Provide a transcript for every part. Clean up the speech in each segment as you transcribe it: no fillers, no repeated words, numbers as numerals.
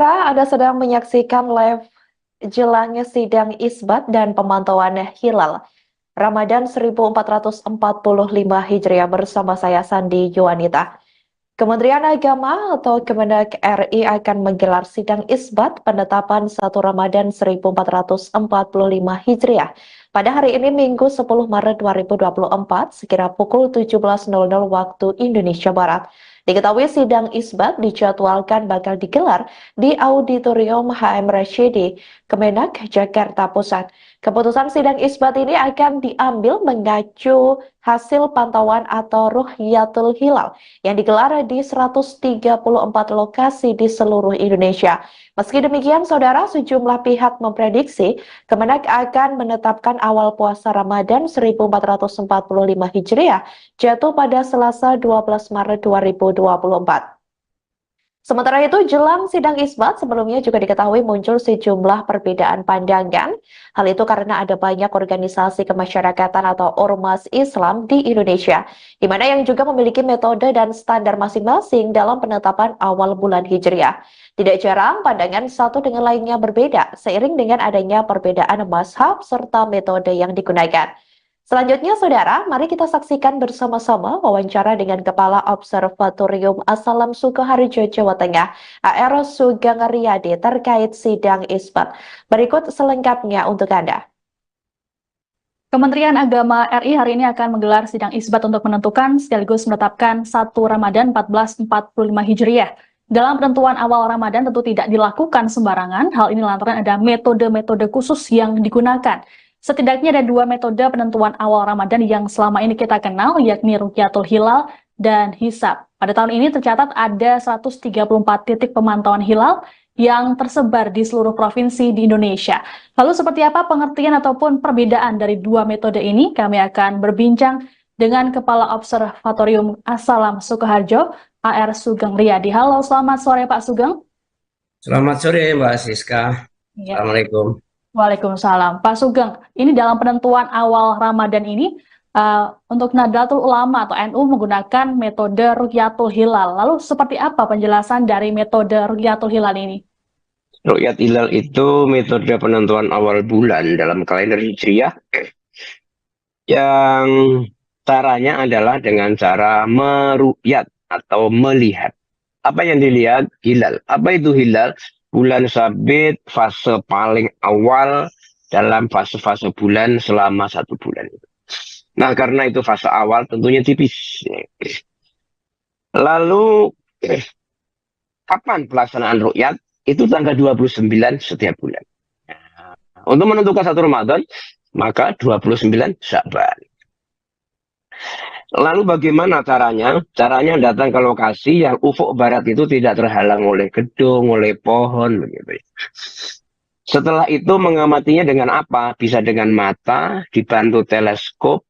Anda sedang menyaksikan live jelang sidang Isbat dan pemantauan hilal Ramadan 1445 Hijriah bersama saya Sandi Yuwanita. Kementerian Agama atau Kemenak RI akan menggelar sidang Isbat penetapan 1 Ramadan 1445 Hijriah pada hari ini Minggu 10 Maret 2024 sekira pukul 17.00 waktu Indonesia Barat. Diketahui sidang Isbat dijadwalkan bakal digelar di Auditorium HM Rashidi, Kemenak, Jakarta Pusat. Keputusan sidang Isbat ini akan diambil mengacu hasil pantauan atau Ruhyatul Hilal yang digelar di 134 lokasi di seluruh Indonesia. Meski demikian, saudara, sejumlah pihak memprediksi Kemenak akan menetapkan awal puasa Ramadan 1445 Hijriah jatuh pada Selasa 12 Maret 2024. Sementara itu, jelang sidang Isbat sebelumnya juga diketahui muncul sejumlah perbedaan pandangan. Hal itu karena ada banyak organisasi kemasyarakatan atau ormas Islam di Indonesia, di mana yang juga memiliki metode dan standar masing-masing dalam penetapan awal bulan Hijriah. Tidak jarang pandangan satu dengan lainnya berbeda, seiring dengan adanya perbedaan mazhab serta metode yang digunakan. Selanjutnya, saudara, mari kita saksikan bersama-sama wawancara dengan Kepala Observatorium Asalam Sukoharjo, Jawa Tengah, AR Sugeng Riyadi terkait sidang Isbat. Berikut selengkapnya untuk Anda. Kementerian Agama RI hari ini akan menggelar sidang Isbat untuk menentukan sekaligus menetapkan 1 Ramadan 1445 Hijriah. Dalam penentuan awal Ramadan tentu tidak dilakukan sembarangan, hal ini lantaran ada metode-metode khusus yang digunakan. Setidaknya ada dua metode penentuan awal Ramadan yang selama ini kita kenal, yakni Rukyatul Hilal dan Hisab. Pada tahun ini tercatat ada 134 titik pemantauan hilal yang tersebar di seluruh provinsi di Indonesia. Lalu seperti apa pengertian ataupun perbedaan dari dua metode ini? Kami akan berbincang dengan Kepala Observatorium Asalam Sukoharjo, AR Sugeng Riyadi. Halo, selamat sore Pak Sugeng. Selamat sore Mbak Siska. Ya. Assalamualaikum. Waalaikumsalam. Pak Sugeng, ini dalam penentuan awal Ramadan ini, untuk Nahdlatul Ulama atau NU menggunakan metode Rukyatul Hilal. Lalu seperti apa penjelasan dari metode Rukyatul Hilal ini? Ru'yat hilal itu metode penentuan awal bulan dalam kalender Hijriah yang caranya adalah dengan cara meru'yat atau melihat. Apa yang dilihat? Hilal. Apa itu hilal? Bulan sabit, fase paling awal dalam fase-fase bulan selama 1 bulan. Nah, karena itu fase awal tentunya tipis. Lalu, kapan pelaksanaan ru'yat? Itu tanggal 29 setiap bulan. Untuk menentukan 1 Ramadan, maka 29 Sya'ban. Lalu bagaimana caranya? Caranya datang ke lokasi yang ufuk barat itu tidak terhalang oleh gedung, oleh pohon, begitu. Setelah itu mengamatinya dengan apa? Bisa dengan mata, dibantu teleskop,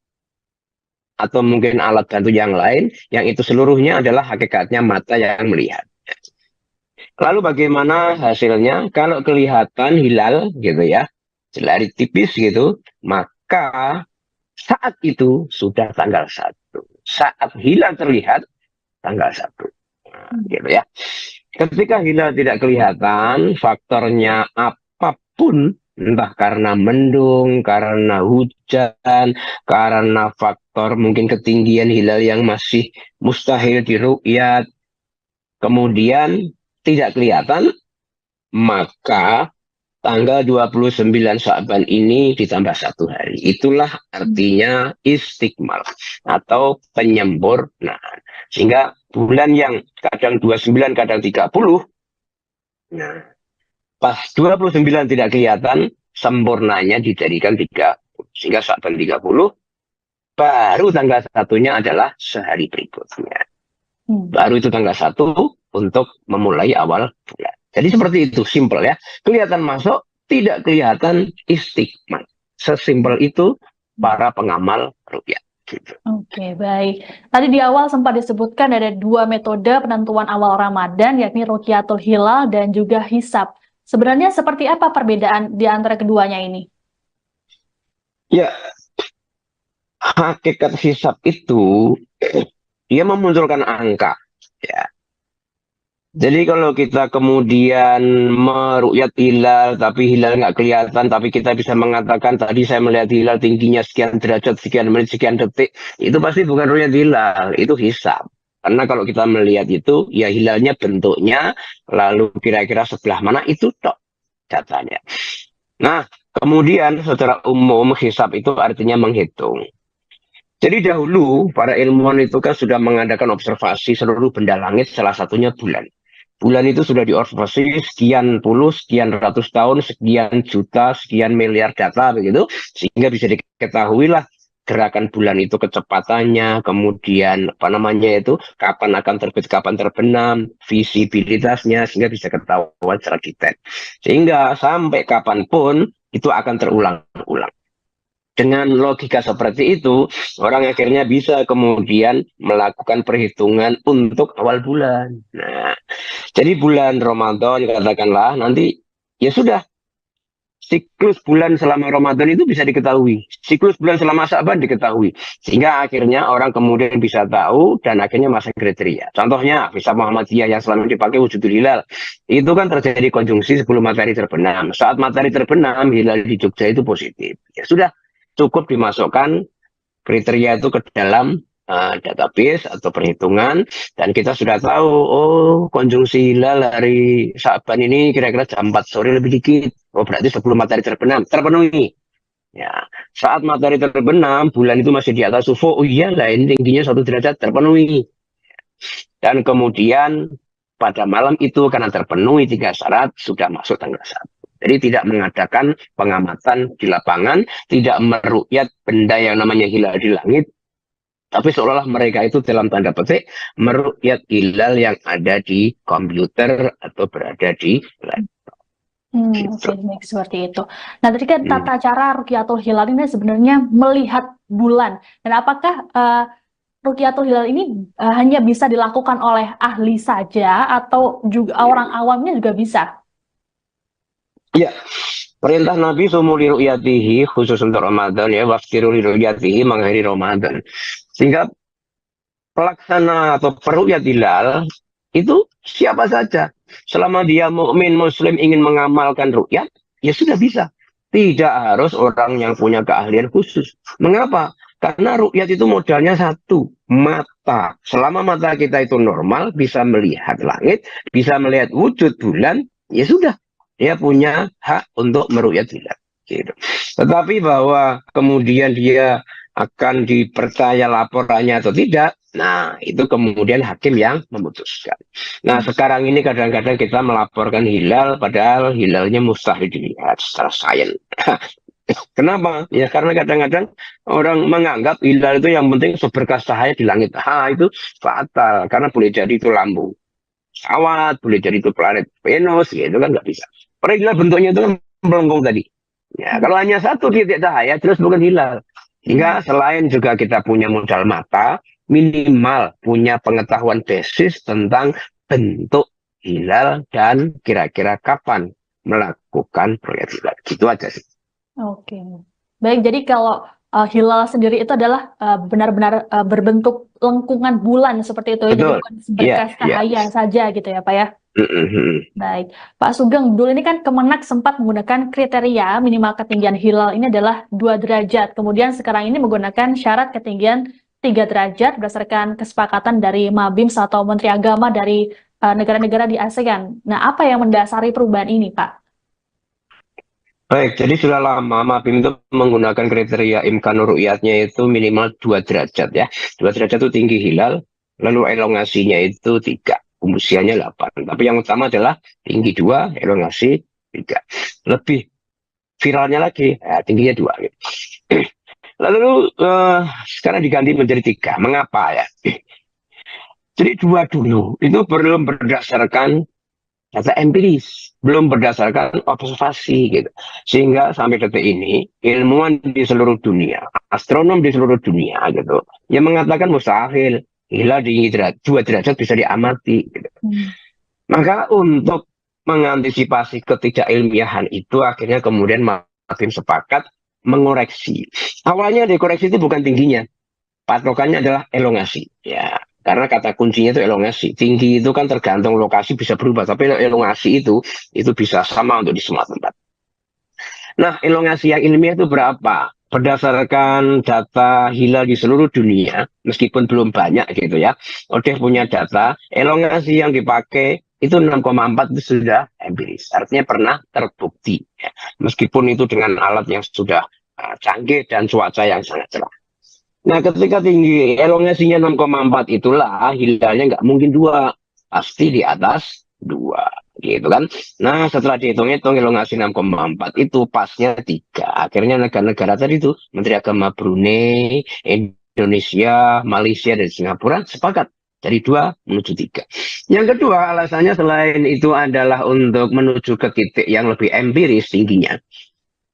atau mungkin alat bantu yang lain, yang itu seluruhnya adalah hakikatnya mata yang melihat. Lalu bagaimana hasilnya? Kalau kelihatan hilal gitu ya, jelari tipis gitu, maka saat itu sudah tanggal 1. Saat hilal terlihat, tanggal 1. Nah, gitu ya. Ketika hilal tidak kelihatan, faktornya apapun, entah karena mendung, karena hujan, karena faktor mungkin ketinggian hilal yang masih mustahil diru'yat, kemudian tidak kelihatan, maka tanggal 29 Sya'ban ini ditambah 1 hari. Itulah artinya istiqmal atau penyempurnaan. Sehingga bulan yang kadang 29, kadang 30, nah, pas 29 tidak kelihatan, sempurnanya dijadikan 30. Sehingga Sya'ban 30, baru tanggal 1-nya adalah sehari berikutnya. Baru itu tanggal 1 untuk memulai awal bulan. Jadi seperti itu, simpel ya. Kelihatan masuk, tidak kelihatan istiqmal. Sesimpel itu para pengamal ruqyah. Gitu. Oke, baik. Tadi di awal sempat disebutkan ada dua metode penentuan awal Ramadan, yakni Rukyatul Hilal dan juga Hisab. Sebenarnya seperti apa perbedaan di antara keduanya ini? Ya, hakikat hisab itu dia memunculkan angka. Ya. Jadi kalau kita kemudian meru'yat hilal, tapi hilal nggak kelihatan, tapi kita bisa mengatakan tadi saya melihat hilal tingginya sekian derajat, sekian menit, sekian detik, itu pasti bukan ru'yat hilal, itu hisab. Karena kalau kita melihat itu, ya hilalnya bentuknya, lalu kira-kira sebelah mana, itu tok datanya. Nah, kemudian secara umum hisab itu artinya menghitung. Jadi dahulu para ilmuwan itu kan sudah mengadakan observasi seluruh benda langit, salah satunya bulan. Bulan itu sudah diobservasi sekian puluh, sekian ratus tahun, sekian juta, sekian miliar data begitu, sehingga bisa diketahui lah gerakan bulan itu kecepatannya, kemudian apa namanya itu, kapan akan terbit, kapan terbenam, visibilitasnya, sehingga bisa ketahuan secara detail. Sehingga sampai kapanpun itu akan terulang-ulang. Dengan logika seperti itu, orang akhirnya bisa kemudian melakukan perhitungan untuk awal bulan. Nah, jadi bulan Ramadan katakanlah nanti ya sudah siklus bulan selama Ramadan itu bisa diketahui. Siklus bulan selama Sa'ban diketahui. Sehingga akhirnya orang kemudian bisa tahu dan akhirnya masuk kriteria. Contohnya Hisab Muhammadiyah yang selama dipakai wujudul hilal. Itu kan terjadi konjungsi sebelum matahari terbenam. Saat matahari terbenam, hilal di Jogja itu positif. Ya sudah, cukup dimasukkan kriteria itu ke dalam database atau perhitungan, dan kita sudah tahu, oh konjungsi hilal hari Sa'ban ini kira-kira jam 4 sore lebih dikit. Oh berarti sebelum matahari terbenam, terpenuhi. Ya, saat matahari terbenam, bulan itu masih di atas ufuk, oh iyalah ini tingginya 1 derajat, terpenuhi. Dan kemudian pada malam itu karena terpenuhi 3 syarat, sudah masuk tanggal 1. Jadi tidak mengadakan pengamatan di lapangan, tidak meru'yat benda yang namanya hilal di langit, tapi seolah-olah mereka itu dalam tanda petik meru'yat hilal yang ada di komputer atau berada di laptop. Oke, baik, seperti itu. Nah, tadi kan tata cara Ruqyatul Hilal ini sebenarnya melihat bulan. Dan apakah Ruqyatul Hilal ini hanya bisa dilakukan oleh ahli saja atau juga orang awamnya juga bisa? Ya, perintah Nabi sumuli ru'yatihi khusus untuk Ramadan ya, waftiru li ru'yatihi mengakhiri Ramadan. Sehingga pelaksana atau peru'yat hilal itu siapa saja. Selama dia mukmin muslim ingin mengamalkan ru'yat, ya sudah bisa. Tidak harus orang yang punya keahlian khusus. Mengapa? Karena ru'yat itu modalnya satu, mata. Selama mata kita itu normal, bisa melihat langit, bisa melihat wujud bulan, ya sudah. Dia punya hak untuk meru'yat hilal. Gitu. Tetapi bahwa kemudian dia akan dipercaya laporannya atau tidak, nah itu kemudian hakim yang memutuskan. Nah sekarang ini kadang-kadang kita melaporkan hilal, padahal hilalnya mustahil dilihat secara sains. Kenapa? Ya karena kadang-kadang orang menganggap hilal itu yang penting seberkas cahaya di langit. Itu fatal, karena boleh jadi itu lampu pesawat, boleh jadi itu planet Venus, gitu kan nggak bisa. Padahal hilal bentuknya itu kan melengkung tadi. Ya, kalau hanya satu titik cahaya, terus bukan hilal. Hingga selain juga kita punya modal mata, minimal punya pengetahuan basis tentang bentuk hilal dan kira-kira kapan melakukan proyek hilal. Gitu aja sih. Oke, baik. Jadi kalau hilal sendiri itu adalah benar-benar berbentuk lengkungan bulan seperti itu, jadi Betul. bukan seberkas cahaya saja gitu ya, Pak ya. Baik, Pak Sugeng, dulu ini kan Kemenak sempat menggunakan kriteria minimal ketinggian hilal ini adalah 2 derajat. Kemudian sekarang ini menggunakan syarat ketinggian 3 derajat berdasarkan kesepakatan dari Mabims atau Menteri Agama dari negara-negara di ASEAN. Nah, apa yang mendasari perubahan ini, Pak? Baik, jadi sudah lama Mabim itu menggunakan kriteria imkanur ru'yatnya itu minimal 2 derajat ya. 2 derajat itu tinggi hilal, lalu elongasinya itu 3. Usianya 8. Tapi yang utama adalah tinggi 2, elongasi 3. Lebih viralnya lagi, tingginya 2. Gitu. Lalu sekarang diganti menjadi 3. Mengapa ya? Jadi 2 dulu, itu belum berdasarkan data empiris, belum berdasarkan observasi gitu. Sehingga sampai detik ini, ilmuwan di seluruh dunia, astronom di seluruh dunia gitu, yang mengatakan mustahil hilal di 2 derajat bisa diamati gitu. Maka untuk mengantisipasi ketidakilmiahan itu akhirnya kemudian makin sepakat mengoreksi. Awalnya dikoreksi itu bukan tingginya, patokannya adalah elongasi. Ya, Karena kata kuncinya itu elongasi. Tinggi itu kan tergantung lokasi bisa berubah, tapi elongasi itu bisa sama untuk di semua tempat. Nah, elongasi yang ilmiah itu berapa? Berdasarkan data hilal di seluruh dunia, meskipun belum banyak gitu ya, Odeh punya data, elongasi yang dipakai itu 6,4 itu sudah empiris, artinya pernah terbukti. Ya. Meskipun itu dengan alat yang sudah canggih dan cuaca yang sangat cerah. Nah, ketika tinggi elongasinya 6,4 itulah hilalnya nggak mungkin 2, pasti di atas 2 gitu kan. Nah, setelah dihitung-hitung elongasi 6,4 itu pasnya 3. Akhirnya negara-negara tadi itu Menteri Agama Brunei, Indonesia, Malaysia, dan Singapura sepakat dari 2 menuju 3. Yang kedua alasannya selain itu adalah untuk menuju ke titik yang lebih empiris tingginya.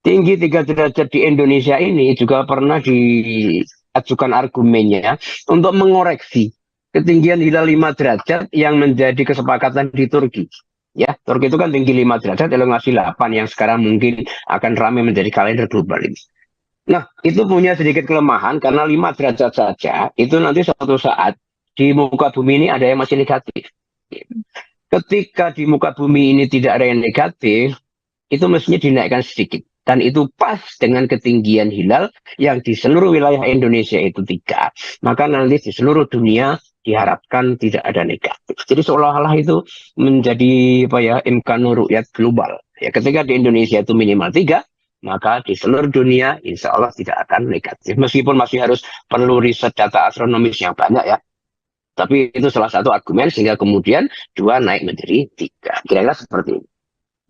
Tinggi 3 derajat di Indonesia ini juga pernah diajukan argumennya untuk mengoreksi ketinggian hilal 5 derajat yang menjadi kesepakatan di Turki. Ya, Turki itu kan tinggi 5 derajat, elongasi 8 yang sekarang mungkin akan ramai menjadi kalender global ini. Nah, itu punya sedikit kelemahan karena 5 derajat saja, itu nanti suatu saat di muka bumi ini ada yang masih negatif. Ketika di muka bumi ini tidak ada yang negatif, itu mestinya dinaikkan sedikit. Dan itu pas dengan ketinggian hilal yang di seluruh wilayah Indonesia itu 3. Maka nanti di seluruh dunia diharapkan tidak ada negatif. Jadi seolah-olah itu menjadi imkanur ru'yat global. Ya, ketika di Indonesia itu minimal 3, maka di seluruh dunia insya Allah tidak akan negatif. Meskipun masih harus perlu riset data astronomis yang banyak ya. Tapi itu salah satu argumen sehingga kemudian 2 naik menjadi 3. Kira-kira seperti ini.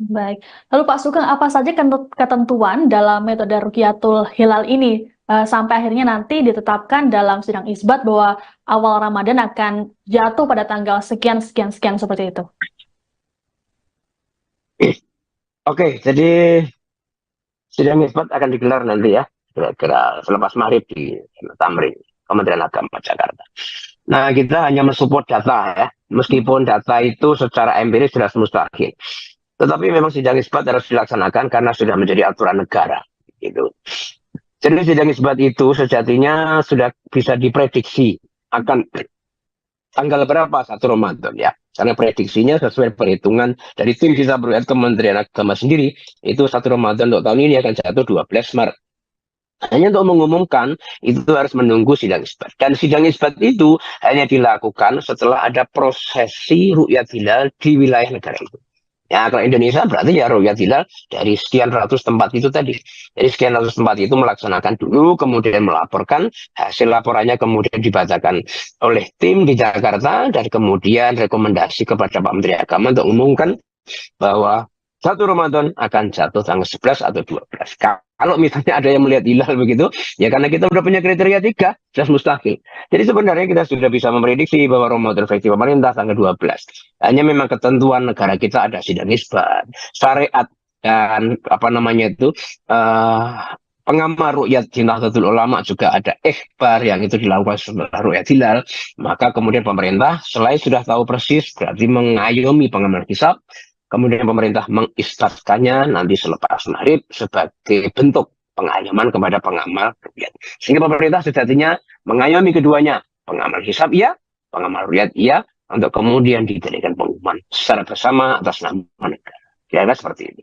Baik. Lalu Pak Sugeng, apa saja ketentuan dalam metode Rukyatul Hilal ini sampai akhirnya nanti ditetapkan dalam sidang isbat bahwa awal Ramadan akan jatuh pada tanggal sekian seperti itu? Oke, jadi sidang isbat akan digelar nanti ya, kira-kira selepas maghrib di Tamrin, Kementerian Agama Jakarta. Nah, kita hanya mensupport data ya, meskipun data itu secara empiris sudah mustahil. Tetapi memang sidang isbat harus dilaksanakan karena sudah menjadi aturan negara. Gitu. Jadi sidang isbat itu sejatinya sudah bisa diprediksi akan tanggal berapa 1 Ramadan ya. Karena prediksinya sesuai perhitungan dari tim kita berlihat Kementerian Agama sendiri, itu 1 Ramadan untuk tahun ini akan jatuh 12 Maret. Hanya untuk mengumumkan, itu harus menunggu sidang isbat. Dan sidang isbat itu hanya dilakukan setelah ada prosesi ru'yat hilal di wilayah negara itu. Ya, kalau Indonesia berarti ya ru'yat hilal dari sekian ratus tempat itu tadi. Jadi sekian ratus tempat itu melaksanakan dulu, kemudian melaporkan, hasil laporannya kemudian dibacakan oleh tim di Jakarta, dan kemudian rekomendasi kepada Pak Menteri Agama untuk umumkan bahwa 1 Ramadan akan jatuh tanggal 11 atau 12. Kalau misalnya ada yang melihat hilal begitu, ya karena kita sudah punya kriteria 3, jelas mustahil. Jadi sebenarnya kita sudah bisa memprediksi bahwa Ramadan versi pemerintah tanggal 12. Hanya memang ketentuan negara kita ada sidang isbat, syariat, dan pengamal ru'yat di Nahdlatul Ulama juga ada ikhbar yang itu dilakukan setelah ru'yat hilal. Maka kemudian pemerintah selain sudah tahu persis, berarti mengayomi pengamal hisab, kemudian pemerintah mengisbatkannya nanti selepas maghrib sebagai bentuk pengayoman kepada pengamal ru'yat. Sehingga pemerintah sejatinya mengayomi keduanya. Pengamal hisab iya, pengamal ru'yat iya, untuk kemudian dijadikan pengumuman secara bersama atas nama negara. Kira-kira seperti itu.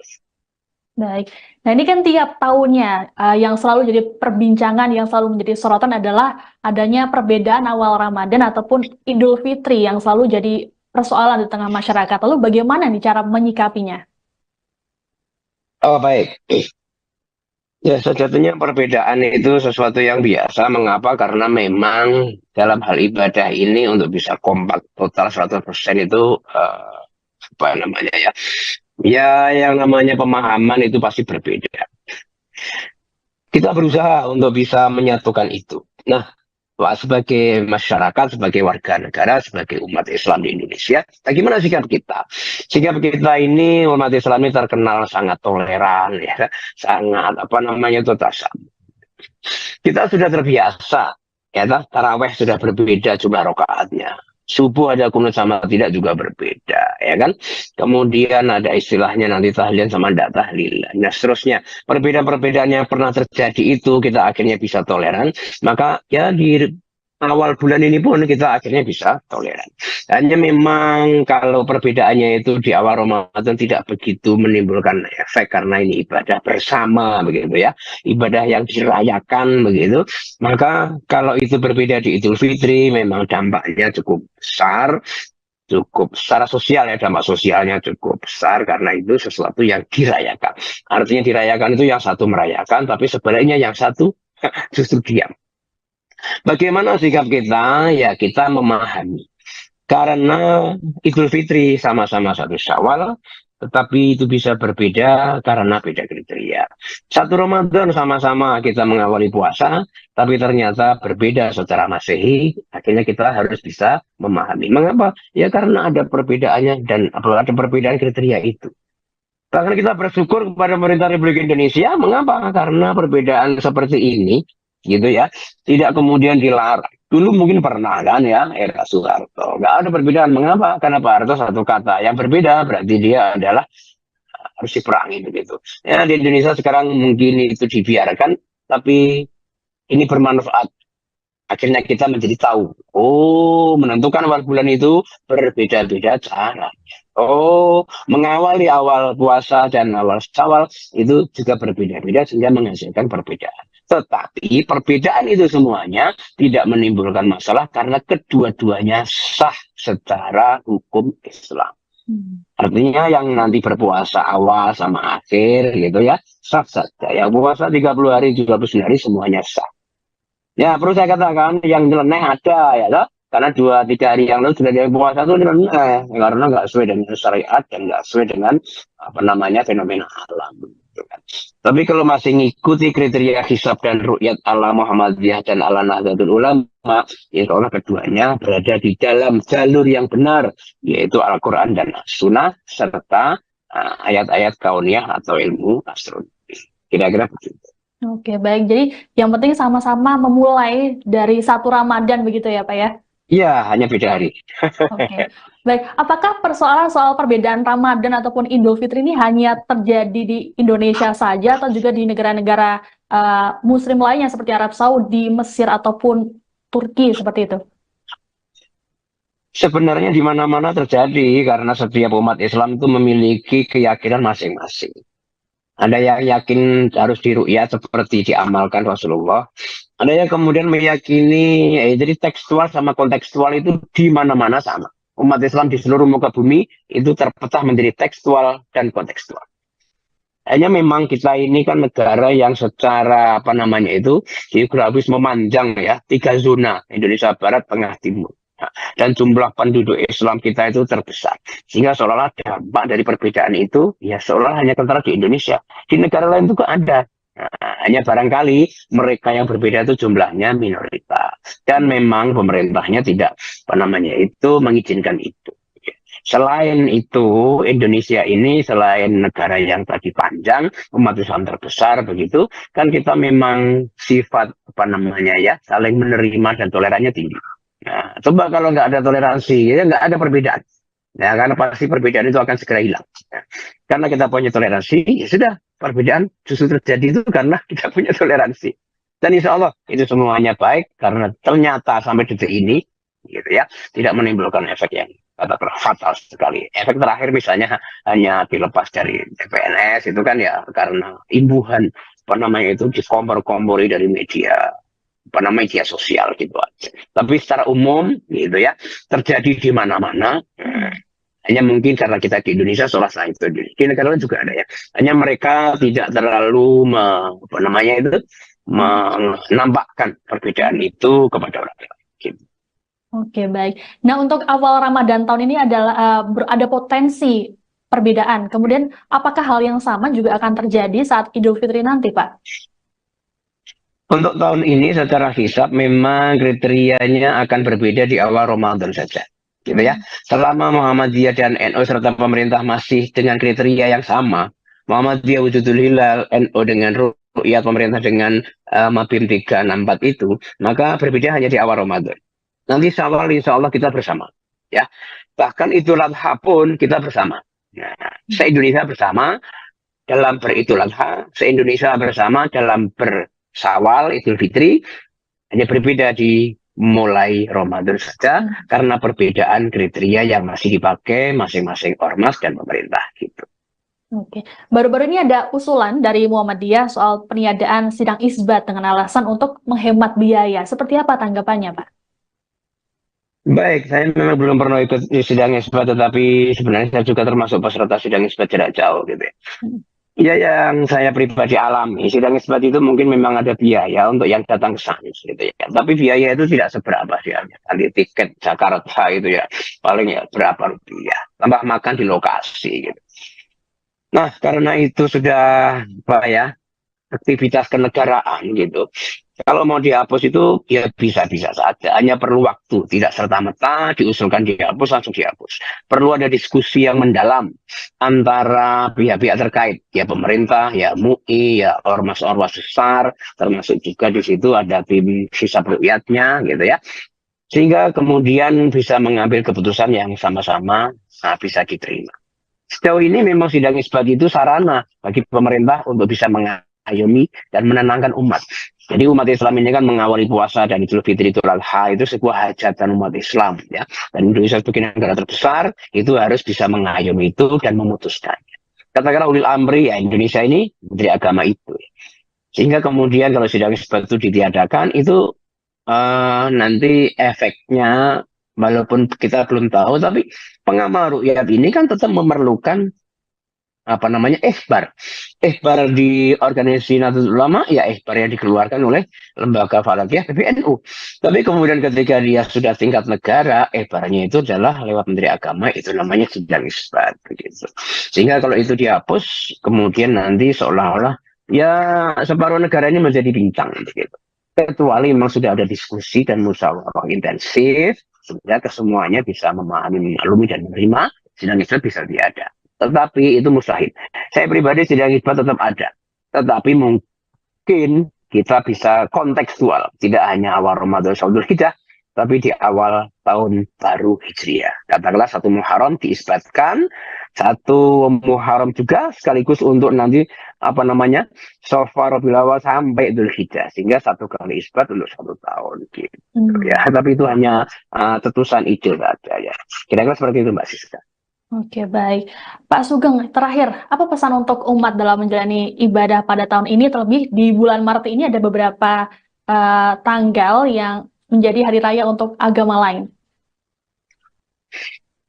Baik. Nah, ini kan tiap tahunnya yang selalu jadi perbincangan, yang selalu menjadi sorotan adalah adanya perbedaan awal Ramadan ataupun Idul Fitri yang selalu jadi persoalan di tengah masyarakat. Lalu bagaimana nih cara menyikapinya? Oh, baik. Ya, sejatinya perbedaan itu sesuatu yang biasa. Mengapa? Karena memang dalam hal ibadah ini untuk bisa kompak total 100% itu ya yang namanya pemahaman itu pasti berbeda. Kita berusaha untuk bisa menyatukan itu. Nah, sebagai masyarakat, sebagai warga negara, sebagai umat Islam di Indonesia, bagaimana sikap kita? Sikap kita ini, umat Islam ini terkenal sangat toleran, ya, sangat tasawuf. Kita sudah terbiasa, ya, taraweh sudah berbeda jumlah rakaatnya. Subuh ada kunut sama tidak juga berbeda, ya kan? Kemudian ada istilahnya nanti tahlilan sama tidak tahlilan. Nah, seterusnya perbedaan-perbedaan yang pernah terjadi itu kita akhirnya bisa toleran. Maka ya awal bulan ini pun kita akhirnya bisa toleran. Hanya memang kalau perbedaannya itu di awal Ramadan tidak begitu menimbulkan efek karena ini ibadah bersama begitu ya, ibadah yang dirayakan begitu. Maka kalau itu berbeda di Idul Fitri memang dampaknya cukup besar, cukup secara sosial ya, dampak sosialnya cukup besar karena itu sesuatu yang dirayakan. Artinya dirayakan itu yang satu merayakan tapi sebaliknya yang satu justru diam. Bagaimana sikap kita? Ya kita memahami. Karena Idul Fitri sama-sama satu Syawal, tetapi itu bisa berbeda karena beda kriteria. Satu Ramadan sama-sama kita mengawali puasa, tapi ternyata berbeda secara Masehi, akhirnya kita harus bisa memahami. Mengapa? Ya karena ada perbedaannya dan ada perbedaan kriteria itu. Bahkan kita bersyukur kepada pemerintah Republik Indonesia, mengapa? Karena perbedaan seperti ini gitu ya, tidak kemudian dilarang. Dulu mungkin pernah kan ya, era Soeharto. Nggak ada perbedaan. Mengapa? Karena Pak Harto satu kata. Yang berbeda berarti dia adalah harus diperangi begitu. Ya di Indonesia sekarang mungkin itu dibiarkan, tapi ini bermanfaat. Akhirnya kita menjadi tahu. Oh, menentukan awal bulan itu berbeda-beda cara. Oh, mengawali awal puasa dan awal Syawal itu juga berbeda-beda sehingga menghasilkan perbedaan. Tetapi perbedaan itu semuanya tidak menimbulkan masalah karena kedua-duanya sah secara hukum Islam. Artinya yang nanti berpuasa awal sama akhir gitu ya, sah saja. Yang puasa 30 hari, 29 hari semuanya sah. Ya perlu saya katakan yang nyeleneh ada ya loh. Karena 2-3 hari yang lalu sudah ada puasa itu nyeleneh karena nggak sesuai dengan syariat dan nggak sesuai dengan apa namanya fenomena alam. Gitu kan. Tapi kalau masih ngikuti kriteria hisab dan ru'yat ala Muhammadiyah dan ala Nahdlatul Ulama, insya Allah keduanya berada di dalam jalur yang benar, yaitu Al-Quran dan Sunnah serta ayat-ayat kauniyah atau ilmu astronomi. Kira-kira begitu. Oke, baik. Jadi yang penting sama-sama memulai dari satu Ramadan begitu ya, Pak ya? Iya, hanya beda hari. Oke, baik. Apakah persoalan soal perbedaan Ramadan ataupun Idul Fitri ini hanya terjadi di Indonesia saja atau juga di negara-negara Muslim lainnya seperti Arab Saudi, Mesir ataupun Turki seperti itu? Sebenarnya di mana-mana terjadi karena setiap umat Islam itu memiliki keyakinan masing-masing. Ada yang yakin harus diru'yat seperti diamalkan Rasulullah. Ada yang kemudian meyakini, jadi tekstual sama kontekstual itu di mana-mana sama. Umat Islam di seluruh muka bumi itu terpecah menjadi tekstual dan kontekstual. Hanya memang kita ini kan negara yang secara apa namanya itu geografis memanjang ya, 3 zona, Indonesia Barat, Tengah, Timur. Dan jumlah penduduk Islam kita itu terbesar. Sehingga seolah-olah dampak dari perbedaan itu ya seolah hanya tertera di Indonesia. Di negara lain juga ada. Hanya barangkali mereka yang berbeda itu jumlahnya minoritas. Dan memang pemerintahnya tidak apa namanya itu mengizinkan itu. Selain itu, Indonesia ini selain negara yang tadi panjang, umat Islam terbesar begitu, kan kita memang sifat apa namanya ya, saling menerima dan tolerannya tinggi. Nah, coba kalau nggak ada toleransi, ya nggak ada perbedaan. Nah, karena pasti perbedaan itu akan segera hilang. Nah, karena kita punya toleransi, ya sudah, perbedaan justru terjadi itu karena kita punya toleransi. Dan insya Allah itu semuanya baik karena ternyata sampai detik ini, gitu ya, tidak menimbulkan efek yang katakanlah fatal sekali. Efek terakhir misalnya hanya dilepas dari PNS itu kan ya karena imbuhan apa namanya itu dikompor-kompori dari media apa namanya media sosial gitu aja. Tapi secara umum gitu ya terjadi di mana-mana. Hanya mungkin karena kita di Indonesia seolah itu di negara lain juga ada ya. Hanya mereka tidak terlalu apa namanya itu menampakkan perbedaan itu kepada orang lain. Gitu. Oke, baik. Nah, untuk awal Ramadan tahun ini adalah ada potensi perbedaan. Kemudian, apakah hal yang sama juga akan terjadi saat Idul Fitri nanti, Pak? Untuk tahun ini secara hisab memang kriterianya akan berbeda di awal Ramadan saja. Gitu ya. Selama Muhammadiyah dan NU serta pemerintah masih dengan kriteria yang sama, Muhammadiyah Wujudul Hilal, NU dengan ru'yat, pemerintah dengan Mabim 364 itu, maka berbeda hanya di awal Ramadan. Nanti insya Allah kita bersama. Ya. Bahkan Idul Adha pun kita bersama. Nah, se-Indonesia bersama dalam beridul Adha, se-Indonesia bersama dalam bersawal Idul Fitri, hanya berbeda di mulai Ramadan saja karena perbedaan kriteria yang masih dipakai masing-masing ormas dan pemerintah gitu. Oke, baru-baru ini ada usulan dari Muhammadiyah soal peniadaan sidang isbat dengan alasan untuk menghemat biaya. Seperti apa tanggapannya, Pak? Baik, saya memang belum pernah ikut di sidang isbat, tetapi sebenarnya saya juga termasuk peserta sidang isbat jarak jauh gitu ya. Ya, yang saya pribadi alami, sidang isbat itu mungkin memang ada biaya untuk yang datang ke sana gitu ya. Tapi biaya itu tidak seberapa dia. Nanti tiket Jakarta itu ya paling ya berapa rupiah. Tambah makan di lokasi gitu. Nah, karena itu sudah apa ya, aktivitas kenegaraan gitu. Kalau mau dihapus itu ya bisa-bisa saja, hanya perlu waktu, tidak serta-merta diusulkan dihapus langsung dihapus. Perlu ada diskusi yang mendalam antara pihak-pihak terkait, ya pemerintah, ya MUI, ya ormas-ormas besar, termasuk juga di situ ada tim hisab ruqyatnya gitu ya. Sehingga kemudian bisa mengambil keputusan yang sama-sama bisa diterima. Sejauh ini memang sidang isbat itu sarana bagi pemerintah untuk bisa mengayomi dan menenangkan umat. Jadi umat Islam ini kan mengawali puasa dan Idul Fitri Idul Adha itu sebuah hajatan umat Islam ya. Dan Indonesia sebagai negara terbesar itu harus bisa mengayomi itu dan memutuskannya. Katakanlah ulil amri ya Indonesia ini menteri agama itu. Sehingga kemudian kalau sidang isbat itu ditiadakan itu nanti efeknya walaupun kita belum tahu tapi pengamal ruqyat ini kan tetap memerlukan apa namanya ikhbar di organisasi Nahdlatul Ulama ya ikhbar yang dikeluarkan oleh lembaga falakiyah PBNU. Tapi kemudian ketika dia sudah tingkat negara ikhbarnya itu adalah lewat Menteri Agama itu namanya sidang isbat begitu. Sehingga kalau itu dihapus kemudian nanti seolah-olah ya separuh negara ini menjadi bincang begitu. Kecuali memang sudah ada diskusi dan musyawarah intensif sehingga kesemuanya bisa memahami, memaklumi dan menerima sidang isbat bisa diada. Tetapi itu mustahil. Saya pribadi sidang isbat tetap ada. Tetapi mungkin kita bisa kontekstual. Tidak hanya awal Ramadan Syawal Hijjah, tapi di awal tahun baru Hijriah. Katakanlah 1 Muharram diisbatkan, 1 Muharram juga sekaligus untuk nanti apa namanya Shafar Rabiul Awwal sampai Idul Hijjah. Sehingga 1 kali isbat untuk 1 tahun. Gitu. Ya, tapi itu hanya tetusan ide saja ya. Kira-kira seperti itu Mbak Siska. Oke, baik. Pak Sugeng, terakhir, apa pesan untuk umat dalam menjalani ibadah pada tahun ini, terlebih di bulan Maret ini ada beberapa tanggal yang menjadi hari raya untuk agama lain?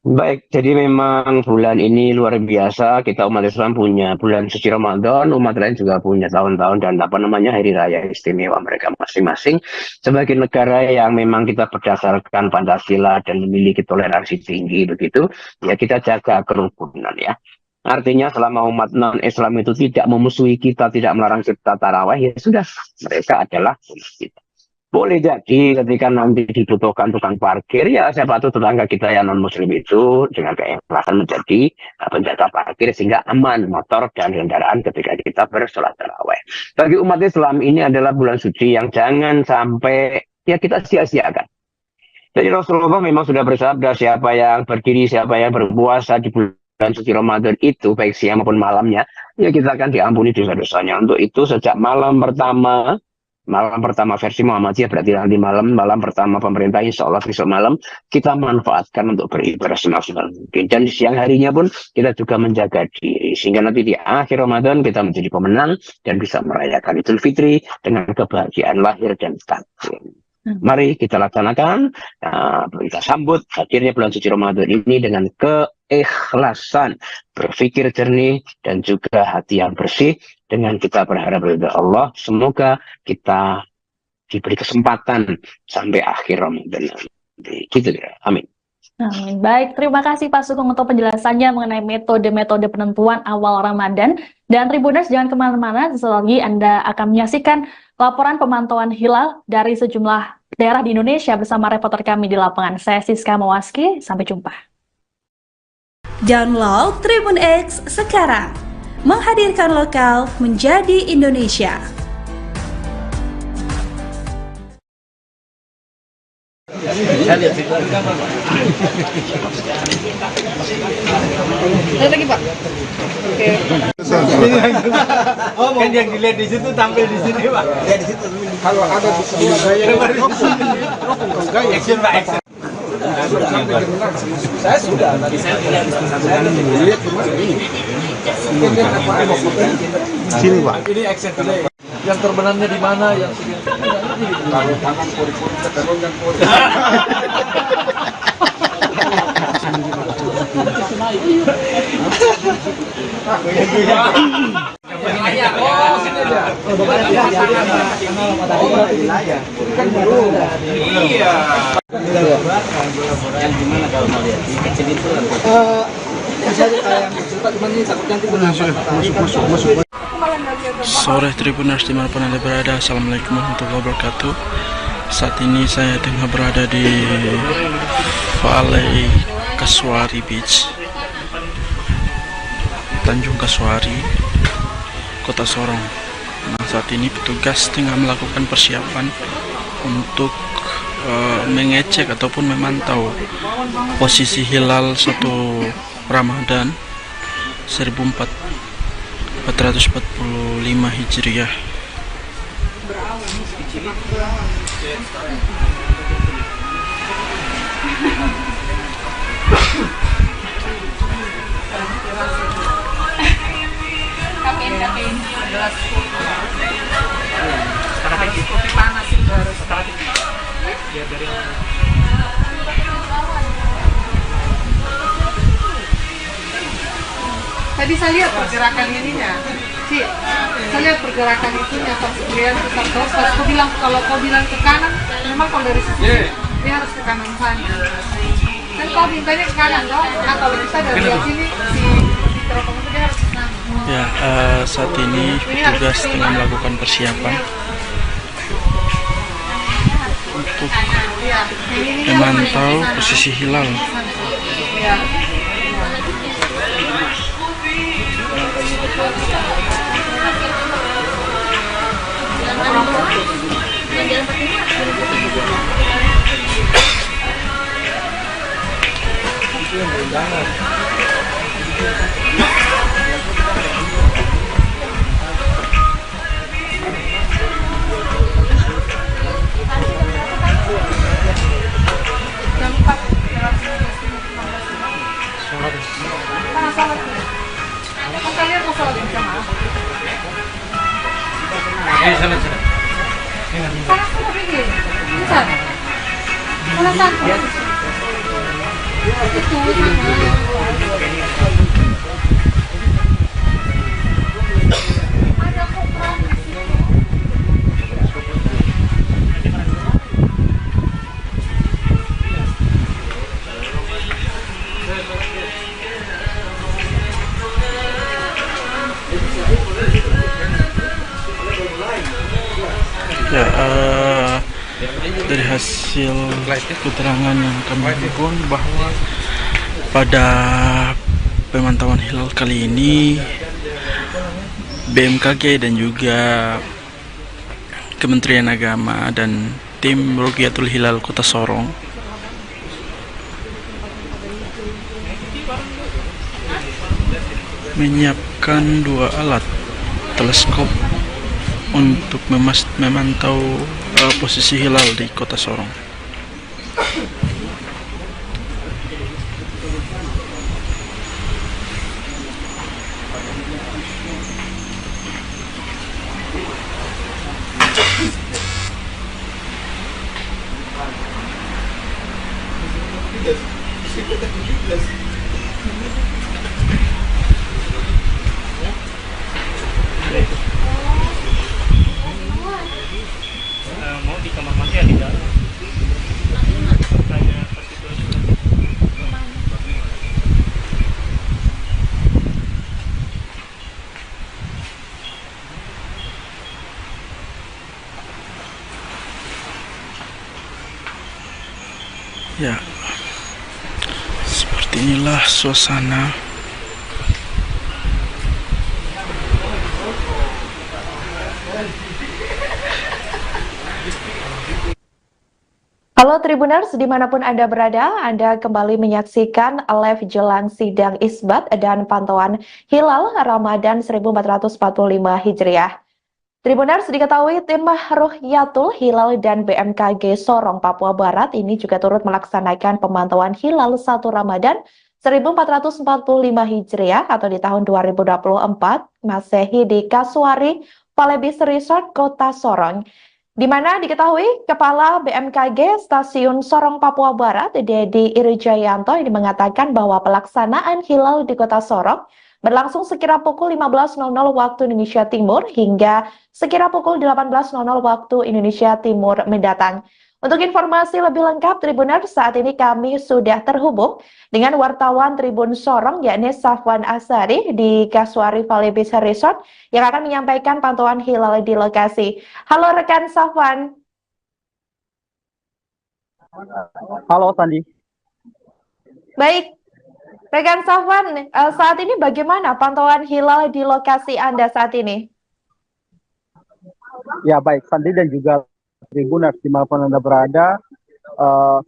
Baik, jadi memang bulan ini luar biasa. Kita umat Islam punya bulan suci Ramadan, umat lain juga punya tahun-tahun dan apa namanya hari raya istimewa mereka masing-masing. Sebagai negara yang memang kita berdasarkan Pancasila dan memiliki toleransi tinggi begitu, ya kita jaga kerukunan ya. Artinya selama umat non-Islam itu tidak memusuhi kita, tidak melarang kita tarawih, ya sudah, mereka adalah umat kita. Boleh jadi ketika nanti dibutuhkan tukang parkir, ya siapa tahu tetangga kita yang non-muslim itu dengan keikhlasan menjadi penjaga parkir sehingga aman motor dan kendaraan ketika kita bersolat tarawih. Bagi umat Islam ini adalah bulan suci yang jangan sampai ya kita sia-siakan. Jadi Rasulullah memang sudah bersabda siapa yang berdiri, siapa yang berpuasa di bulan suci Ramadan itu baik siang maupun malamnya, ya kita akan diampuni dosa-dosanya. Untuk itu sejak malam pertama versi Muhammadiyah berarti nanti malam pertama pemerintah insya Allah besok malam kita manfaatkan untuk beribadah semaksimal mungkin dan di siang harinya pun kita juga menjaga diri sehingga nanti di akhir Ramadan kita menjadi pemenang dan bisa merayakan Idul Fitri dengan kebahagiaan lahir dan batin. Mari kita laksanakan, kita sambut hadirnya bulan suci Ramadan ini dengan keikhlasan, berpikir jernih dan juga hati yang bersih. Dengan kita berharap kepada Allah, semoga kita diberi kesempatan sampai akhir Ramadan nanti. Gitu ya, amin. Amin. Baik, terima kasih Pak Sugeng untuk penjelasannya mengenai metode-metode penentuan awal Ramadan. Dan Tribuners jangan kemana-mana, sesaat lagi Anda akan menyaksikan laporan pemantauan hilal dari sejumlah daerah di Indonesia bersama reporter kami di lapangan. Saya Siska Mawaski, sampai jumpa. Download Tribun X sekarang. Menghadirkan lokal menjadi Indonesia. lagi Pak. Oke. Oh, kan yang dilihat di situ tampil di sini, Pak. Ya di situ. Kalau ada di sebelah saya, action Pak, action. Saya sudah tadi saya lihat sini Pak. Ini action delay. Yang terbenamnya di mana yang kalau tangan pori-pori keteronggan pori. Iya. Yang gimana kalau mau lihat di kecil itu? Bisa yang cepat cuman ini takut nanti masuk. Sore Tribuners dimanapun Anda berada, Assalamualaikum warahmatullahi wabarakatuh. Saat ini saya tengah berada di Valley Kasuari Beach, Tanjung Kasuari, Kota Sorong. Nah, saat ini petugas tengah melakukan persiapan untuk mengecek ataupun memantau posisi hilal 1 Ramadan 1445 Hijriah. Tadi saya lihat pergerakan ininya, sih, saya lihat pergerakan itunya pas dia besar terus. Pas kau bilang kalau kau bilang ke kanan, memang kalau dari sisi dia harus ke kanan sana. Kan kau mintanya ke kanan dong. Nah kalau kita dari sini si teropong itu dia harus ke sana. Ya, saat ini petugas tengah melakukan persiapan untuk memantau posisi hilal. Ya. Ya, dari hasil keterangan yang kami himpun bahwa pada pemantauan hilal kali ini BMKG dan juga Kementerian Agama dan tim Rukyatul Hilal Kota Sorong menyiapkan 2 alat teleskop untuk memantau posisi hilal di Kota Sorong. Mau di kamar mandi ya di dalam. Ya, seperti inilah suasana Halo Tribuners, dimanapun Anda berada, Anda kembali menyaksikan live jelang sidang Isbat dan pantauan hilal Ramadan 1445 Hijriah. Tribuners, diketahui tim Ruhyatul Hilal dan BMKG Sorong, Papua Barat ini juga turut melaksanakan pemantauan hilal 1 Ramadan 1445 Hijriah atau di tahun 2024 Masehi di Kasuari, Palebis Resort, Kota Sorong. Di mana diketahui Kepala BMKG Stasiun Sorong Papua Barat, Dedi Irijayanto, ini mengatakan bahwa pelaksanaan hilal di Kota Sorong berlangsung sekira pukul 15.00 waktu Indonesia Timur hingga sekira pukul 18.00 waktu Indonesia Timur mendatang. Untuk informasi lebih lengkap Tribuners, saat ini kami sudah terhubung dengan wartawan Tribun Sorong yakni Safwan Asari di Kasuari Palebis Resort yang akan menyampaikan pantauan hilal di lokasi. Halo rekan Safwan. Halo Sandi. Baik, rekan Safwan, saat ini bagaimana pantauan hilal di lokasi Anda saat ini? Ya baik, Sandi dan juga Tribuners dimanapun Anda berada,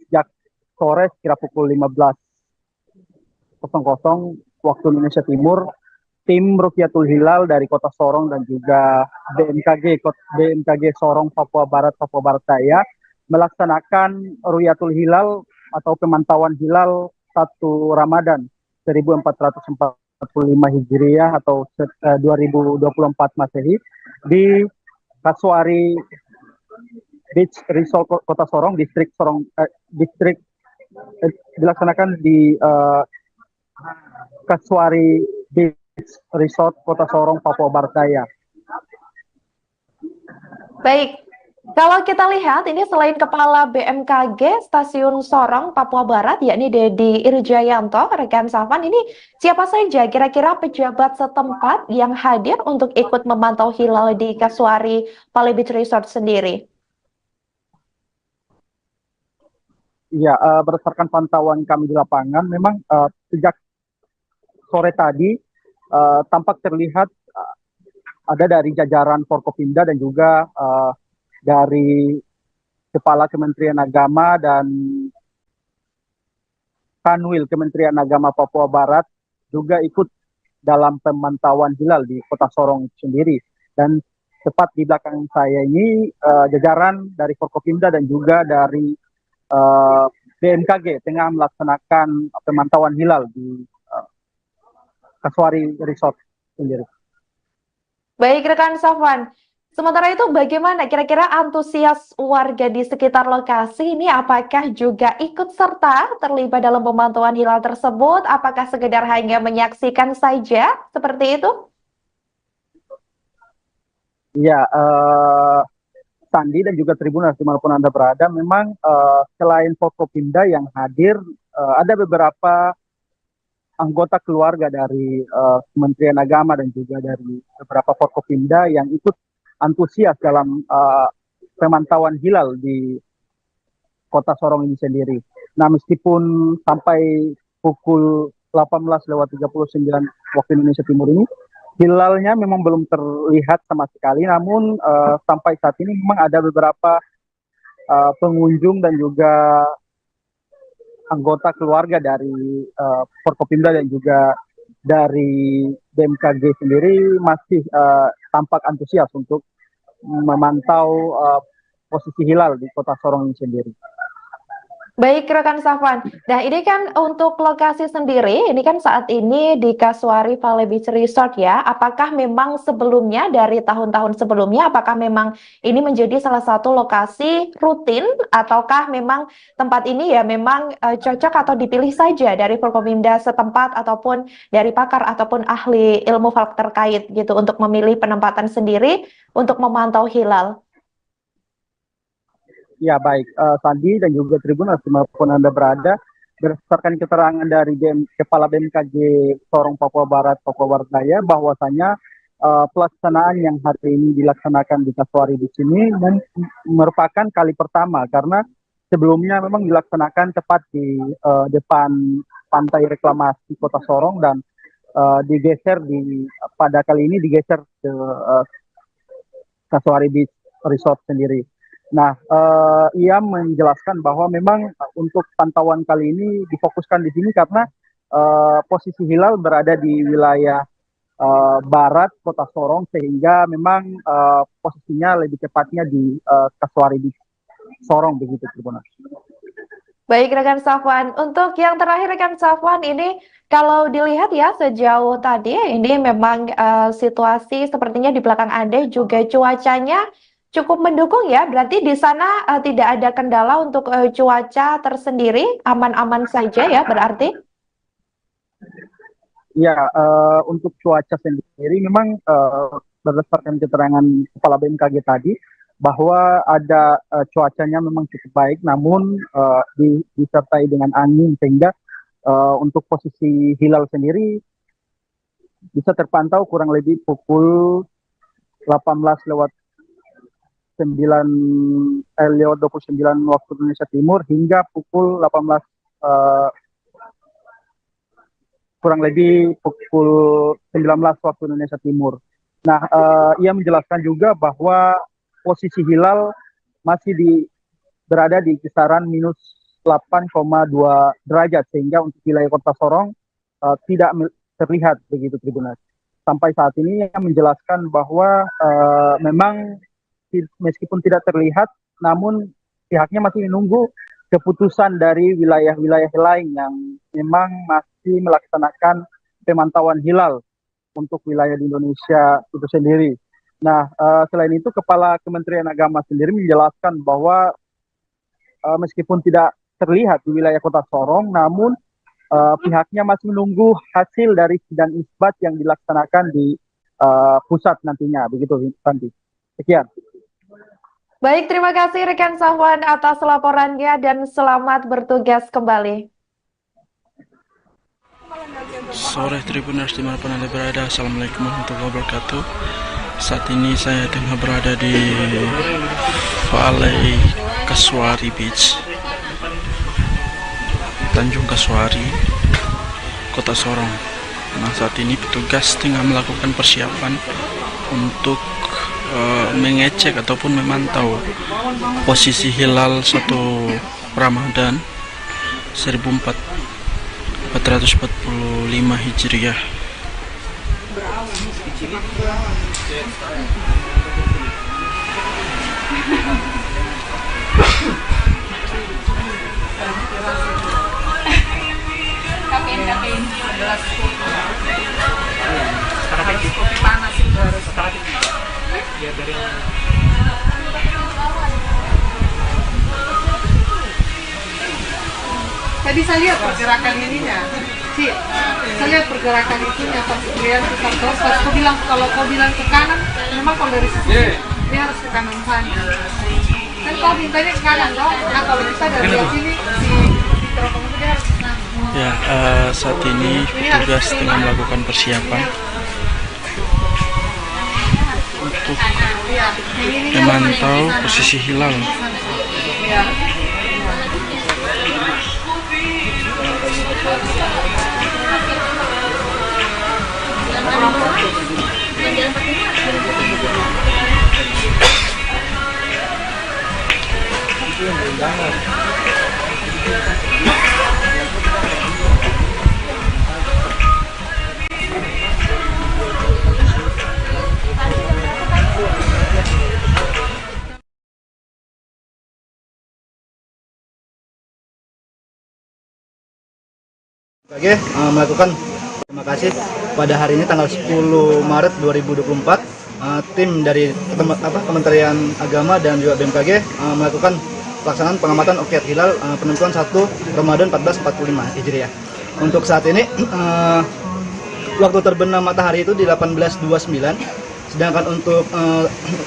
sejak sore sekira pukul 15.00 waktu Indonesia Timur, tim Ruhyatul Hilal dari Kota Sorong dan juga BMKG Sorong Papua Barat Daya melaksanakan Ruhyatul Hilal atau pemantauan hilal 1 Ramadan 1445 Hijriah atau 2024 Masehi di Kasuari Beach Resort Kota Sorong, distrik Sorong, dilaksanakan di Kasuari Beach Resort Kota Sorong, Papua Barat Daya. Baik, kalau kita lihat ini selain Kepala BMKG Stasiun Sorong Papua Barat yakni Dedi Irjayanto, rekan Safwan, ini siapa saja kira-kira pejabat setempat yang hadir untuk ikut memantau hilal di Kasuari Palebis Resort sendiri? Ya, berdasarkan pantauan kami di lapangan, memang sejak sore tadi tampak terlihat ada dari jajaran Forkopimda dan juga dari Kepala Kementerian Agama dan Kanwil Kementerian Agama Papua Barat juga ikut dalam pemantauan hilal di Kota Sorong sendiri. Dan tepat di belakang saya ini jajaran dari Forkopimda dan juga dari BMKG tengah melaksanakan pemantauan hilal di Kasuari Resort sendiri. Baik rekan Safwan, sementara itu bagaimana kira-kira antusias warga di sekitar lokasi ini, apakah juga ikut serta terlibat dalam pemantauan hilal tersebut? Apakah sekedar hanya menyaksikan saja seperti itu? Ya, Sandi dan juga Tribuners dimanapun Anda berada, memang selain Forkopimda yang hadir, ada beberapa anggota keluarga dari Kementerian Agama dan juga dari beberapa Forkopimda yang ikut antusias dalam pemantauan hilal di Kota Sorong ini sendiri. Nah, meskipun sampai pukul 18.39 waktu Indonesia Timur ini, hilalnya memang belum terlihat sama sekali, namun sampai saat ini memang ada beberapa pengunjung dan juga anggota keluarga dari Forkopimda dan juga dari BMKG sendiri masih tampak antusias untuk memantau posisi hilal di Kota Sorong ini sendiri. Baik rekan Safwan, nah ini kan untuk lokasi sendiri, ini kan saat ini di Kasuari Palebis Resort ya, apakah memang sebelumnya dari tahun-tahun sebelumnya, apakah memang ini menjadi salah satu lokasi rutin, ataukah memang tempat ini ya memang cocok atau dipilih saja dari Forkopimda setempat ataupun dari pakar ataupun ahli ilmu falak terkait gitu untuk memilih penempatan sendiri untuk memantau hilal? Ya baik, Sandi dan juga Tribuners dimanapun Anda berada, berdasarkan keterangan dari Kepala BMKG Sorong Papua Barat Daya, bahwasanya pelaksanaan yang hari ini dilaksanakan di Kasuari di sini merupakan kali pertama, karena sebelumnya memang dilaksanakan tepat di depan Pantai Reklamasi Kota Sorong dan digeser pada kali ini digeser ke Kasuari Beach Resort sendiri. Nah, ia menjelaskan bahwa memang untuk pantauan kali ini difokuskan di sini karena posisi hilal berada di wilayah barat kota Sorong, sehingga memang posisinya lebih tepatnya di Kasuari di Sorong begitu, Tribunas. Baik rekan Safwan, untuk yang terakhir rekan Safwan ini kalau dilihat ya sejauh tadi ini memang situasi sepertinya di belakang Anda juga cuacanya cukup mendukung ya. Berarti di sana tidak ada kendala untuk cuaca tersendiri, aman-aman saja ya berarti? Ya, untuk cuaca sendiri memang berdasarkan keterangan Kepala BMKG tadi bahwa ada cuacanya memang cukup baik, namun disertai dengan angin sehingga untuk posisi hilal sendiri bisa terpantau kurang lebih pukul 18 lewat 29 waktu Indonesia Timur hingga pukul 18 kurang lebih pukul 19 waktu Indonesia Timur. Nah, ia menjelaskan juga bahwa posisi hilal masih berada di kisaran minus 8,2 derajat, sehingga untuk wilayah kota Sorong tidak terlihat begitu, Tribunas. Sampai saat ini ia menjelaskan bahwa memang meskipun tidak terlihat, namun pihaknya masih menunggu keputusan dari wilayah-wilayah lain yang memang masih melaksanakan pemantauan hilal untuk wilayah di Indonesia itu sendiri. Nah, selain itu Kepala Kementerian Agama sendiri menjelaskan bahwa meskipun tidak terlihat di wilayah kota Sorong, namun pihaknya masih menunggu hasil dari sidang isbat yang dilaksanakan di pusat nantinya, begitu Santi. Sekian. Baik, terima kasih rekan Safwan atas laporannya dan selamat bertugas kembali. Sore Tribuners dimanapun Anda berada, Assalamualaikum warahmatullahi wabarakatuh. Saat ini saya tengah berada di Valley Kasuari Beach, Tanjung Kasuari, Kota Sorong. Nah, saat ini petugas tengah melakukan persiapan untuk mengecek ataupun memantau posisi hilal 1 Ramadan 1445 Hijriah. Kopi panas itu harus Tadi saya lihat pergerakan ininya, saya lihat pergerakan itunya pas kalian putar terus. Pas kau bilang kalau kau bilang ke kanan, memang kalau dari sisi dia harus ke kanan sana. Kan kau mintanya ke kanan dong. Nah kalau kita dari sini si teropong itu dia harus ke sana. Ya, saat ini petugas tengah melakukan persiapan untuk memantau posisi hilal. Oke, melakukan terima kasih pada hari ini tanggal 10 Maret 2024 tim dari Kementerian Agama dan juga BMKG melakukan pelaksanaan pengamatan okyat hilal penentuan 1 Ramadan 1445 Hijriah. Untuk saat ini waktu terbenam matahari itu di 18.29, sedangkan untuk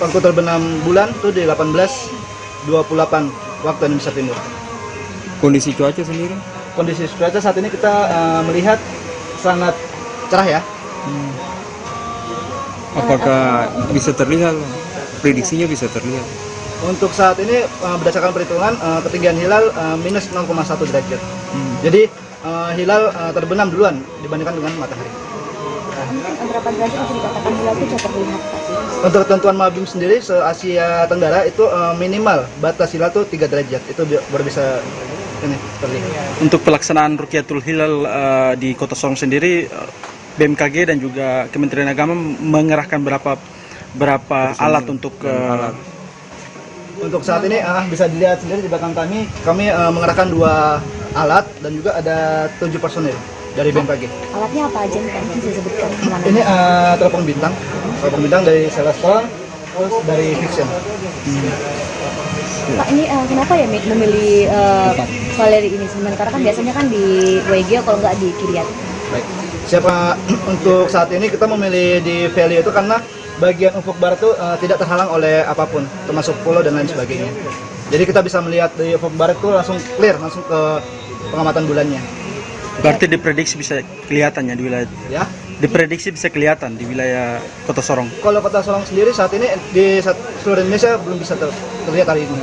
waktu terbenam bulan itu di 18.28 waktu Indonesia Timur. Kondisi cuaca sendiri? Kondisi cuaca saat ini kita melihat sangat cerah ya. Apakah bisa terlihat? Prediksinya bisa terlihat? Untuk saat ini berdasarkan perhitungan ketinggian hilal minus 0,1 derajat. Jadi hilal terbenam duluan dibandingkan dengan matahari. berapa derajat bisa dikatakan hilal itu sudah terlihat, Pak? Untuk ketentuan Mabim sendiri se-Asia Tenggara itu minimal batas hilal itu 3 derajat. Itu baru bisa ini terlihat. Untuk pelaksanaan Rukyatul Hilal di Kota Sorong sendiri, BMKG dan juga Kementerian Agama mengerahkan berapa alat untuk Untuk saat ini bisa dilihat sendiri di belakang kami mengerahkan 2 alat dan juga ada 7 personil dari BMKG. Alatnya apa aja nih, Pak? Bisa disebutkan kemana? Ini telepon bintang dari Celestra, terus dari Vision. Pak, ini kenapa ya memilih Valeri ini? Sementara kan biasanya kan di WG kalau nggak di Kiryat. Baik. Untuk saat ini kita memilih di Value itu karena bagian ufuk barat itu tidak terhalang oleh apapun, termasuk pulau dan lain sebagainya. Jadi kita bisa melihat di ufuk barat itu langsung clear, langsung ke pengamatan bulannya. Berarti diprediksi bisa kelihatannya di wilayah. Ya. Diprediksi bisa kelihatan di wilayah Kota Sorong. Kalau Kota Sorong sendiri saat ini di seluruh Indonesia belum bisa terlihat hari ini.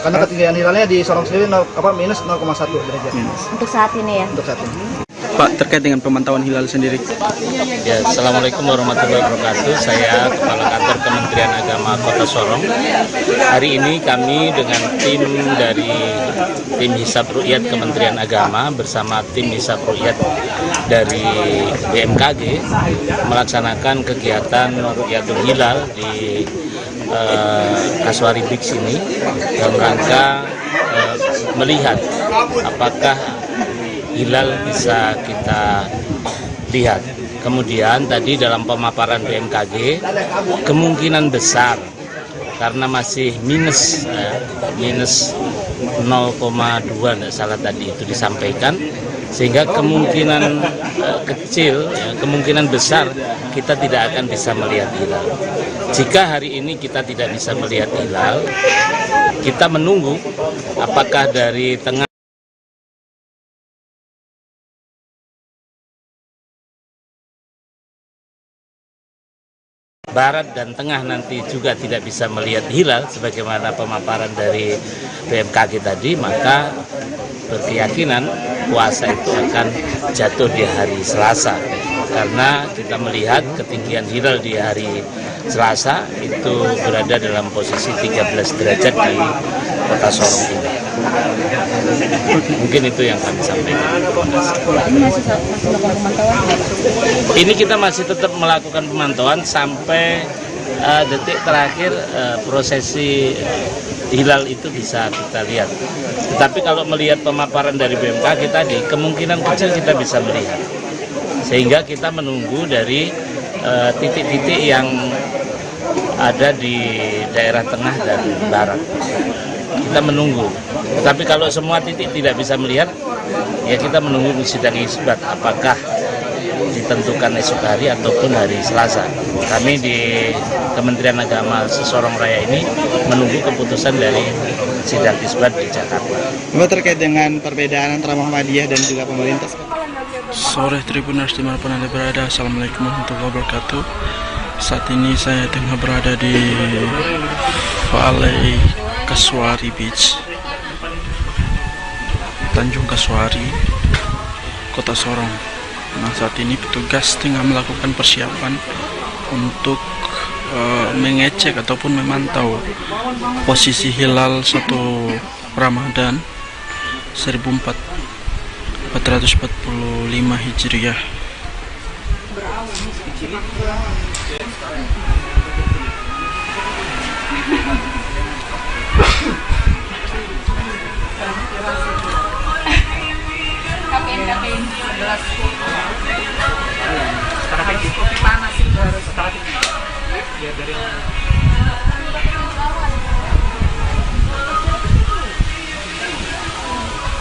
Karena ketinggian hilalnya di Sorong sendiri minus 0,1 derajat. Untuk saat ini ya? Untuk saat ini. Pak, terkait dengan pemantauan hilal sendiri. Ya, Assalamualaikum warahmatullahi wabarakatuh. Saya Kepala Kantor Kementerian Agama Kota Sorong. Hari ini kami dengan tim dari tim Hisab Ru'yat Kementerian Agama bersama tim Hisab Ru'yat dari BMKG melaksanakan kegiatan Rukyatul Hilal di Kaswari Beach ini dalam rangka melihat apakah hilal bisa kita lihat. Kemudian tadi dalam pemaparan BMKG kemungkinan besar karena masih minus 0,2 tidak salah tadi itu disampaikan, sehingga kemungkinan kecil, kemungkinan besar kita tidak akan bisa melihat hilal. Jika hari ini kita tidak bisa melihat hilal, kita menunggu apakah dari tengah barat dan tengah nanti juga tidak bisa melihat hilal sebagaimana pemaparan dari BMKG tadi, maka berkeyakinan puasa itu akan jatuh di hari Selasa, karena kita melihat ketinggian hilal di hari Selasa itu berada dalam posisi 13 derajat di Kota Sorong ini. Mungkin itu yang kami sampaikan. Ini masih melakukan pemantauan? Ini kita masih tetap melakukan pemantauan sampai detik terakhir prosesi hilal itu bisa kita lihat. Tetapi kalau melihat pemaparan dari BMKG tadi, kemungkinan kecil kita bisa melihat. Sehingga kita menunggu dari titik-titik yang ada di daerah tengah dan barat. Kita menunggu. Tetapi kalau semua titik tidak bisa melihat, ya kita menunggu sidang isbat apakah ditentukan esok hari ataupun hari Selasa. Kami di Kementerian Agama Sorong Raya ini menunggu keputusan dari sidang isbat di Jakarta. Apa terkait dengan perbedaan antara Muhammadiyah dan juga pemerintah? Sore Tribuners dimanapun Anda berada, Assalamualaikum warahmatullahi wabarakatuh. Saat ini saya tengah berada di Valle Kaswari Beach, Tanjung Kaswari, Kota Sorong. Nah, saat ini petugas tengah melakukan persiapan untuk mengecek ataupun memantau posisi hilal 1 Ramadan 1445 Hijriah.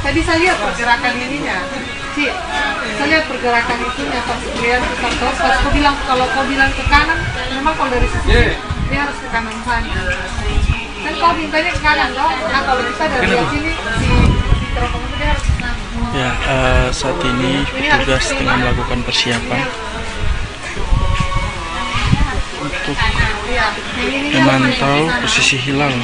Tadi saya lihat pergerakan ininya, saya lihat pergerakan itunya pas kalian putar terus. Pas kau bilang kalau kau bilang ke kanan, memang kalau dari sisi dia harus ke kanan sana. Kan kau mintanya ke kanan toh? Nah kalau bisa dari sini si teropong itu dia harus ke sana. Ya, saat ini petugas tengah melakukan persiapan untuk memantau posisi hilal.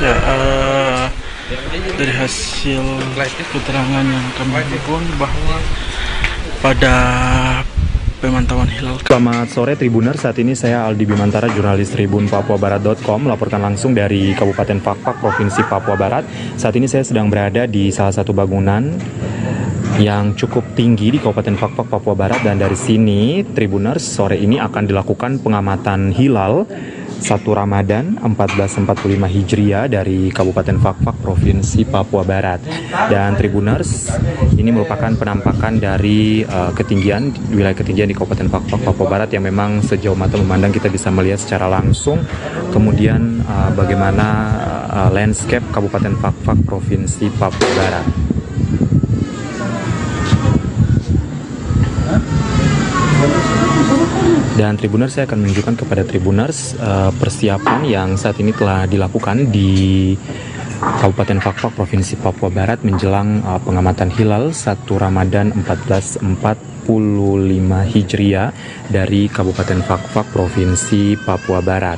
Ya, dari hasil keterangan yang kami himpun bahwa pada pemantauan hilal. Selamat sore Tribuners, saat ini saya Aldi Bimantara, jurnalis Tribun Papuabarat.com, melaporkan langsung dari Kabupaten Fakfak, Provinsi Papua Barat. Saat ini saya sedang berada di salah satu bangunan yang cukup tinggi di Kabupaten Fakfak, Papua Barat, dan dari sini Tribuners, sore ini akan dilakukan pengamatan hilal 1 Ramadan 1445 Hijriah dari Kabupaten Fakfak, Provinsi Papua Barat. Dan Tribuners, ini merupakan penampakan dari wilayah ketinggian di Kabupaten Fakfak, Papua Barat yang memang sejauh mata memandang kita bisa melihat secara langsung. Kemudian bagaimana landscape Kabupaten Fakfak, Provinsi Papua Barat. Dan Tribuners, saya akan menunjukkan kepada Tribuners persiapan yang saat ini telah dilakukan di Kabupaten Fakfak, Provinsi Papua Barat menjelang pengamatan hilal 1 Ramadan 1445 Hijriah dari Kabupaten Fakfak, Provinsi Papua Barat.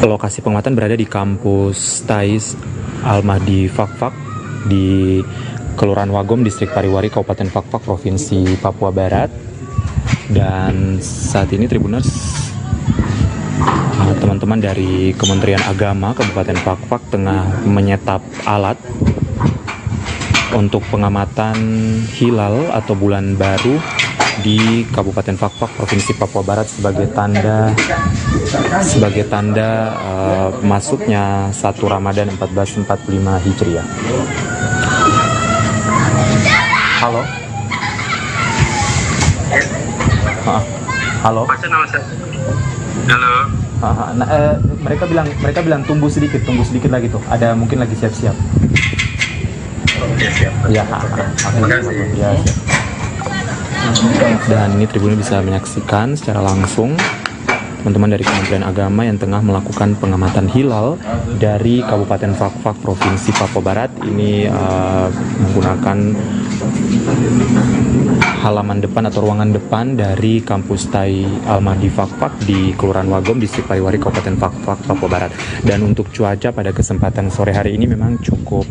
Lokasi pengamatan berada di kampus Tais Al-Mahdi Fakfak di Kelurahan Wagom, Distrik Pariwari, Kabupaten Fakfak, Provinsi Papua Barat. Dan saat ini Tribuners, teman-teman dari Kementerian Agama Kabupaten Fakfak tengah menyetap alat untuk pengamatan hilal atau bulan baru di Kabupaten Fakfak, Provinsi Papua Barat sebagai tanda masuknya 1 Ramadan 1445 Hijriah. Halo. Halo. Halo. Mereka bilang tunggu sedikit lagi tuh. Ada mungkin lagi siap-siap. Oke, siap. Ya. Terima kasih. Ya, siap. Dan ini Tribun bisa menyaksikan secara langsung teman-teman dari Kementerian Agama yang tengah melakukan pengamatan hilal dari Kabupaten Fakfak, Provinsi Papua Barat. Ini menggunakan halaman depan atau ruangan depan dari kampus Tai Al-Mahdi Fakfak di Kelurahan Wagom, Distrik Pariwari, Kabupaten Fakfak, Papua Barat. Dan untuk cuaca pada kesempatan sore hari ini memang cukup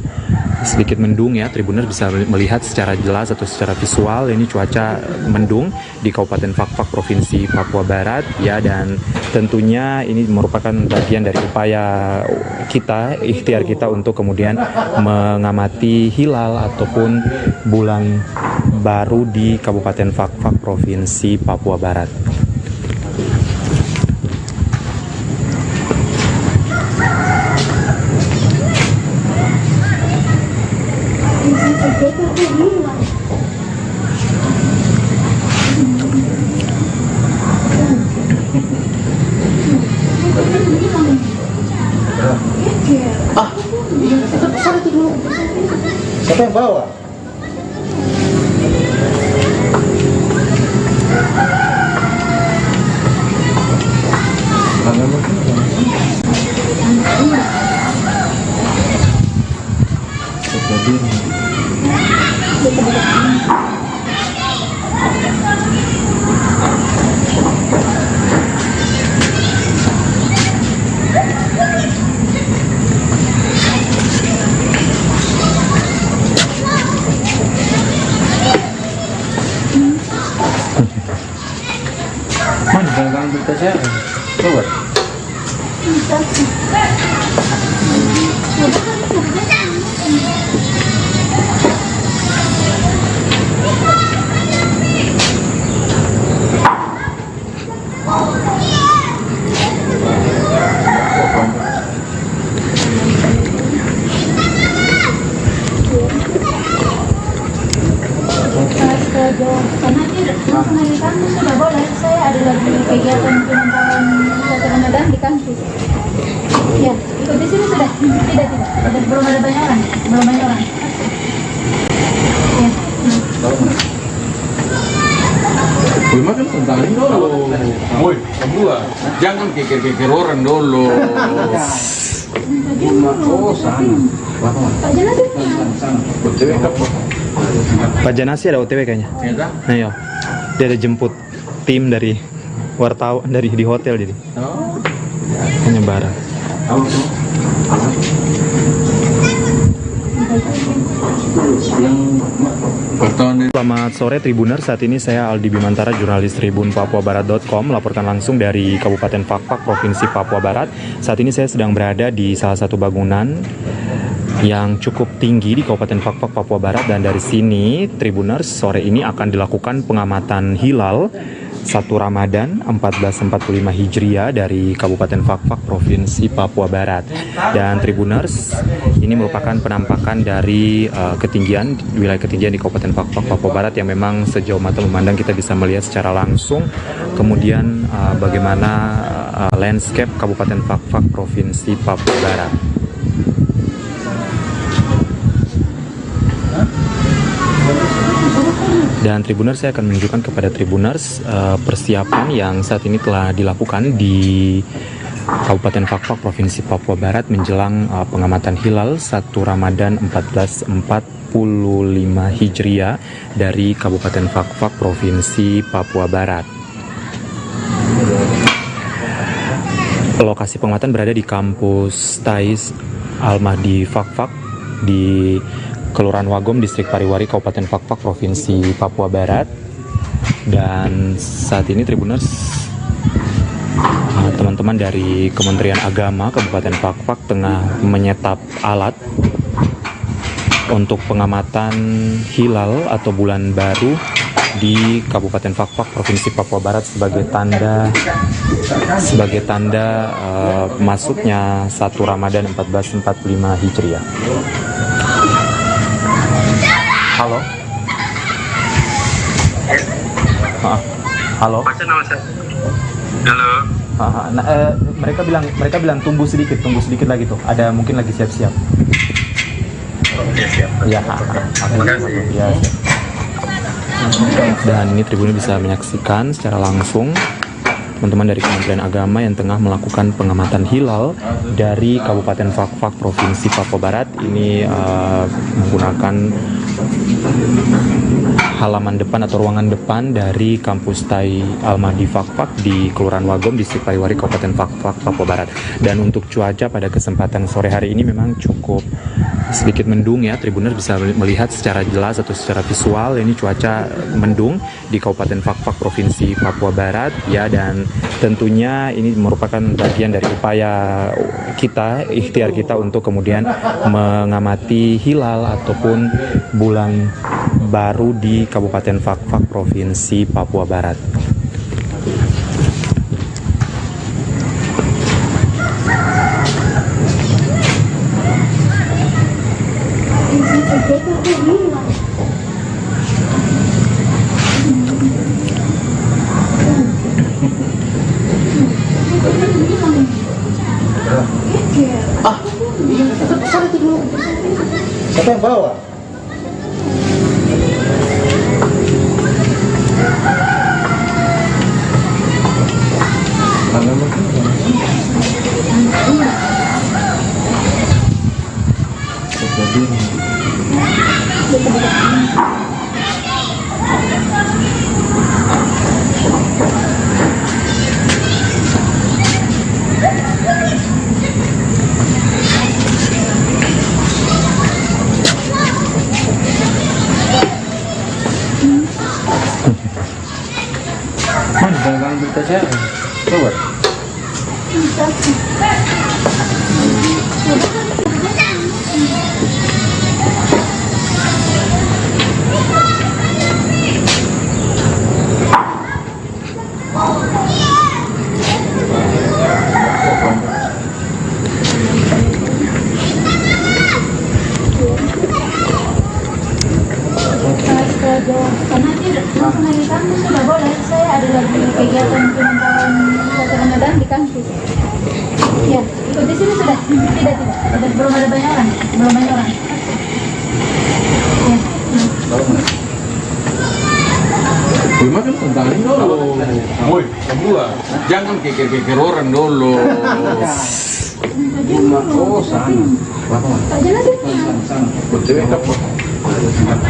sedikit mendung ya. Tribuner bisa melihat secara jelas atau secara visual ini cuaca mendung di Kabupaten Fakfak, Provinsi Papua Barat ya. Dan tentunya ini merupakan bagian dari upaya kita, ikhtiar kita untuk kemudian mengamati hilal ataupun bulan baru di Kabupaten Fakfak, Provinsi Papua Barat. Siapa yang bawa? Mana dagang berita saya? Coba. Karena sudah boleh, saya ada lagi kegiatan pemantauan puasa Ramadan di kampus. Ya, ikut di sini sudah? Tidak. Belum ada banyak orang. Ya. Woi, makan tentangin dulu. Woi, kedua, jangan kikir-kikir orang dulu. Oh, sana. Pak Janasi. Pak Janasi ada OTW kayaknya. Ayo. Dia ada jemput tim dari wartawan dari di hotel jadi. Penyebaran. Selamat sore Tribuners, saat ini saya Aldi Bimantara, jurnalis Tribun Papuabarat.com, melaporkan langsung dari Kabupaten Fakfak, Provinsi Papua Barat. Saat ini saya sedang berada di salah satu bangunan yang cukup tinggi di Kabupaten Fakfak, Papua Barat, dan dari sini Tribuners, sore ini akan dilakukan pengamatan hilal 1 Ramadan 1445 Hijriah dari Kabupaten Fakfak, Provinsi Papua Barat. Dan Tribuners, ini merupakan penampakan dari wilayah ketinggian di Kabupaten Fakfak, Papua Barat yang memang sejauh mata memandang kita bisa melihat secara langsung. Kemudian bagaimana landscape Kabupaten Fakfak, Provinsi Papua Barat. Dan Tribuners, saya akan menunjukkan kepada Tribuners persiapan yang saat ini telah dilakukan di Kabupaten Fakfak, Provinsi Papua Barat menjelang pengamatan hilal 1 Ramadan 1445 Hijriah dari Kabupaten Fakfak, Provinsi Papua Barat. Lokasi pengamatan berada di kampus Tais Al-Mahdi Fakfak di Kelurahan Wagom, Distrik Pariwari, Kabupaten Fakfak, Provinsi Papua Barat. Dan saat ini Tribuners, teman-teman dari Kementerian Agama Kabupaten Fakfak tengah menyetap alat untuk pengamatan hilal atau bulan baru di Kabupaten Fakfak, Provinsi Papua Barat sebagai tanda masuknya 1 Ramadan 1445 Hijriah. Halo. Halo. Baca nama saya. Halo. Mereka bilang tunggu sedikit lagi tuh. Ada mungkin lagi siap-siap. Oke, siap. Ya. Terima kasih. Ya, dan ini Tribun bisa menyaksikan secara langsung teman-teman dari Kementerian Agama yang tengah melakukan pengamatan hilal dari Kabupaten Fakfak, Provinsi Papua Barat. Ini menggunakan halaman depan atau ruangan depan dari kampus Tai Al-Mahdi Fakfak di Kelurahan Wagom, Distrik Pariwari, Kabupaten Fakfak, Papua Barat. Dan untuk cuaca pada kesempatan sore hari ini memang cukup sedikit mendung ya. Tribuners bisa melihat secara jelas atau secara visual ini cuaca mendung di Kabupaten Fakfak, Provinsi Papua Barat ya. Dan tentunya ini merupakan bagian dari upaya kita, ikhtiar kita untuk kemudian mengamati hilal ataupun bulan baru di Kabupaten Fakfak, Provinsi Papua Barat. Siapa yang bawa? Mana bang berita saya? Coba. Karena sudah boleh, saya ada lagi kegiatan pemantauan puasa Ramadan di kampus. Ya, ikut di sini sudah? Tidak. Belum ada banyak orang. Ya. Gimana tentangin dulu? Woi, kedua, jangan keker orang dulu.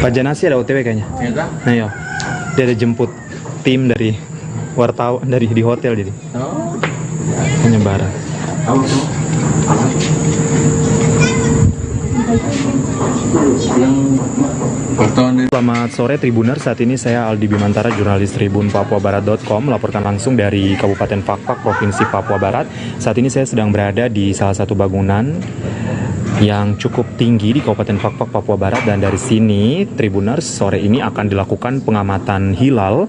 Pak Janasi ada OTW kayaknya. Ayo, dia ada jemput tim dari wartawan dari di hotel jadi. Penyebaran. Selamat sore Tribuners, saat ini saya Aldi Bimantara, jurnalis Tribun Papuabarat.com, melaporkan langsung dari Kabupaten Fakfak, Provinsi Papua Barat. Saat ini saya sedang berada di salah satu bangunan yang cukup tinggi di Kabupaten Fakfak, Papua Barat, dan dari sini Tribuners, sore ini akan dilakukan pengamatan hilal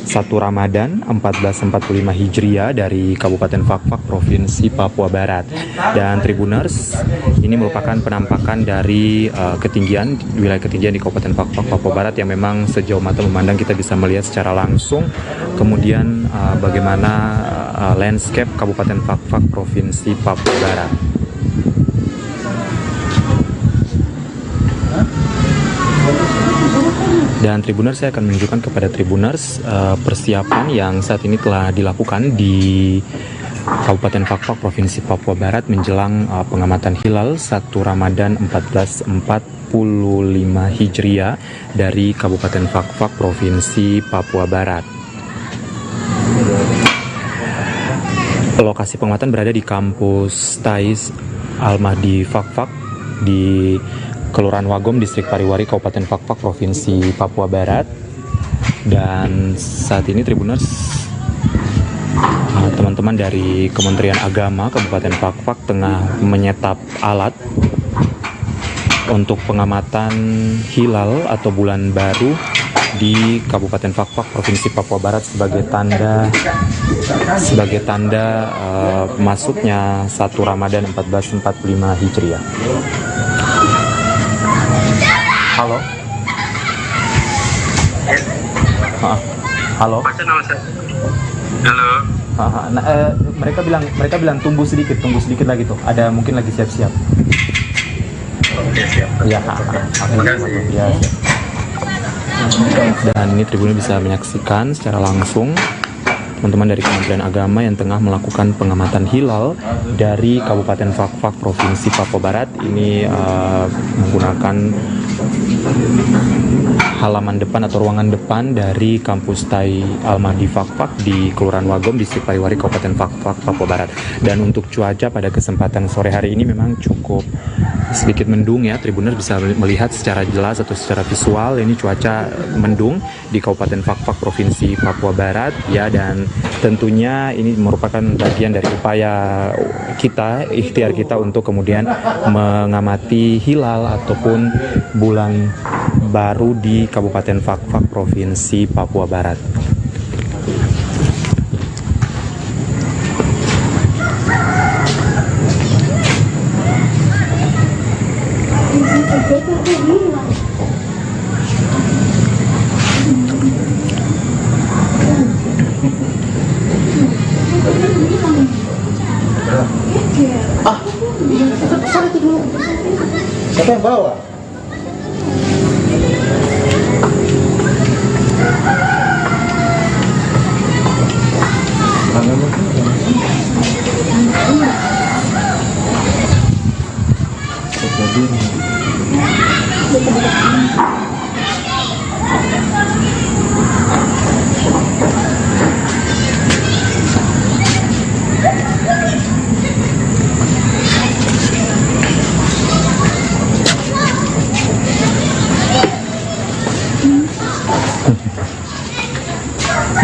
1 Ramadan 1445 Hijriah dari Kabupaten Fakfak, Provinsi Papua Barat. Dan Tribuners, ini merupakan penampakan dari wilayah ketinggian di Kabupaten Fakfak, Papua Barat yang memang sejauh mata memandang kita bisa melihat secara langsung. Kemudian bagaimana landscape Kabupaten Fakfak, Provinsi Papua Barat. Dan Tribuners, saya akan menunjukkan kepada Tribuners persiapan yang saat ini telah dilakukan di Kabupaten Fakfak, Provinsi Papua Barat menjelang pengamatan hilal 1 Ramadan 1445 Hijriah dari Kabupaten Fakfak, Provinsi Papua Barat. Lokasi pengamatan berada di kampus Tais Al-Mahdi Fakfak di Kelurahan Wagom, Distrik Pariwari, Kabupaten Fakfak, Provinsi Papua Barat. Dan saat ini Tribuners, teman-teman dari Kementerian Agama Kabupaten Fakfak tengah menyetap alat untuk pengamatan hilal atau bulan baru di Kabupaten Fakfak, Provinsi Papua Barat sebagai tanda masuknya 1 Ramadan 1445 Hijriah. Halo. Halo. Halo. Mereka bilang tunggu sedikit lagi tuh. Ada mungkin lagi siap-siap. Oke, siap. Ya. Terima kasih. Ya, siap. Dan ini Tribunnya bisa menyaksikan secara langsung teman-teman dari Kementerian Agama yang tengah melakukan pengamatan hilal dari Kabupaten Fakfak, Provinsi Papua Barat. Ini menggunakan halaman depan atau ruangan depan dari kampus Tai Al-Mahdi Fakfak di Kelurahan Wagom, Distrik Pariwari, Kabupaten Fakfak, Papua Barat. Dan untuk cuaca pada kesempatan sore hari ini memang cukup sedikit mendung ya. Tribuners bisa melihat secara jelas atau secara visual ini cuaca mendung di Kabupaten Fakfak, Provinsi Papua Barat ya. Dan tentunya ini merupakan bagian dari upaya kita, ikhtiar kita untuk kemudian mengamati hilal ataupun bulan baru di Kabupaten Fakfak, Provinsi Papua Barat. Siapa yang bawa?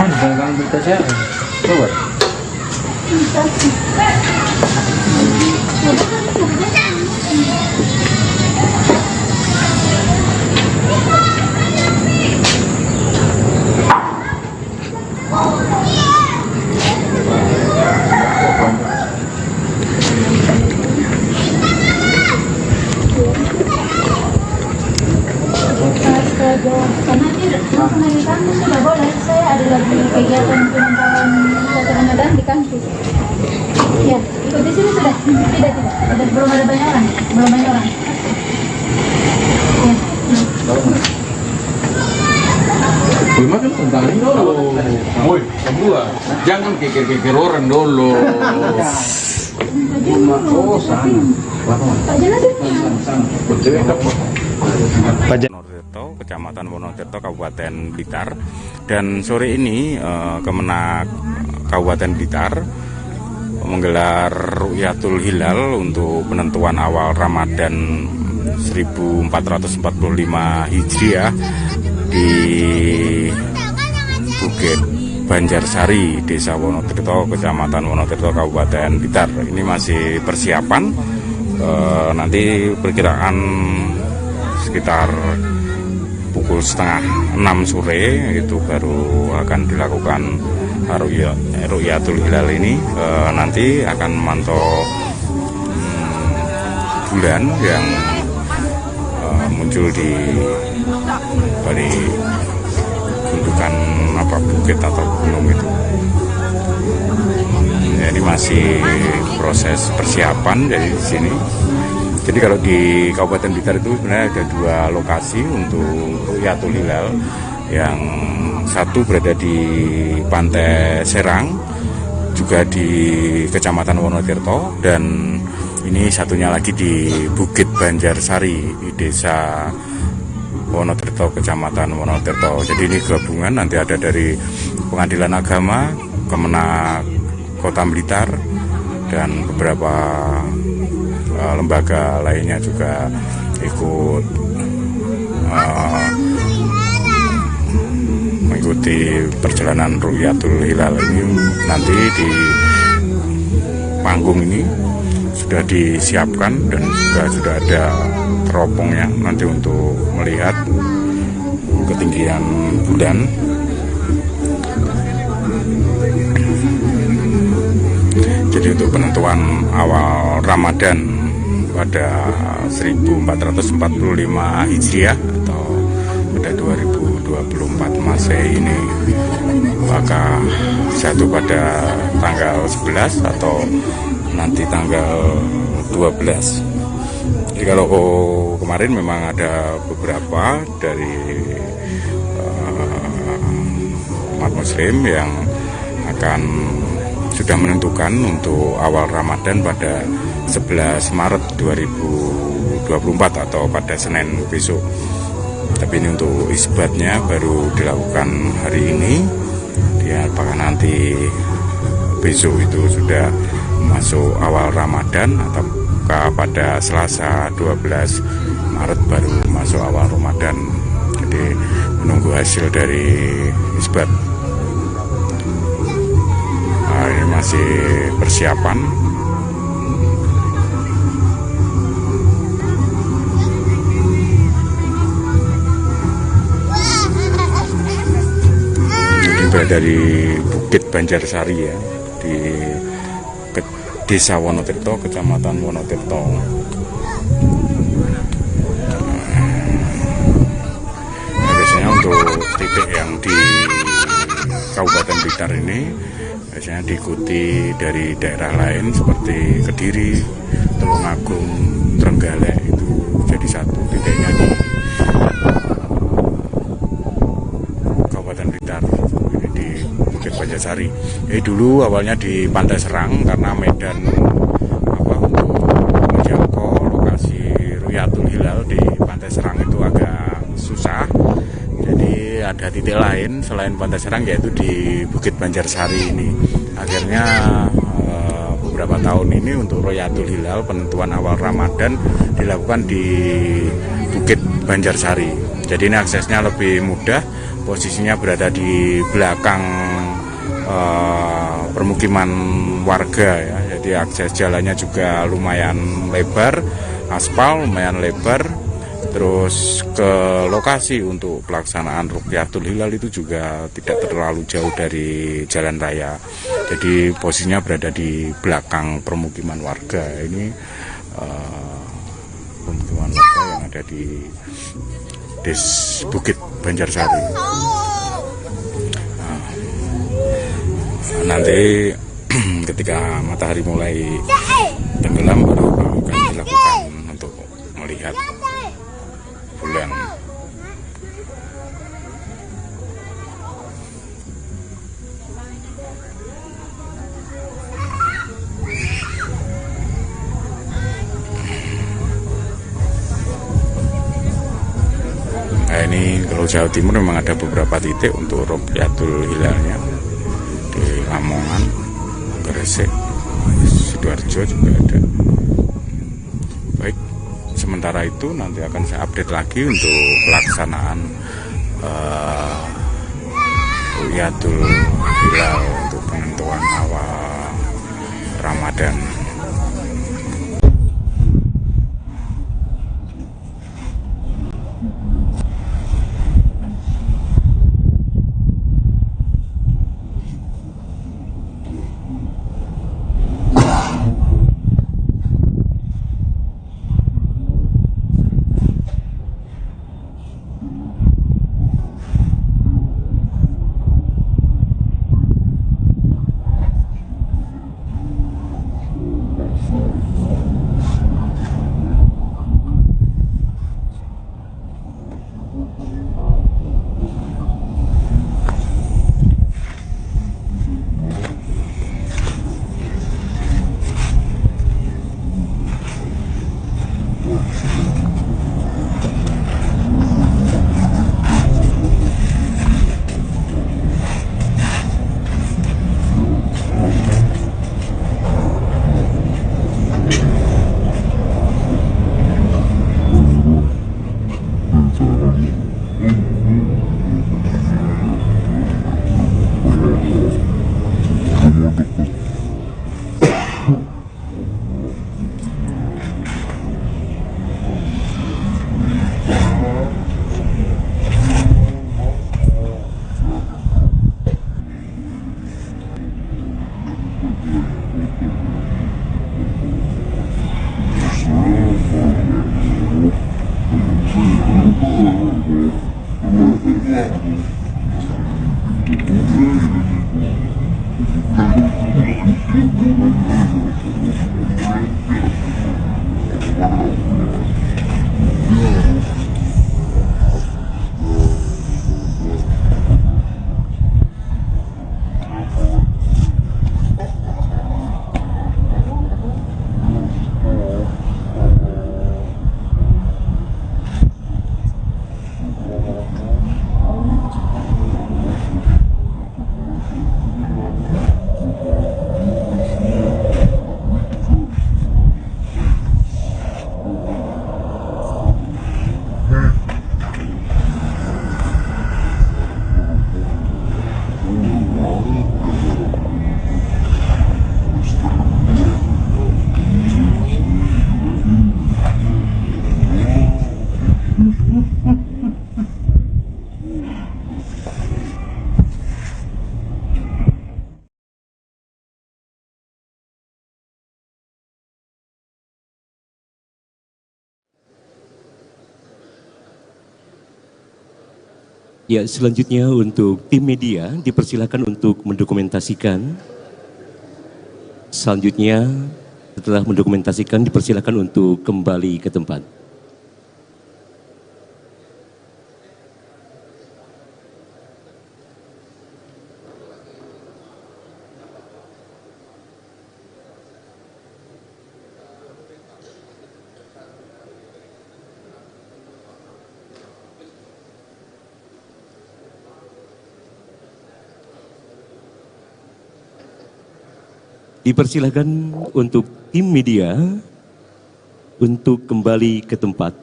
Mana barang berita saya? Coba. Sudah boleh, saya ada lagi kegiatan pementaran foto Ramadan di kampus. Ya, ikut di sini sudah? Tidak. Belum ada banyak orang. Ya. Makan tentang ini dulu. Woi, semua. Jangan keker orang dulu. Oh, sana. Pak Jenazah. Wonotirto, Kecamatan Wonotirto, Kabupaten Blitar. Dan sore ini Kemenak Kabupaten Blitar menggelar Ru'yatul Hilal untuk penentuan awal Ramadan 1445 Hijriah di Bukit Banjarsari, Desa Wonotirto, Kecamatan Wonotirto, Kabupaten Blitar. Ini masih persiapan, nanti perkiraan sekitar pukul 5:30 sore itu baru akan dilakukan Ru'yatul Hilal ini. Nanti akan memantau bulan yang muncul di gundukan bukit atau gunung itu. Jadi masih proses persiapan dari sini. Jadi kalau di Kabupaten Blitar itu sebenarnya ada 2 lokasi untuk Ru'yatul Hilal. Yang satu berada di Pantai Serang, juga di Kecamatan Wonotirto, dan ini satunya lagi di Bukit Banjarsari di Desa Wonotirto, Kecamatan Wonotirto. Jadi ini gabungan, nanti ada dari Pengadilan Agama, Kemenak Kota Blitar, dan beberapa lembaga lainnya juga ikut mengikuti perjalanan Ru'yatul Hilal ini. Nanti di panggung ini sudah disiapkan dan juga sudah ada teropongnya nanti untuk melihat ketinggian bulan. Jadi untuk penentuan awal Ramadan pada 1445 Hijriah atau pada 2024 Masehi ini, apakah jatuh pada tanggal 11 atau nanti tanggal 12. Jadi kalau kemarin memang ada beberapa dari umat muslim yang akan sudah menentukan untuk awal Ramadan pada 11 Maret 2024 atau pada Senin besok. Tapi ini untuk isbatnya baru dilakukan hari ini. Dia apakah nanti besok itu sudah masuk awal Ramadan ataukah pada Selasa 12 Maret baru masuk awal Ramadan. Jadi menunggu hasil dari isbat. Ini masih persiapan. Jadi berada di Bukit Banjarsari ya, di Desa Wonotirto, Kecamatan Wonotirto. Nah, biasanya untuk titik yang di Kabupaten Blitar ini biasanya diikuti dari daerah lain seperti Kediri, Tulungagung, Trenggalek, itu jadi satu titiknya di Kabupaten Blitar, ini di Bukit Banjarsari. Jadi dulu awalnya di Pantai Serang karena medan untuk menjangkau lokasi Ru'yatul Hilal di Pantai Serang itu agak susah. Jadi ada titik lain selain Pantai Serang yaitu di Bukit Banjarsari ini. Akhirnya beberapa tahun ini untuk Ru'yatul Hilal penentuan awal Ramadan dilakukan di Bukit Banjarsari. Jadi ini aksesnya lebih mudah, posisinya berada di belakang permukiman warga ya. Jadi akses jalannya juga lumayan lebar, aspal lumayan lebar. Terus ke lokasi untuk pelaksanaan Rukyatul Hilal itu juga tidak terlalu jauh dari jalan raya. Jadi posisinya berada di belakang permukiman warga. Ini permukiman warga yang ada di Bukit Banjarsari. Nanti ketika matahari mulai tenggelam baru akan dilakukan untuk melihat bulan. Nah, ini kalau Jawa Timur memang ada beberapa titik untuk Rukyatul Hilalnya, di Lamongan, Gresik, Sidoarjo juga ada. Baik, sementara itu nanti akan saya update lagi untuk pelaksanaan Rukyatul Hilal untuk penentuan awal Ramadan. Ya, selanjutnya untuk tim media dipersilakan untuk mendokumentasikan. Selanjutnya setelah mendokumentasikan dipersilakan untuk kembali ke tempat. Dipersilakan untuk tim media untuk kembali ke tempat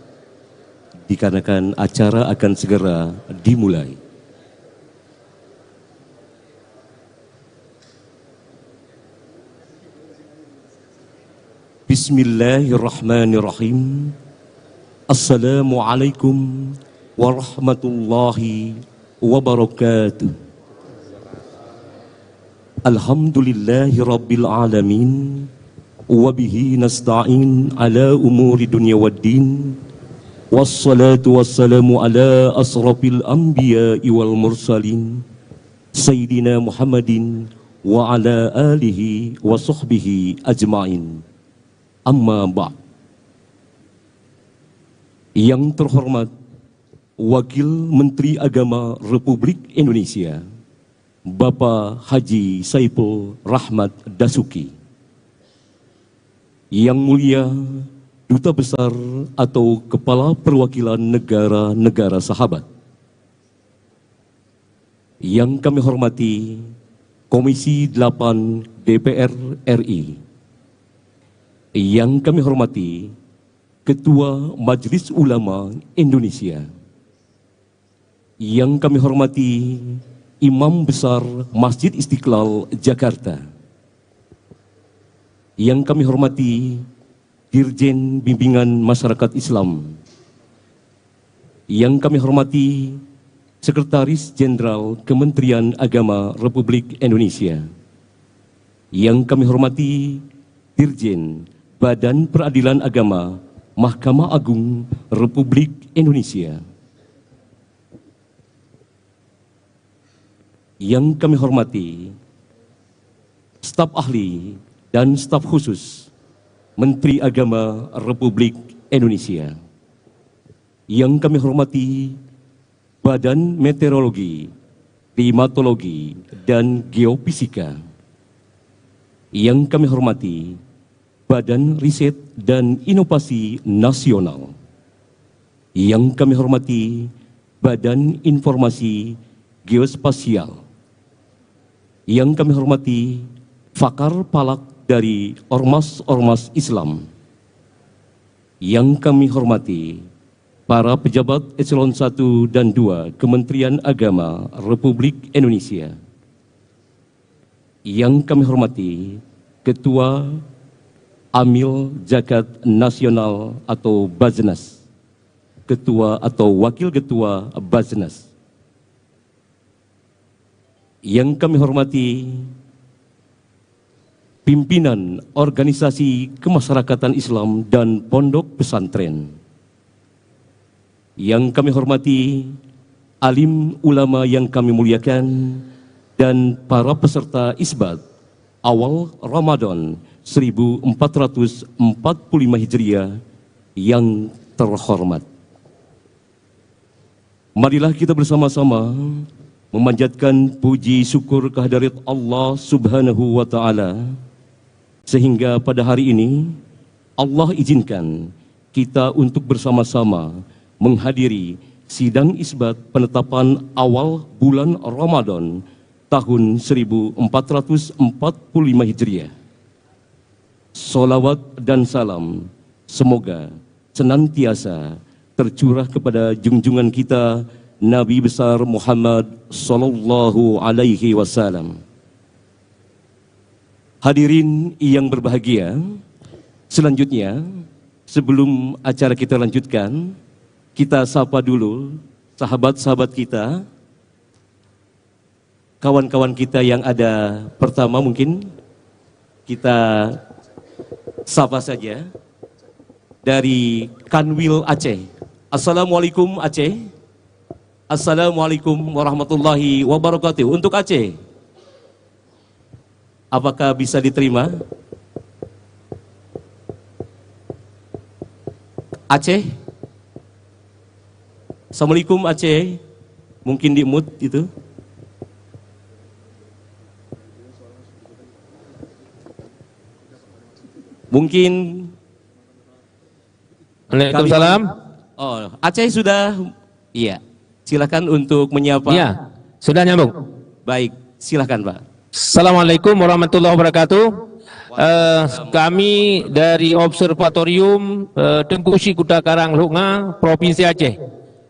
dikarenakan acara akan segera dimulai. Bismillahirrahmanirrahim. Assalamualaikum warahmatullahi wabarakatuh. Alhamdulillahi rabbil alamin. Wabihi nasta'in ala umuri dunya waddin. Wassalatu wassalamu ala asrafil anbiya'i wal mursalin. Sayyidina Muhammadin wa ala alihi wa sahbihi ajma'in. Amma ba'd. Yang terhormat Wakil Menteri Agama Republik Indonesia, Bapak Haji Saiful Rahmat Dasuki. Yang mulia Duta Besar atau Kepala Perwakilan Negara-Negara Sahabat. Yang kami hormati Komisi 8 DPR RI. Yang kami hormati Ketua Majelis Ulama Indonesia. Yang kami hormati Imam Besar Masjid Istiqlal Jakarta. Yang kami hormati Dirjen Bimbingan Masyarakat Islam. Yang kami hormati Sekretaris Jenderal Kementerian Agama Republik Indonesia. Yang kami hormati Dirjen Badan Peradilan Agama Mahkamah Agung Republik Indonesia. Yang kami hormati staf ahli dan staf khusus Menteri Agama Republik Indonesia. Yang kami hormati Badan Meteorologi, Klimatologi, dan Geofisika. Yang kami hormati Badan Riset dan Inovasi Nasional. Yang kami hormati Badan Informasi Geospasial. Yang kami hormati Fakar Palak dari Ormas-Ormas Islam. Yang kami hormati para pejabat Eselon 1 dan 2 Kementerian Agama Republik Indonesia. Yang kami hormati Ketua Amil Zakat Nasional atau Baznas, Ketua atau Wakil Ketua Baznas. Yang kami hormati pimpinan organisasi kemasyarakatan Islam dan pondok pesantren. Yang kami hormati alim ulama yang kami muliakan dan para peserta isbat awal Ramadan 1445 Hijriah yang terhormat. Marilah kita bersama-sama memanjatkan puji syukur kehadirat Allah Subhanahu wa Ta'ala, sehingga pada hari ini Allah izinkan kita untuk bersama-sama menghadiri sidang isbat penetapan awal bulan Ramadan tahun 1445 Hijriah. Salawat dan salam semoga senantiasa tercurah kepada junjungan kita Nabi besar Muhammad sallallahu alaihi wasallam. Hadirin yang berbahagia, selanjutnya sebelum acara kita lanjutkan, kita sapa dulu sahabat-sahabat kita, kawan-kawan kita yang ada. Pertama mungkin kita sapa saja dari Kanwil Aceh. Assalamualaikum Aceh. Assalamualaikum warahmatullahi wabarakatuh. Untuk Aceh, apakah bisa diterima? Aceh? Assalamualaikum Aceh. Mungkin di mute itu. Mungkin. Waalaikumsalam. Oh, Aceh sudah. Iya. Silakan untuk menyapa. Iya, sudah nyambung. Baik, silakan Pak. Assalamualaikum warahmatullahi wabarakatuh. Kami dari Observatorium Tengkusi Kuta Karang Lunga, Provinsi Aceh,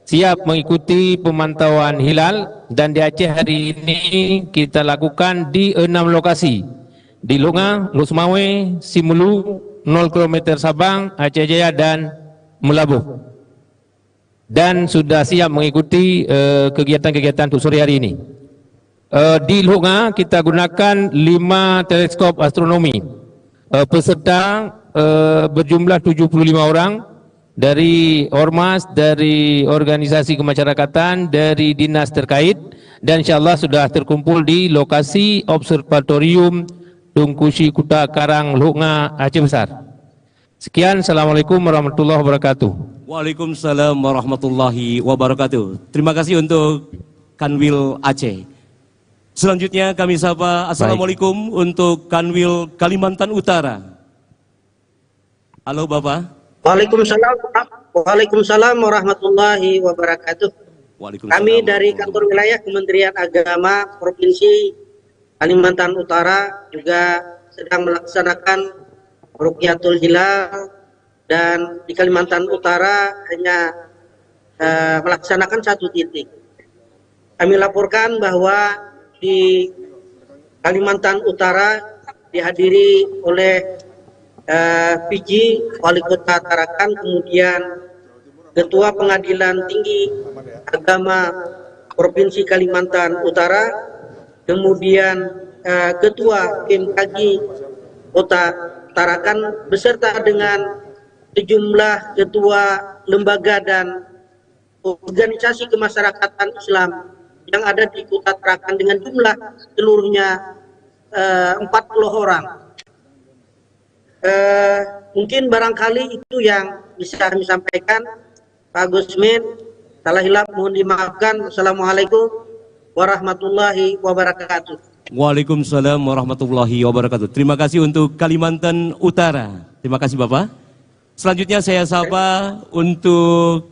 siap mengikuti pemantauan hilal, dan di Aceh hari ini kita lakukan di 6 lokasi. Di Lunga, Lusmawe, Simulu, 0 km Sabang, Aceh Jaya dan Melabuh. Dan sudah siap mengikuti kegiatan-kegiatan untuk sore hari ini. Di Lunga kita gunakan 5 teleskop astronomi. Peserta berjumlah 75 orang dari ormas, dari organisasi kemasyarakatan, dari dinas terkait, dan insyaallah sudah terkumpul di lokasi observatorium Tungkusi Kuta Karang Lunga Aceh Besar. Sekian, Assalamualaikum warahmatullahi wabarakatuh. Waalaikumsalam warahmatullahi wabarakatuh. Terima kasih untuk Kanwil Aceh. Selanjutnya kami sapa Assalamualaikum untuk Kanwil Kalimantan Utara. Halo Bapak. Waalaikumsalam warahmatullahi wabarakatuh. Kami dari kantor wilayah Kementerian Agama Provinsi Kalimantan Utara juga sedang melaksanakan Rukyatul Hilal, dan di Kalimantan Utara hanya melaksanakan 1 titik. Kami laporkan bahwa di Kalimantan Utara dihadiri oleh PJ Wali Kota Tarakan, kemudian Ketua Pengadilan Tinggi Agama Provinsi Kalimantan Utara, kemudian Ketua BMKG Kota Tarakan beserta dengan sejumlah ketua lembaga dan organisasi kemasyarakatan Islam yang ada di Kota Tarakan dengan jumlah seluruhnya 40 orang. Mungkin barangkali itu yang bisa kami sampaikan, Pak Gusmin. Salah hilap mohon dimaafkan. Assalamualaikum warahmatullahi wabarakatuh. Waalaikumsalam warahmatullahi wabarakatuh. Terima kasih untuk Kalimantan Utara. Terima kasih Bapak. Selanjutnya saya sapa untuk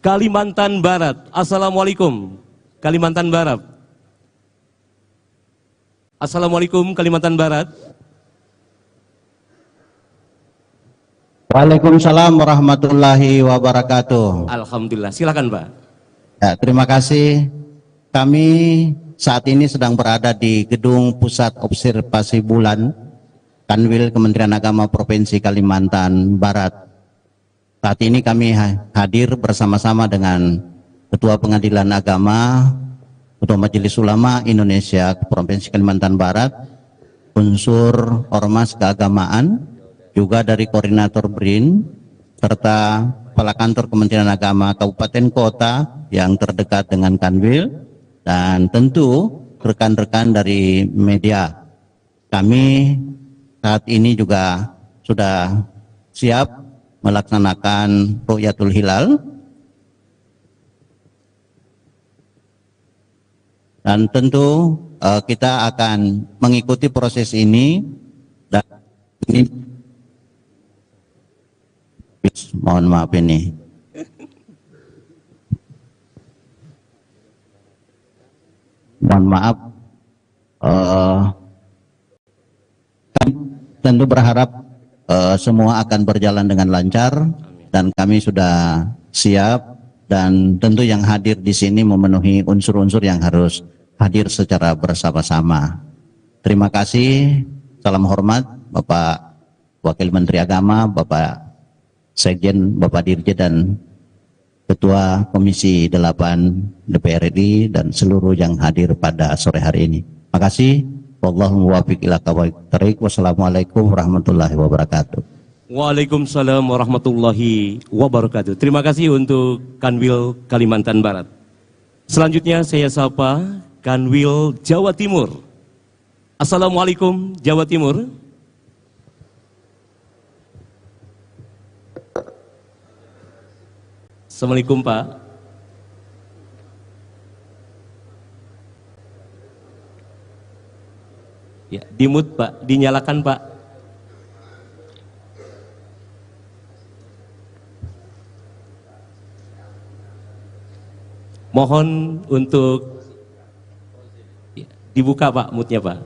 Kalimantan Barat. Assalamualaikum Kalimantan Barat. Assalamualaikum Kalimantan Barat. Waalaikumsalam warahmatullahi wabarakatuh. Alhamdulillah, silakan Pak. Ya, terima kasih. Kami saat ini sedang berada di Gedung Pusat Observasi Bulan Kanwil Kementerian Agama Provinsi Kalimantan Barat. Saat ini kami hadir bersama-sama dengan Ketua Pengadilan Agama, Ketua Majelis Ulama Indonesia Provinsi Kalimantan Barat, unsur ormas keagamaan, juga dari koordinator BRIN, serta kepala kantor Kementerian Agama Kabupaten Kota yang terdekat dengan Kanwil, dan tentu rekan-rekan dari media. Kami saat ini juga sudah siap melaksanakan Rukyatul Hilal, dan tentu kita akan mengikuti proses ini. Dan ini mohon maaf ini. Mohon maaf. Kami tentu berharap semua akan berjalan dengan lancar, dan kami sudah siap, dan tentu yang hadir di sini memenuhi unsur-unsur yang harus hadir secara bersama-sama. Terima kasih. Salam hormat Bapak Wakil Menteri Agama, Bapak Sekjen, Bapak Dirjen, dan Ketua Komisi 8 DPR RI, dan seluruh yang hadir pada sore hari ini. Terima kasih. Wallahu muwaffiq ila aqwamit thoriq. Wassalamualaikum warahmatullahi wabarakatuh. Waalaikumsalam warahmatullahi wabarakatuh. Terima kasih untuk Kanwil Kalimantan Barat. Selanjutnya saya sapa Kanwil Jawa Timur. Assalamualaikum Jawa Timur. Assalamualaikum Pak. Ya, dimut Pak, dinyalakan Pak. Mohon untuk ya, dibuka Pak, mutnya Pak.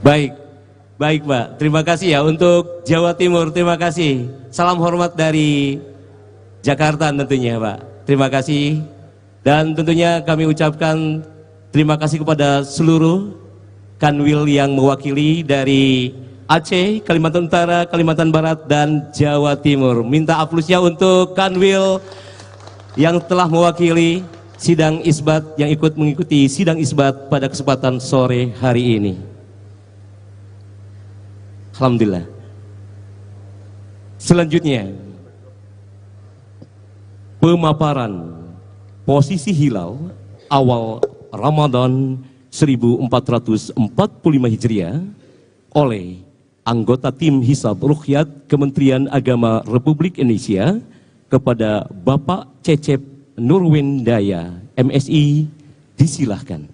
Baik, Baik Pak, terima kasih ya untuk Jawa Timur, terima kasih. Salam hormat dari Jakarta tentunya Pak, terima kasih. Dan tentunya kami ucapkan terima kasih kepada seluruh kanwil yang mewakili dari Aceh, Kalimantan Utara, Kalimantan Barat, dan Jawa Timur. Minta aplusnya untuk kanwil yang telah mewakili sidang isbat, yang ikut mengikuti sidang isbat pada kesempatan sore hari ini. Alhamdulillah. Selanjutnya, pemaparan posisi hilal awal Ramadan 1445 Hijriah oleh anggota tim Hisab Ruqyat Kementerian Agama Republik Indonesia kepada Bapak Cecep Nurwendaya, MSI, disilahkan.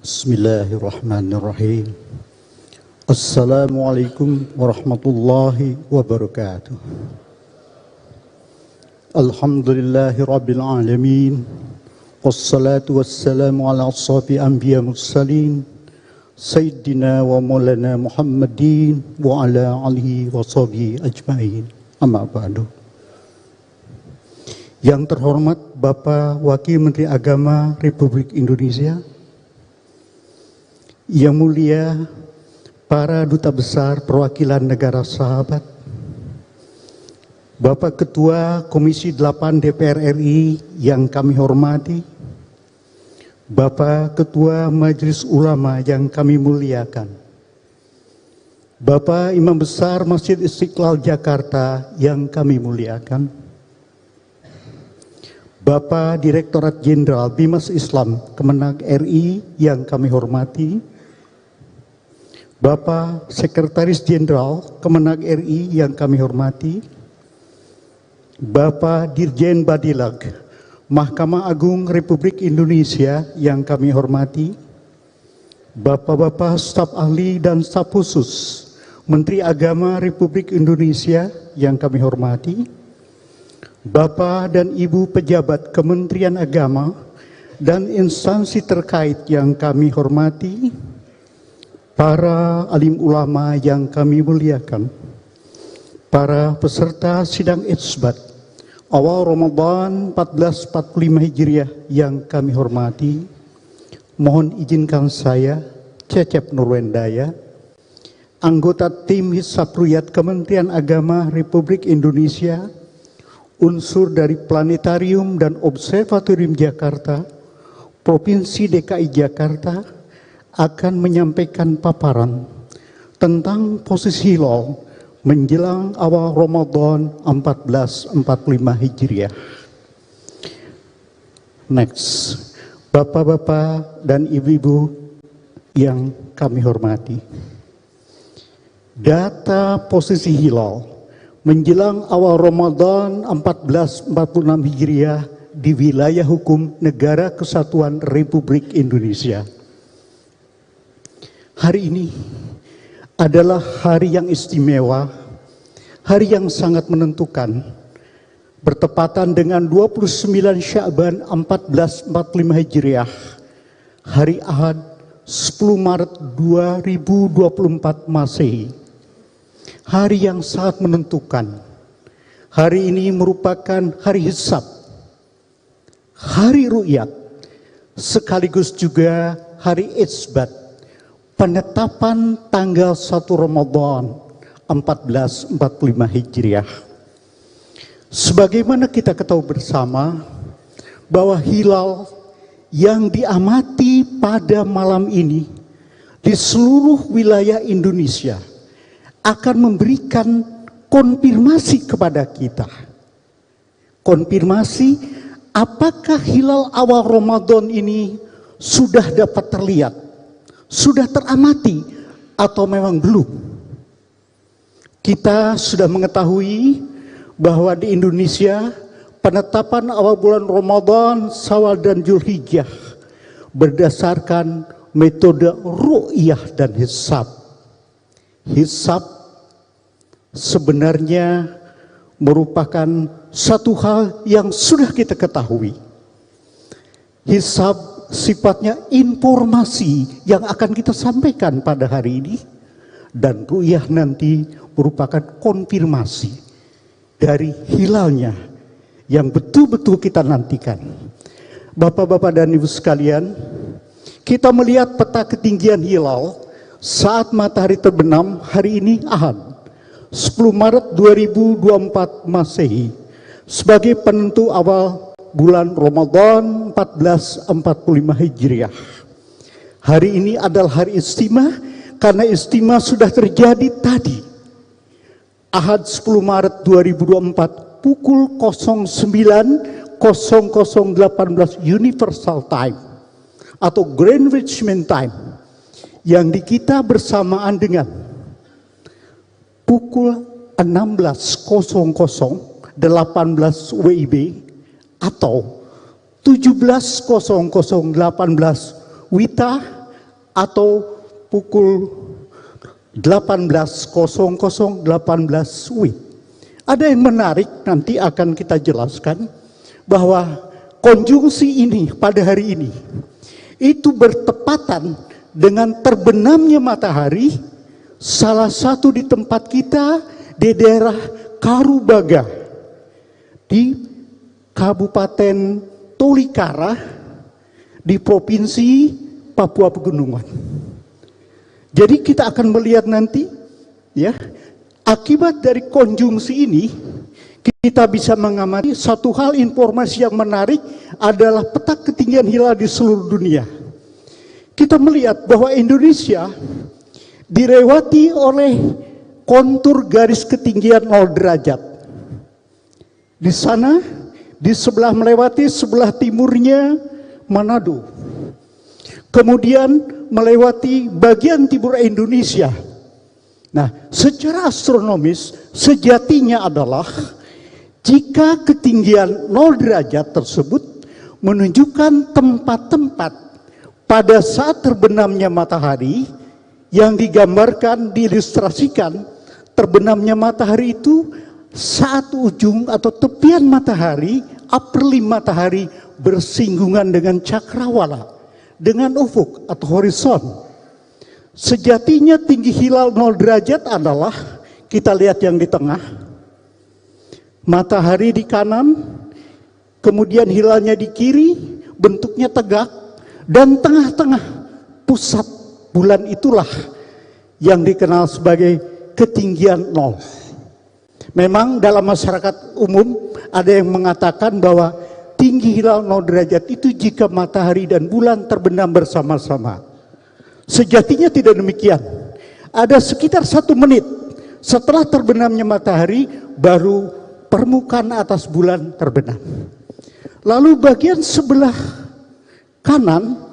Bismillahirrahmanirrahim. Assalamualaikum warahmatullahi wabarakatuh. Alhamdulillahi rabbil alamin. Wassalatu wassalamu ala ashabi anbiya mursalin Sayyidina wa maulana Muhammadin wa ala alihi wa sahbihi ajma'in. Amma ba'du. Yang terhormat Bapak Wakil Menteri Agama Republik Indonesia, yang mulia para duta besar perwakilan negara sahabat, Bapak Ketua Komisi 8 DPR RI yang kami hormati, Bapak Ketua Majelis Ulama yang kami muliakan, Bapak Imam Besar Masjid Istiqlal Jakarta yang kami muliakan, Bapak Direktorat Jenderal Bimas Islam Kemenag RI yang kami hormati, Bapak Sekretaris Jenderal Kemenag RI yang kami hormati, Bapak Dirjen Badilag Mahkamah Agung Republik Indonesia yang kami hormati, Bapak-bapak staf ahli dan staf khusus Menteri Agama Republik Indonesia yang kami hormati, Bapak dan Ibu pejabat Kementerian Agama dan instansi terkait yang kami hormati, para alim ulama yang kami muliakan, para peserta sidang isbat awal Ramadan 1445 Hijriah yang kami hormati, mohon izinkan saya, Cecep Nurwendaya, anggota tim Hisab Ruqyat Kementerian Agama Republik Indonesia, unsur dari Planetarium dan Observatorium Jakarta, Provinsi DKI Jakarta, akan menyampaikan paparan tentang posisi hilal menjelang awal Ramadan 1445 Hijriah. Next, Bapak-bapak dan Ibu-ibu yang kami hormati, data posisi hilal menjelang awal Ramadan 1446 Hijriah di wilayah hukum Negara Kesatuan Republik Indonesia. Hari ini adalah hari yang istimewa, hari yang sangat menentukan, bertepatan dengan 29 Sya'ban 1445 Hijriah, hari Ahad 10 Maret 2024 Masehi. Hari yang sangat menentukan. Hari ini merupakan hari hisab, hari ru'yat, sekaligus juga hari isbat, penetapan tanggal 1 Ramadan 1445 Hijriah. Sebagaimana kita ketahui bersama bahwa hilal yang diamati pada malam ini di seluruh wilayah Indonesia akan memberikan konfirmasi kepada kita. Konfirmasi apakah hilal awal Ramadan ini sudah dapat terlihat, sudah teramati, atau memang belum. Kita sudah mengetahui bahwa di Indonesia penetapan awal bulan Ramadan, Syawal dan Zulhijjah berdasarkan metode ru'yah dan hisab. hisab sebenarnya merupakan satu hal yang sudah kita ketahui. Hisab sifatnya informasi yang akan kita sampaikan pada hari ini, dan ru'yah nanti merupakan konfirmasi dari hilalnya yang betul-betul kita nantikan. Bapak-bapak dan ibu sekalian, kita melihat peta ketinggian hilal saat matahari terbenam hari ini Ahad 10 Maret 2024 Masehi sebagai penentu awal bulan Ramadan 1445 Hijriah. Hari ini adalah hari istimewa karena istimewa sudah terjadi tadi. Ahad 10 Maret 2024 pukul 09.0018 Universal Time atau Greenwich Mean Time yang di kita bersamaan dengan pukul 16.00 18 WIB atau 17.00 18 WITA atau pukul 18.00 18 WIB. Ada yang menarik, nanti akan kita jelaskan bahwa konjungsi ini pada hari ini itu bertepatan dengan terbenamnya matahari, salah satu di tempat kita di daerah Karubaga di Kabupaten Tolikara di Provinsi Papua Pegunungan. Jadi kita akan melihat nanti ya, akibat dari konjungsi ini kita bisa mengamati satu hal informasi yang menarik adalah peta ketinggian hilal di seluruh dunia. Kita melihat bahwa Indonesia dilewati oleh kontur garis ketinggian 0 derajat. Di sana, di sebelah melewati sebelah timurnya Manado. Kemudian melewati bagian timur Indonesia. Nah, secara astronomis sejatinya adalah jika ketinggian 0 derajat tersebut menunjukkan tempat-tempat pada saat terbenamnya matahari yang digambarkan, diilustrasikan terbenamnya matahari itu saat ujung atau tepian matahari, upperlim matahari bersinggungan dengan cakrawala, dengan ufuk atau horizon. Sejatinya tinggi hilal 0 derajat adalah, kita lihat yang di tengah, matahari di kanan, kemudian hilalnya di kiri, bentuknya tegak, dan tengah-tengah pusat bulan itulah yang dikenal sebagai ketinggian 0. Memang dalam masyarakat umum ada yang mengatakan bahwa tinggi hilal 0 derajat itu jika matahari dan bulan terbenam bersama-sama. Sejatinya tidak demikian. Ada sekitar 1 menit setelah terbenamnya matahari baru permukaan atas bulan terbenam. Lalu bagian sebelah kanan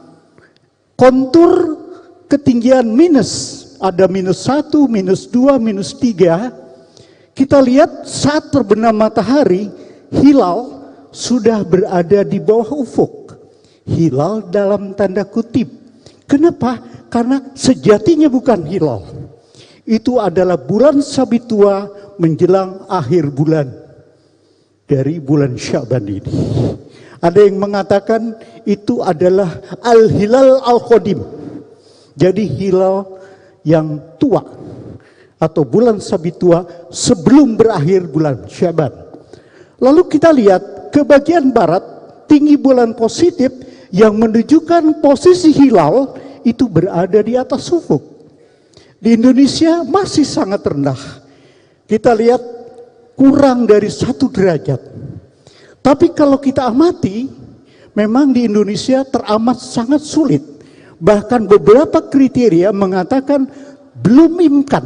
kontur ketinggian minus, ada -1, -2, -3. Kita lihat saat terbenam matahari, hilal sudah berada di bawah ufuk. Hilal dalam tanda kutip. Kenapa? Karena sejatinya bukan hilal. Itu adalah bulan Sabitua menjelang akhir bulan dari bulan Syaban ini. Ada yang mengatakan itu adalah al-hilal al-qadim. Jadi hilal yang tua atau bulan Sabitua sebelum berakhir bulan Syaban. Lalu kita lihat ke bagian barat, tinggi bulan positif yang menunjukkan posisi hilal itu berada di atas ufuk. Di Indonesia masih sangat rendah. Kita lihat kurang dari 1 derajat. Tapi kalau kita amati, memang di Indonesia teramat sangat sulit. Bahkan beberapa kriteria mengatakan belum imkan.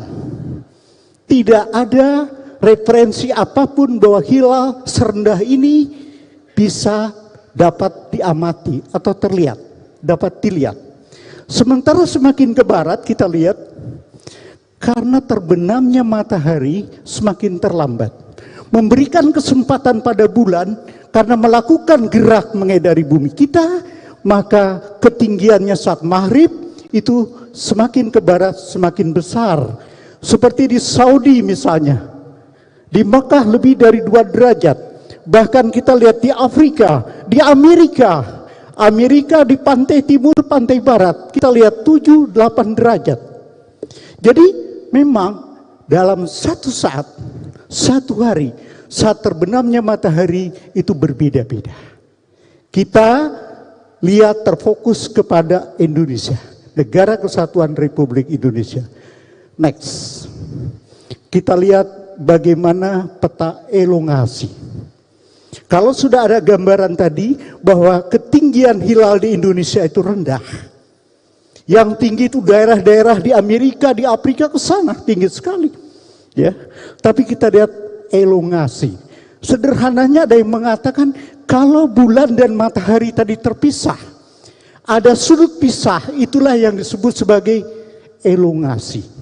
Tidak ada referensi apapun bahwa hilal serendah ini bisa dapat diamati atau terlihat, dapat dilihat. Sementara semakin ke barat kita lihat, karena terbenamnya matahari semakin terlambat. Memberikan kesempatan pada bulan karena melakukan gerak mengedari bumi kita, maka ketinggiannya saat maghrib itu semakin ke barat semakin besar. Seperti di Saudi misalnya, di Mekah lebih dari 2 derajat. Bahkan kita lihat di Afrika, di Amerika di pantai timur, pantai barat, kita lihat 7-8 derajat. Jadi memang dalam satu saat, satu hari, saat terbenamnya matahari itu berbeda-beda. Kita lihat terfokus kepada Indonesia, Negara Kesatuan Republik Indonesia. Next, kita lihat bagaimana peta elongasi. Kalau sudah ada gambaran tadi bahwa ketinggian hilal di Indonesia itu rendah, yang tinggi itu daerah-daerah di Amerika, di Afrika ke sana tinggi sekali, ya. Tapi kita lihat elongasi. Sederhananya ada yang mengatakan kalau bulan dan matahari tadi terpisah, ada sudut pisah, itulah yang disebut sebagai elongasi.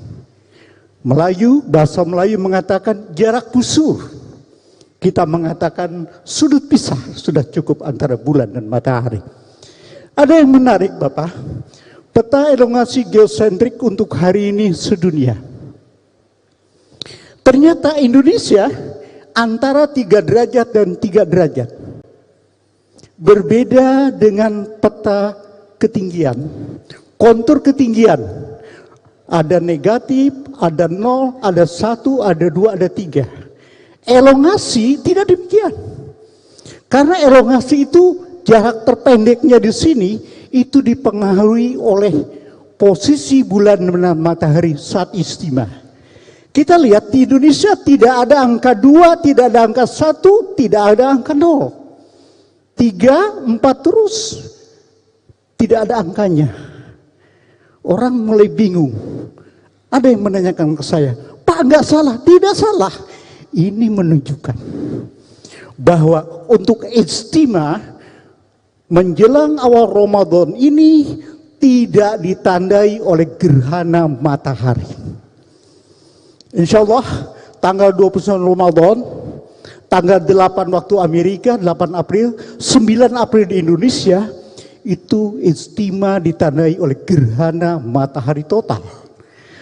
Melayu, bahasa Melayu mengatakan jarak busur. Kita mengatakan sudut pisah sudah cukup antara bulan dan matahari. Ada yang menarik Bapak, peta elongasi geosentrik untuk hari ini sedunia. Ternyata Indonesia antara 3 derajat dan 3 derajat. Berbeda dengan peta ketinggian, kontur ketinggian. Ada negatif, ada 0, ada 1, ada 2, ada 3. Elongasi tidak demikian. Karena elongasi itu jarak terpendeknya di sini itu dipengaruhi oleh posisi bulan dan matahari saat istimah. Kita lihat di Indonesia tidak ada angka 2, tidak ada angka 1, tidak ada angka 0. 3, 4 terus. Tidak ada angkanya. Orang mulai bingung. Ada yang menanyakan ke saya, Pak nggak salah? Tidak salah. Ini menunjukkan bahwa untuk ijtima menjelang awal Ramadan ini tidak ditandai oleh gerhana matahari. Insya Allah tanggal 29 Ramadan, tanggal 8 waktu Amerika, 8 April, 9 April di Indonesia, itu ijtima ditandai oleh gerhana matahari total.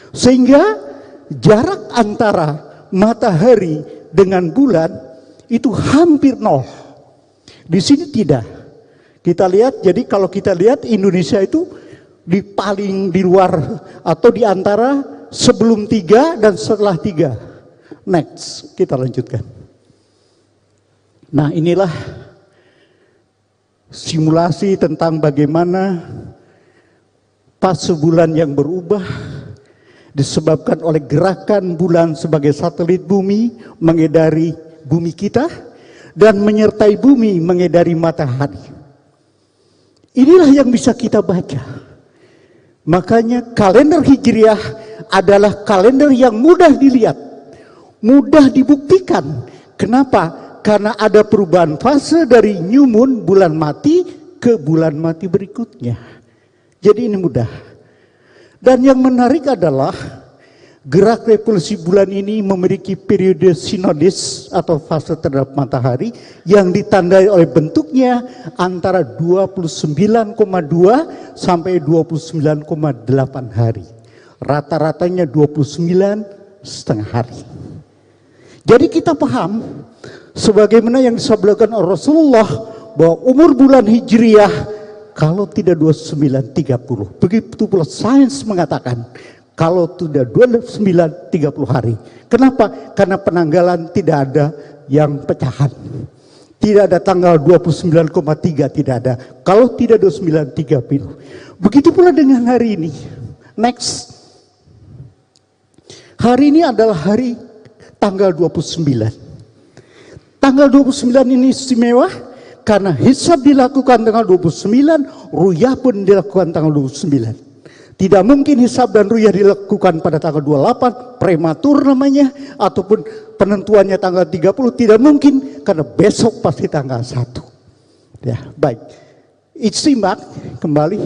Sehingga jarak antara matahari dengan bulan itu hampir 0. Di sini tidak. Kita lihat, jadi kalau kita lihat Indonesia itu di paling di luar atau di antara sebelum 3 dan setelah 3. Next, kita lanjutkan. Nah, inilah simulasi tentang bagaimana fase bulan yang berubah disebabkan oleh gerakan bulan sebagai satelit bumi mengedari bumi kita dan menyertai bumi mengedari matahari. Inilah yang bisa kita baca. Makanya kalender Hijriah adalah kalender yang mudah dilihat, mudah dibuktikan. Kenapa? Karena ada perubahan fase dari new moon, bulan mati, ke bulan mati berikutnya. Jadi ini mudah. Dan yang menarik adalah gerak revolusi bulan ini memiliki periode sinodis atau fase terhadap matahari yang ditandai oleh bentuknya antara 29,2 sampai 29,8 hari. Rata-ratanya 29,5 hari. Jadi kita paham sebagaimana yang disabdakan oleh Rasulullah bahwa umur bulan Hijriah kalau tidak 29-30, begitu pula sains mengatakan kalau tidak 29-30 hari. Kenapa? Karena penanggalan tidak ada yang pecahan. Tidak ada tanggal 29,3, tidak ada. Kalau tidak 29-30. Begitu pula dengan hari ini. Next. Hari ini adalah hari tanggal 29. Tanggal 29 ini istimewa karena hisab dilakukan tanggal 29, ruyah pun dilakukan tanggal 29. Tidak mungkin hisab dan ruyah dilakukan pada tanggal 28, prematur namanya, ataupun penentuannya tanggal 30, tidak mungkin karena besok pasti tanggal 1. Ya, baik. Ijtima kembali.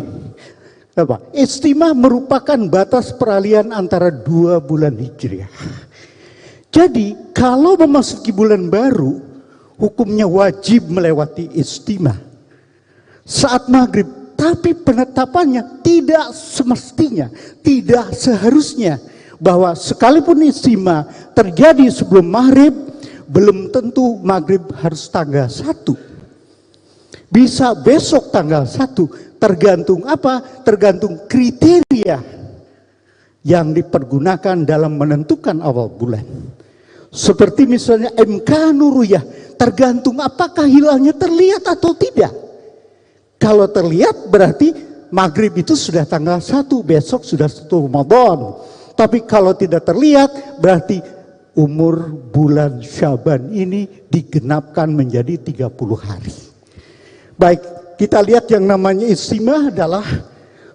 Apa? Ijtima merupakan batas peralihan antara 2 bulan Hijriah. Jadi, kalau memasuki bulan baru, hukumnya wajib melewati ijtima saat maghrib, tapi penetapannya tidak semestinya, tidak seharusnya bahwa sekalipun istimewa terjadi sebelum maghrib, belum tentu maghrib harus tanggal 1. Bisa besok tanggal 1, tergantung apa? Tergantung kriteria yang dipergunakan dalam menentukan awal bulan. Seperti misalnya imkanu ru'yah, tergantung apakah hilalnya terlihat atau tidak. Kalau terlihat berarti maghrib itu sudah tanggal 1, besok sudah 1 Ramadan. Tapi kalau tidak terlihat berarti umur bulan Syaban ini digenapkan menjadi 30 hari. Baik, kita lihat yang namanya istimewa adalah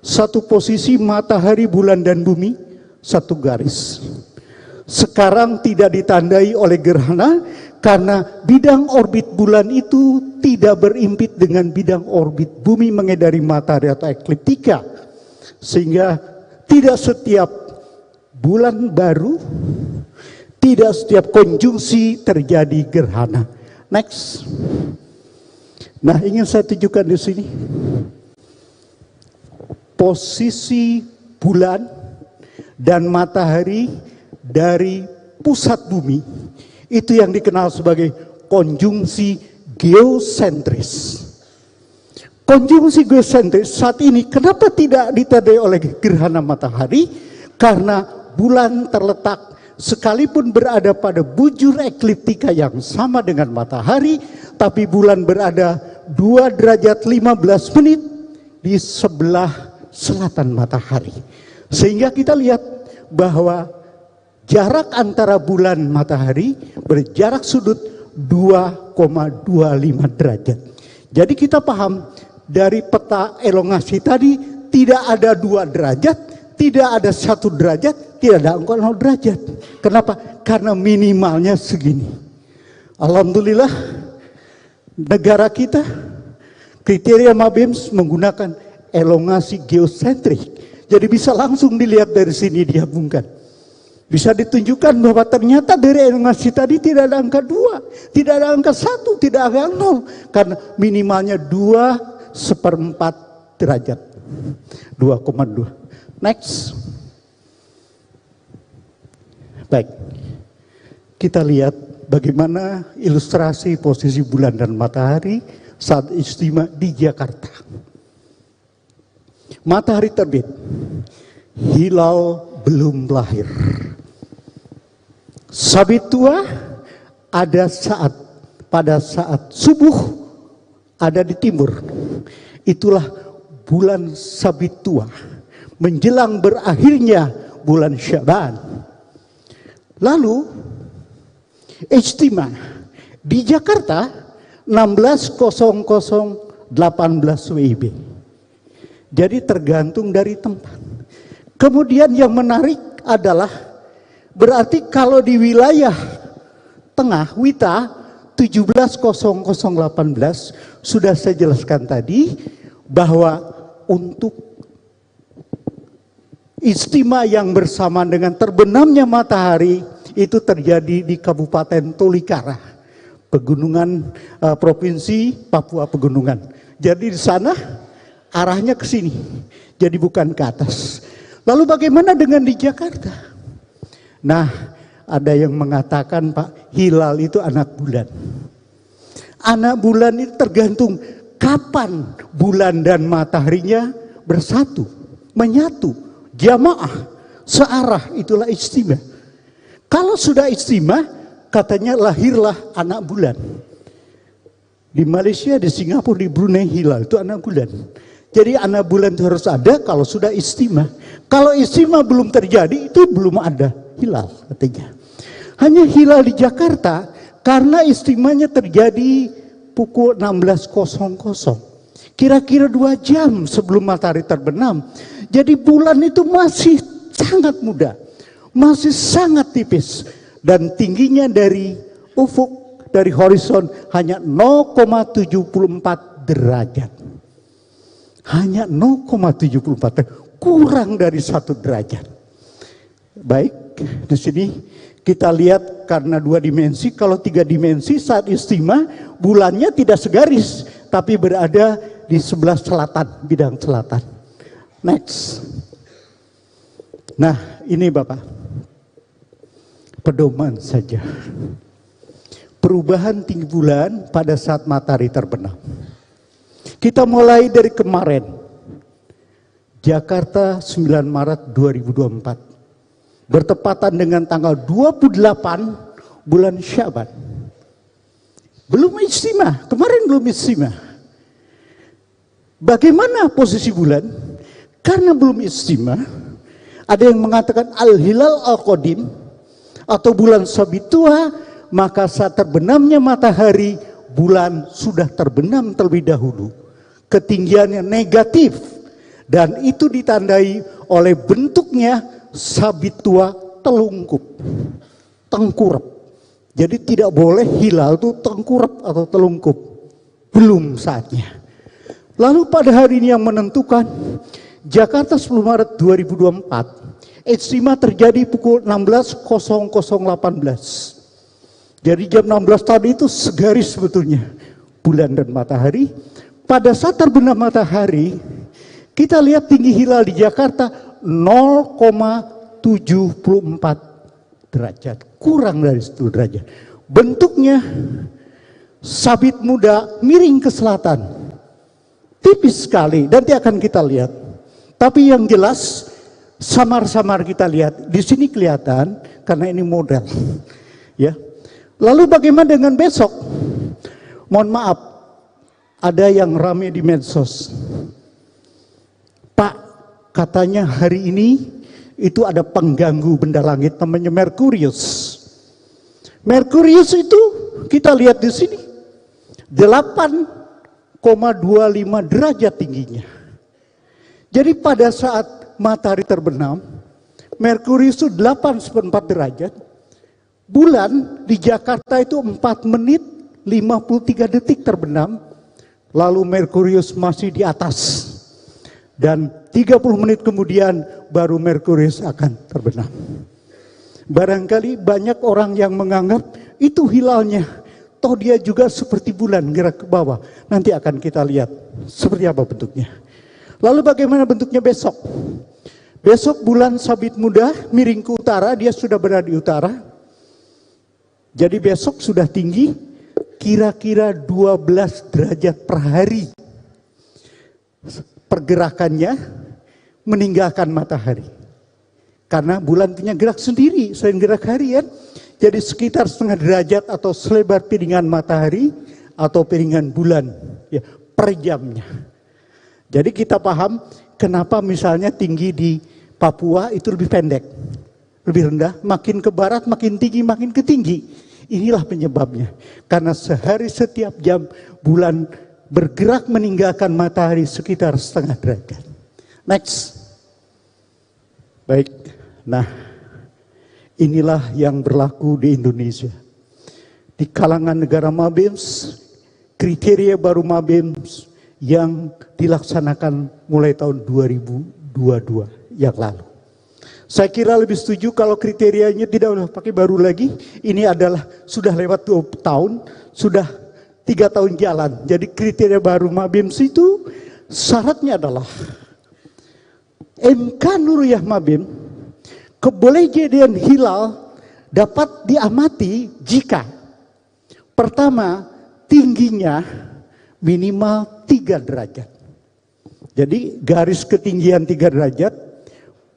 satu posisi matahari, bulan, dan bumi, satu garis. Sekarang tidak ditandai oleh gerhana karena bidang orbit bulan itu tidak berimpit dengan bidang orbit bumi mengedari matahari atau ekliptika. Sehingga tidak setiap bulan baru, tidak setiap konjungsi terjadi gerhana. Next. Nah, ingin saya tunjukkan di sini posisi bulan dan matahari dari pusat bumi, itu yang dikenal sebagai konjungsi geosentris. Konjungsi geosentris saat ini kenapa tidak ditandai oleh gerhana matahari? Karena bulan terletak sekalipun berada pada bujur ekliptika yang sama dengan matahari, tapi bulan berada 2 derajat 15 menit di sebelah selatan matahari. Sehingga kita lihat bahwa jarak antara bulan matahari berjarak sudut 2,25 derajat. Jadi kita paham dari peta elongasi tadi tidak ada 2 derajat, tidak ada 1 derajat, tidak ada angka 0 derajat. Kenapa? Karena minimalnya segini. Alhamdulillah negara kita kriteria Mabims menggunakan elongasi geosentrik. Jadi bisa langsung dilihat dari sini digabungkan. Bisa ditunjukkan bahwa ternyata dari elongasi tadi tidak ada angka 2, tidak ada angka 1, tidak ada 0. Karena minimalnya 2/4 derajat. 2,2. Next. Baik. Kita lihat bagaimana ilustrasi posisi bulan dan matahari saat istimewa di Jakarta. Matahari terbit, hilal belum lahir. Sabit tua ada pada saat subuh ada di timur. Itulah bulan sabit tua, menjelang berakhirnya bulan Syaban. Lalu ijtima di Jakarta 16.00 WIB. Jadi tergantung dari tempat. Kemudian yang menarik adalah berarti kalau di wilayah tengah Wita 17.0018 sudah saya jelaskan tadi bahwa untuk istimewa yang bersamaan dengan terbenamnya matahari itu terjadi di Kabupaten Tolikara, pegunungan provinsi Papua Pegunungan. Jadi di sana arahnya ke sini, jadi bukan ke atas. Lalu bagaimana dengan di Jakarta? Nah, ada yang mengatakan Pak, hilal itu anak bulan. Anak bulan itu tergantung kapan bulan dan mataharinya bersatu, menyatu, jamaah, searah, itulah istimewa. Kalau sudah istimewa, katanya lahirlah anak bulan. Di Malaysia, di Singapura, di Brunei hilal itu anak bulan. Jadi anak bulan itu harus ada kalau sudah istimewa. Kalau istimewa belum terjadi, itu belum ada hilal katanya. Hanya hilal di Jakarta karena istimewanya terjadi pukul 16.00. Kira-kira 2 jam sebelum matahari terbenam. Jadi bulan itu masih sangat muda, masih sangat tipis, dan tingginya dari ufuk, dari horizon hanya 0,74 derajat. Hanya 0,74, kurang dari 1 derajat. Baik, di sini kita lihat karena 2 dimensi, kalau 3 dimensi saat istimewa bulannya tidak segaris, tapi berada di sebelah selatan, bidang selatan. Next. Nah, ini Bapak. pedoman saja. Perubahan tinggi bulan pada saat matahari terbenam. Kita mulai dari kemarin, Jakarta 9 Maret 2024, bertepatan dengan tanggal 28 bulan Syaban. Belum istimewa, kemarin belum istimewa. Bagaimana posisi bulan? Karena belum istimewa, ada yang mengatakan al-hilal al-qadim atau bulan sabit tua, maka saat terbenamnya matahari, bulan sudah terbenam terlebih dahulu. Ketinggiannya negatif dan itu ditandai oleh bentuknya sabit tua telungkup, tengkurap. Jadi tidak boleh hilal itu tengkurap atau telungkup. Belum saatnya. Lalu pada hari ini yang menentukan, Jakarta 10 Maret 2024, ijtima terjadi pukul 16.0018. Jadi jam 16 tadi itu segaris sebetulnya bulan dan matahari. Pada saat terbenam matahari, kita lihat tinggi hilal di Jakarta 0,74 derajat, kurang dari 1 derajat. Bentuknya sabit muda miring ke selatan, tipis sekali, nanti akan kita lihat. Tapi yang jelas samar-samar kita lihat di sini kelihatan karena ini model, ya. Lalu bagaimana dengan besok? Mohon maaf, ada yang rame di medsos. Pak, katanya hari ini itu ada pengganggu benda langit namanya Merkurius. Merkurius itu kita lihat di sini 8,25 derajat tingginya. Jadi pada saat matahari terbenam, Merkurius itu 8,4 derajat. Bulan di Jakarta itu 4 menit 53 detik terbenam. Lalu Merkurius masih di atas. Dan 30 menit kemudian baru Merkurius akan terbenam. Barangkali banyak orang yang menganggap itu hilalnya. Toh dia juga seperti bulan gerak ke bawah. Nanti akan kita lihat seperti apa bentuknya. Lalu bagaimana bentuknya besok? Besok bulan sabit muda miring ke utara, dia sudah berada di utara. Jadi besok sudah tinggi. Kira-kira 12 derajat per hari pergerakannya meninggalkan matahari. Karena bulan punya gerak sendiri selain gerak harian. Jadi sekitar setengah derajat atau selebar piringan matahari atau piringan bulan ya, per jamnya. Jadi kita paham kenapa misalnya tinggi di Papua itu lebih pendek, lebih rendah, makin ke barat makin tinggi, makin ke tinggi. Inilah penyebabnya. Karena sehari setiap jam bulan bergerak meninggalkan matahari sekitar setengah derajat. Next. Baik. Nah, inilah yang berlaku di Indonesia. Di kalangan negara Mabims, kriteria baru Mabims yang dilaksanakan mulai tahun 2022 yang lalu. Saya kira lebih setuju kalau kriterianya tidak usah pakai baru lagi. Ini adalah sudah lewat 20 tahun, sudah 3 tahun jalan. Jadi kriteria baru Mabims itu syaratnya adalah MK Nuriyah Mabim kebolehjadian hilal dapat diamati jika pertama tingginya minimal 3 derajat. Jadi garis ketinggian 3 derajat.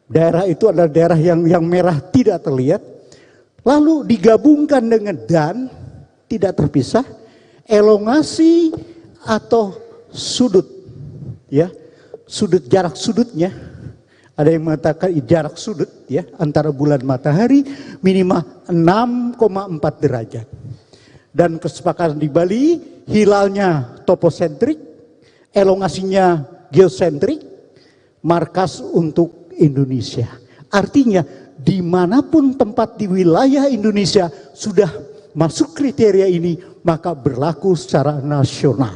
Daerah itu adalah daerah yang merah tidak terlihat. Lalu digabungkan dengan dan tidak terpisah, elongasi atau sudut, ya, sudut jarak sudutnya. Ada yang mengatakan jarak sudut ya antara bulan matahari minimal 6,4 derajat. Dan kesepakatan di Bali hilalnya toposentrik, elongasinya geosentrik, markas untuk Indonesia. Artinya dimanapun tempat di wilayah Indonesia sudah masuk kriteria ini maka berlaku secara nasional.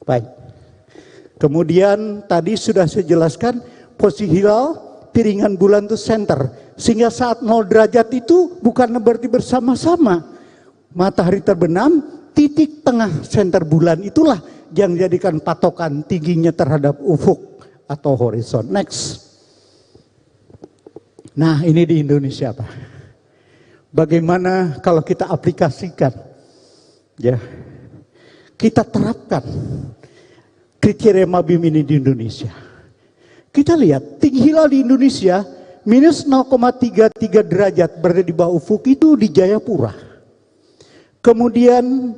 Baik. Kemudian tadi sudah saya jelaskan posisi hilal piringan bulan itu center. Sehingga saat 0 derajat itu bukan berarti bersama-sama. Matahari terbenam, titik tengah center bulan itulah yang dijadikan patokan tingginya terhadap ufuk atau horizon. Next. Nah ini di Indonesia Pak. Bagaimana kalau kita aplikasikan, ya, kita terapkan kriteria Mabim ini di Indonesia. Kita lihat tinggi hilal di Indonesia minus 0,33 derajat berada di bawah ufuk itu di Jayapura. Kemudian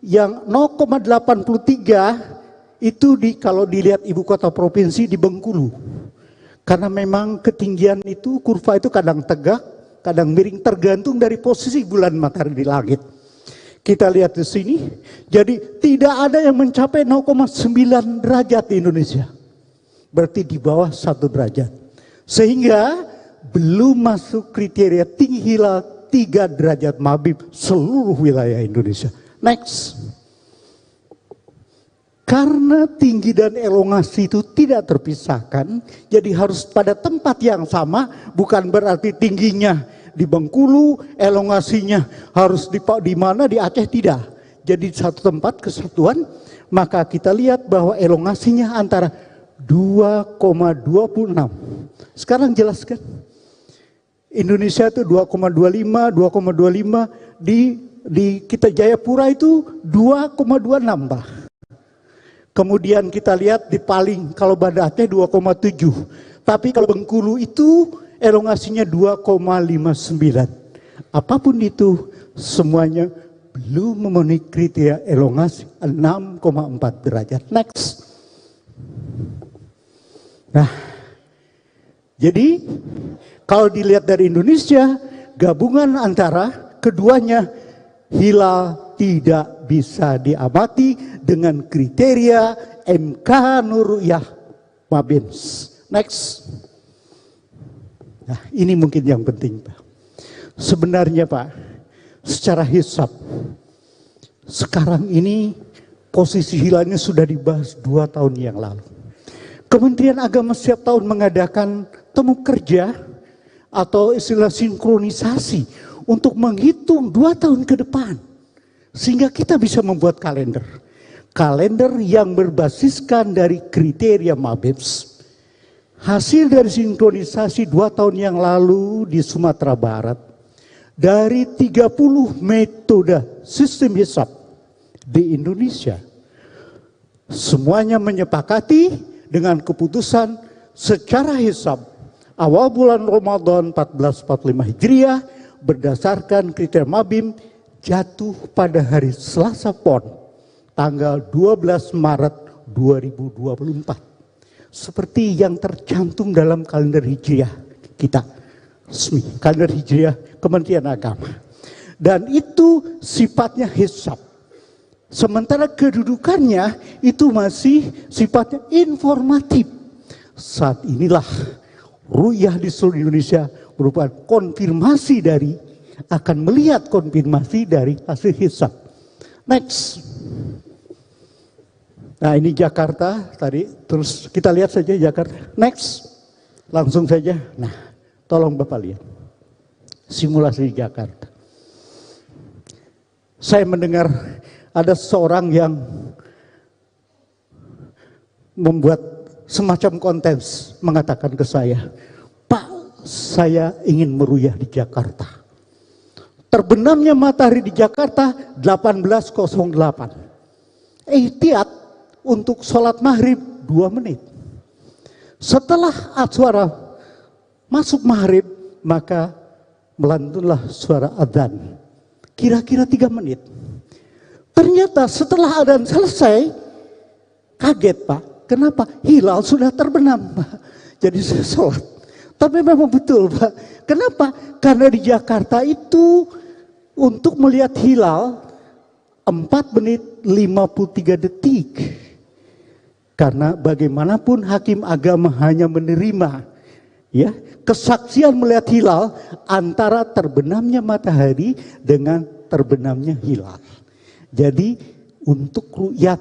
yang 0,83 itu kalau dilihat ibu kota provinsi di Bengkulu. Karena memang ketinggian itu, kurva itu kadang tegak, kadang miring, tergantung dari posisi bulan matahari di langit. Kita lihat di sini, jadi tidak ada yang mencapai 0,9 derajat di Indonesia. Berarti di bawah 1 derajat. Sehingga belum masuk kriteria tinggi hilal 3 derajat Mabim seluruh wilayah Indonesia. Next. Karena tinggi dan elongasi itu tidak terpisahkan, jadi harus pada tempat yang sama, bukan berarti tingginya di Bengkulu, elongasinya harus di mana, di Aceh, tidak. Jadi satu tempat kesatuan, maka kita lihat bahwa elongasinya antara 2,26. Sekarang jelaskan. Indonesia itu 2,25, 2,25, di kita Jayapura itu 2,26, Pak. Kemudian kita lihat di paling, kalau Banda Aceh 2,7. Tapi kalau Bengkulu itu elongasinya 2,59. Apapun itu, semuanya belum memenuhi kriteria elongasi 6,4 derajat. Next. Nah, jadi kalau dilihat dari Indonesia, gabungan antara keduanya, hilal tidak bisa diamati dengan kriteria MK Nuruyah Mabims. Next. Nah, ini mungkin yang penting, Pak. Sebenarnya, Pak, secara hisab, sekarang ini posisi hilalnya sudah dibahas 2 tahun yang lalu. Kementerian Agama setiap tahun mengadakan temu kerja atau istilah sinkronisasi untuk menghitung 2 tahun ke depan. Sehingga kita bisa membuat kalender. Kalender yang berbasiskan dari kriteria Mabims. Hasil dari sinkronisasi 2 tahun yang lalu di Sumatera Barat. Dari 30 metode sistem hisab di Indonesia. Semuanya menyepakati dengan keputusan secara hisab. Awal bulan Ramadan 1445 Hijriah berdasarkan kriteria Mabim jatuh pada hari Selasa Pon tanggal 12 Maret 2024 seperti yang tercantum dalam kalender Hijriah kita resmi, kalender Hijriah Kementerian Agama, dan itu sifatnya hisab, sementara kedudukannya itu masih sifatnya informatif. Saat inilah ru'yah di seluruh Indonesia merupakan konfirmasi dari, akan melihat konfirmasi dari hasil hisab. Next. Nah, ini Jakarta tadi, terus kita lihat saja Jakarta. Next. Langsung saja. Nah, tolong Bapak lihat. Simulasi di Jakarta. Saya mendengar ada seorang yang membuat semacam konten mengatakan ke saya, "Pak, saya ingin meruyah di Jakarta. Terbenamnya matahari di Jakarta 18.08. Ihtiyat untuk sholat maghrib 2 menit. Setelah suara masuk maghrib, maka melantunlah suara adzan. Kira-kira 3 menit. Ternyata setelah adzan selesai, kaget Pak. Kenapa? Hilal sudah terbenam. Jadi saya sholat. Tapi memang betul Pak. Kenapa? Karena di Jakarta itu untuk melihat hilal 4 menit 53 detik. Karena bagaimanapun hakim agama hanya menerima ya kesaksian melihat hilal antara terbenamnya matahari dengan terbenamnya hilal. Jadi untuk ru'yat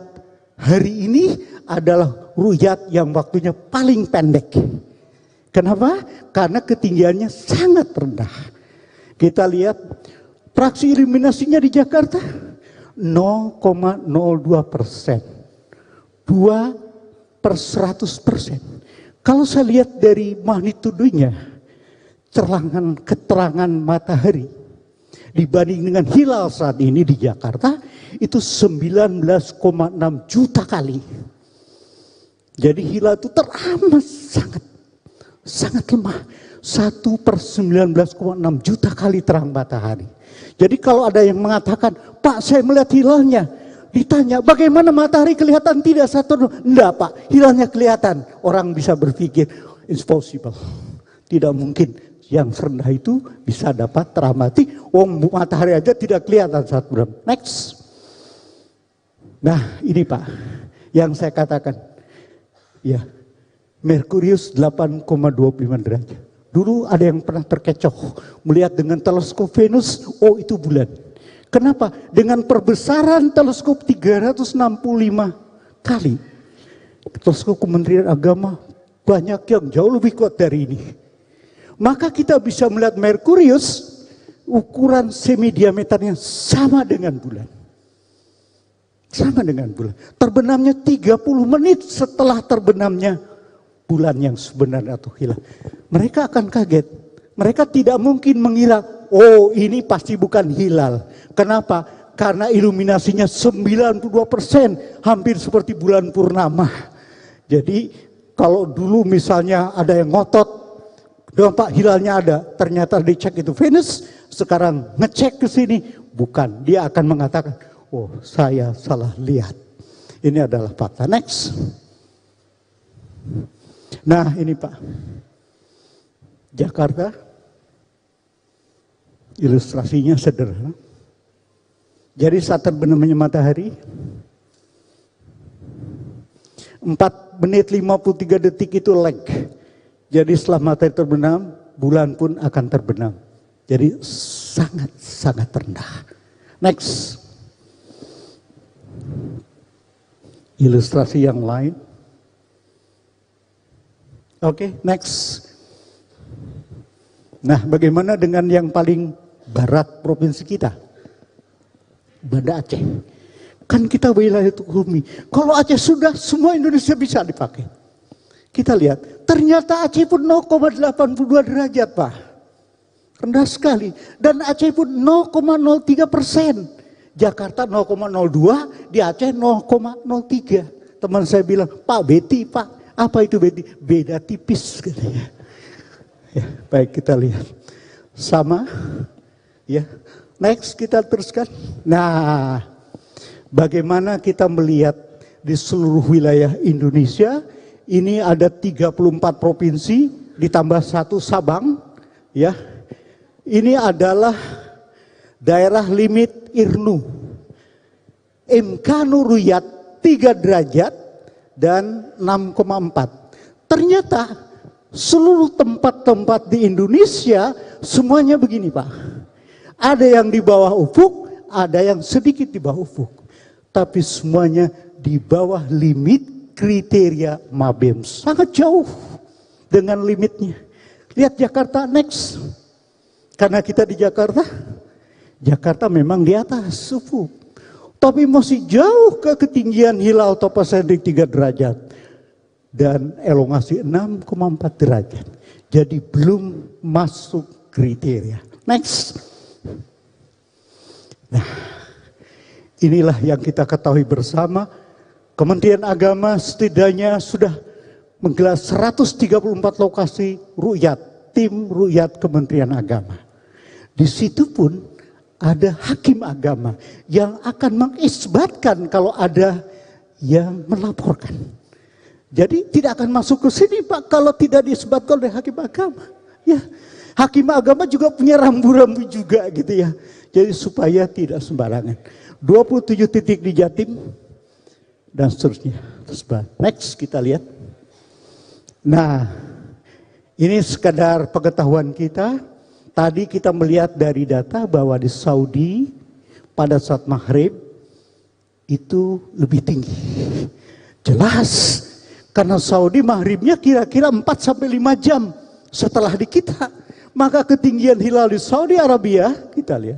hari ini adalah ru'yat yang waktunya paling pendek. Kenapa? Karena ketinggiannya sangat rendah. Kita lihat fraksi iluminasinya di Jakarta 0,02%. 2/100%. Kalau saya lihat dari magnitudenya, keterangan matahari dibanding dengan hilal saat ini di Jakarta itu 19,6 juta kali. Jadi hilal itu teramat sangat lemah. 1/19,6 juta kali terang matahari. Jadi kalau ada yang mengatakan, Pak saya melihat hilalnya, ditanya bagaimana matahari kelihatan tidak Saturn? Enggak Pak, hilalnya kelihatan. Orang bisa berpikir, it's possible. Tidak mungkin yang serendah itu bisa dapat teramati. Matahari aja tidak kelihatan Saturn. Next. Nah ini Pak, yang saya katakan. Ya, Merkurius 8,25 derajat. Dulu ada yang pernah terkecoh melihat dengan teleskop Venus, oh itu bulan. Kenapa? Dengan perbesaran teleskop 365 kali. Teleskop Kementerian Agama banyak yang jauh lebih kuat dari ini. Maka kita bisa melihat Merkurius ukuran semi diameternya sama dengan bulan. Sama dengan bulan. Terbenamnya 30 menit setelah terbenamnya bulan yang sebenarnya atau hilal. Mereka akan kaget. Mereka tidak mungkin mengira, oh ini pasti bukan hilal. Kenapa? Karena iluminasinya 92%, hampir seperti bulan purnama. Jadi kalau dulu misalnya ada yang ngotot, Pak hilalnya ada, ternyata dicek itu Venus, sekarang ngecek ke sini, bukan. Dia akan mengatakan, oh saya salah lihat. Ini adalah fakta. Next. Nah ini Pak, Jakarta, ilustrasinya sederhana. Jadi saat terbenamnya matahari, 4 menit 53 detik itu lag. Jadi setelah matahari terbenam, bulan pun akan terbenam. Jadi sangat rendah. Next. Ilustrasi yang lain. Oke, next. Nah, bagaimana dengan yang paling barat provinsi kita? Banda Aceh. Kan kita wilayah Tukumi. Kalau Aceh sudah, semua Indonesia bisa dipakai. Kita lihat, ternyata Aceh pun 0,82 derajat, Pak. Rendah sekali. Dan Aceh pun 0,03%. Jakarta 0,02, di Aceh 0,03. Teman saya bilang, Pak Beti, Pak. Apa itu beda tipis katanya. Ya, baik kita lihat. Sama ya. Next kita teruskan. Nah, bagaimana kita melihat di seluruh wilayah Indonesia, ini ada 34 provinsi ditambah 1 Sabang ya. Ini adalah daerah limit IRNU. Imkanu Ruyat 3 derajat dan 6,4. Ternyata seluruh tempat-tempat di Indonesia semuanya begini Pak. Ada yang di bawah ufuk, ada yang sedikit di bawah ufuk. Tapi semuanya di bawah limit kriteria Mabem. Sangat jauh dengan limitnya. Lihat Jakarta next. Karena kita di Jakarta, Jakarta memang di atas ufuk. Tapi masih jauh ke ketinggian hilal topasentrik 3 derajat. Dan elongasi 6,4 derajat. Jadi belum masuk kriteria. Next. Nah, inilah yang kita ketahui bersama. Kementerian Agama setidaknya sudah menggelar 134 lokasi ru'yat. Tim ru'yat Kementerian Agama. Di situ pun ada hakim agama yang akan mengisbatkan kalau ada yang melaporkan. Jadi tidak akan masuk ke sini Pak kalau tidak diisbatkan oleh hakim agama. Ya, hakim agama juga punya rambu-rambu juga gitu ya. Jadi supaya tidak sembarangan. 27 titik di Jatim dan seterusnya. Next kita lihat. Nah, ini sekadar pengetahuan kita. Tadi kita melihat dari data bahwa di Saudi pada saat maghrib itu lebih tinggi. Jelas, karena Saudi maghribnya kira-kira 4-5 jam setelah di kita. Maka ketinggian hilal di Saudi Arabia, kita lihat,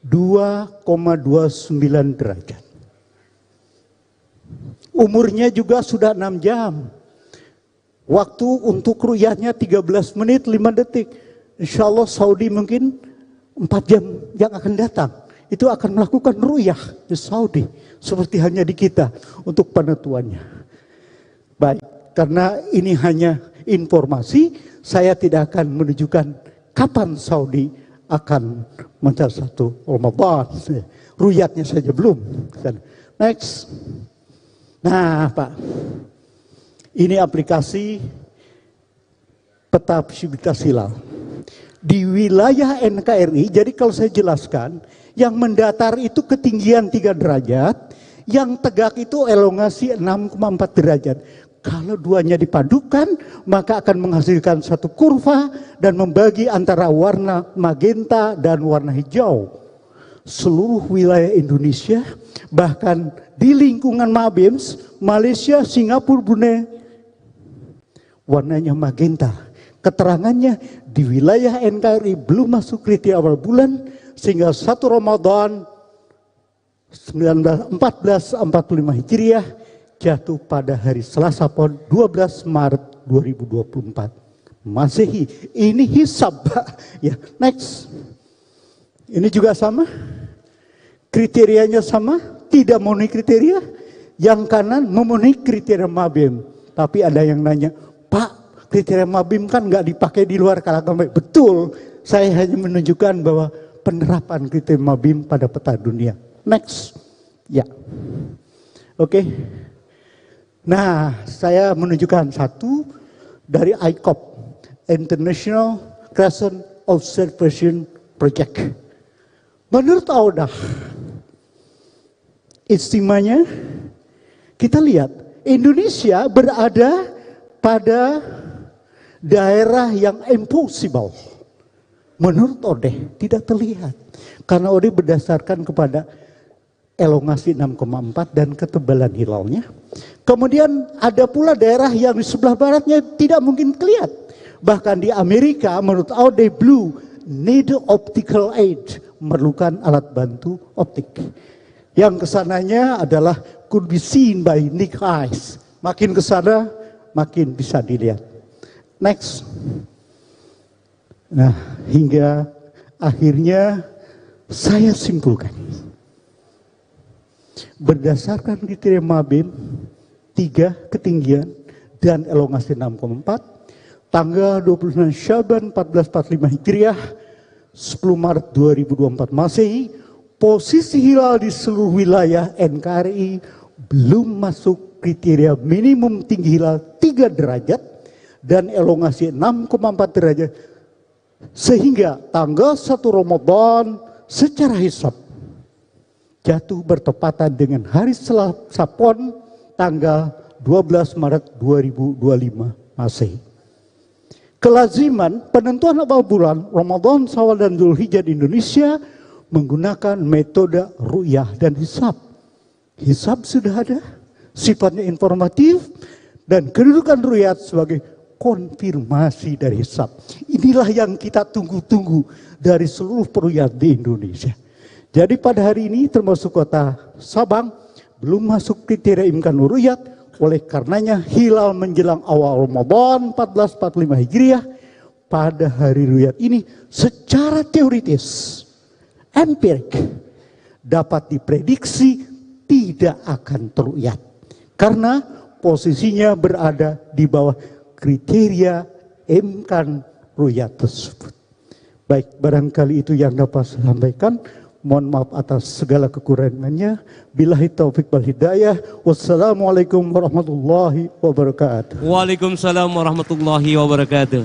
2,29 derajat. Umurnya juga sudah 6 jam. Waktu untuk ru'yahnya 13 menit 5 detik. Insya Allah Saudi mungkin 4 jam yang akan datang itu akan melakukan ru'yah di Saudi seperti hanya di kita untuk penentuannya. Baik, karena ini hanya informasi, saya tidak akan menunjukkan kapan Saudi akan mencapai 1 Ramadan. Ru'yatnya saja belum. Next. Nah, Pak. Ini aplikasi peta visibilitas hilal. Di wilayah NKRI, jadi kalau saya jelaskan, yang mendatar itu ketinggian 3 derajat, yang tegak itu elongasi 6,4 derajat. Kalau duanya dipadukan, maka akan menghasilkan satu kurva dan membagi antara warna magenta dan warna hijau. Seluruh wilayah Indonesia, bahkan di lingkungan Mabims, Malaysia, Singapura, Brunei, warnanya magenta. Keterangannya di wilayah NKRI belum masuk kriteria awal bulan, sehingga 1 Ramadan 1445 Hijriah jatuh pada hari Selasa Pon 12 Maret 2024 Masehi. Ini hisab, Pak. Ya, next. Ini juga sama. Kriterianya sama, tidak memenuhi kriteria. Yang kanan memenuhi kriteria Mabim. Tapi ada yang nanya, Pak, kriteria Mabim kan nggak dipakai di luar kalangan. Betul, saya hanya menunjukkan bahwa penerapan kriteria Mabim pada peta dunia. Next. Ya. Oke. Nah, saya menunjukkan satu dari ICOP, International Crescent Observation Project. Menurut AUDA, istimanya kita lihat Indonesia berada pada daerah yang impossible. Menurut ODE tidak terlihat. Karena ODE berdasarkan kepada elongasi 6,4 dan ketebalan hilalnya. Kemudian ada pula daerah yang di sebelah baratnya tidak mungkin kelihatan. Bahkan di Amerika menurut ODE Blue need optical aid, memerlukan alat bantu optik. Yang kesananya adalah could be seen by naked eyes. Makin kesana makin bisa dilihat. Next. Nah, hingga akhirnya saya simpulkan. Berdasarkan kriteria Mabim, 3 ketinggian dan elongasi 6,4, tanggal 29 Syaban 1445 Hijriah, 10 Maret 2024 Masehi, posisi hilal di seluruh wilayah NKRI belum masuk kriteria minimum tinggi hilal 3 derajat dan elongasi 6,4 derajat, sehingga tanggal 1 Ramadan secara hisab jatuh bertepatan dengan hari Selasa Pon tanggal 12 Maret 2025 Masehi. Kelaziman penentuan awal bulan Ramadan, Syawal dan Zulhijjah di Indonesia menggunakan metode ru'yah dan hisab. Hisab sudah ada, sifatnya informatif, dan kedudukan ru'yat sebagai konfirmasi dari hisab. Inilah yang kita tunggu-tunggu dari seluruh peruyat di Indonesia. Jadi pada hari ini termasuk kota Sabang belum masuk kriteria imkanul ru'yat. Oleh karenanya hilal menjelang awal Ramadan 1445 Hijriah pada hari ru'yat ini secara teoritis, empirik, dapat diprediksi tidak akan teruyat. Karena posisinya berada di bawah kriteria imkan ru'yat tersebut. Baik, barangkali itu yang dapat saya sampaikan. Mohon maaf atas segala kekurangannya. Billahi taufiq wal hidayah. Wassalamualaikum warahmatullahi wabarakatuh. Waalaikumsalam warahmatullahi wabarakatuh.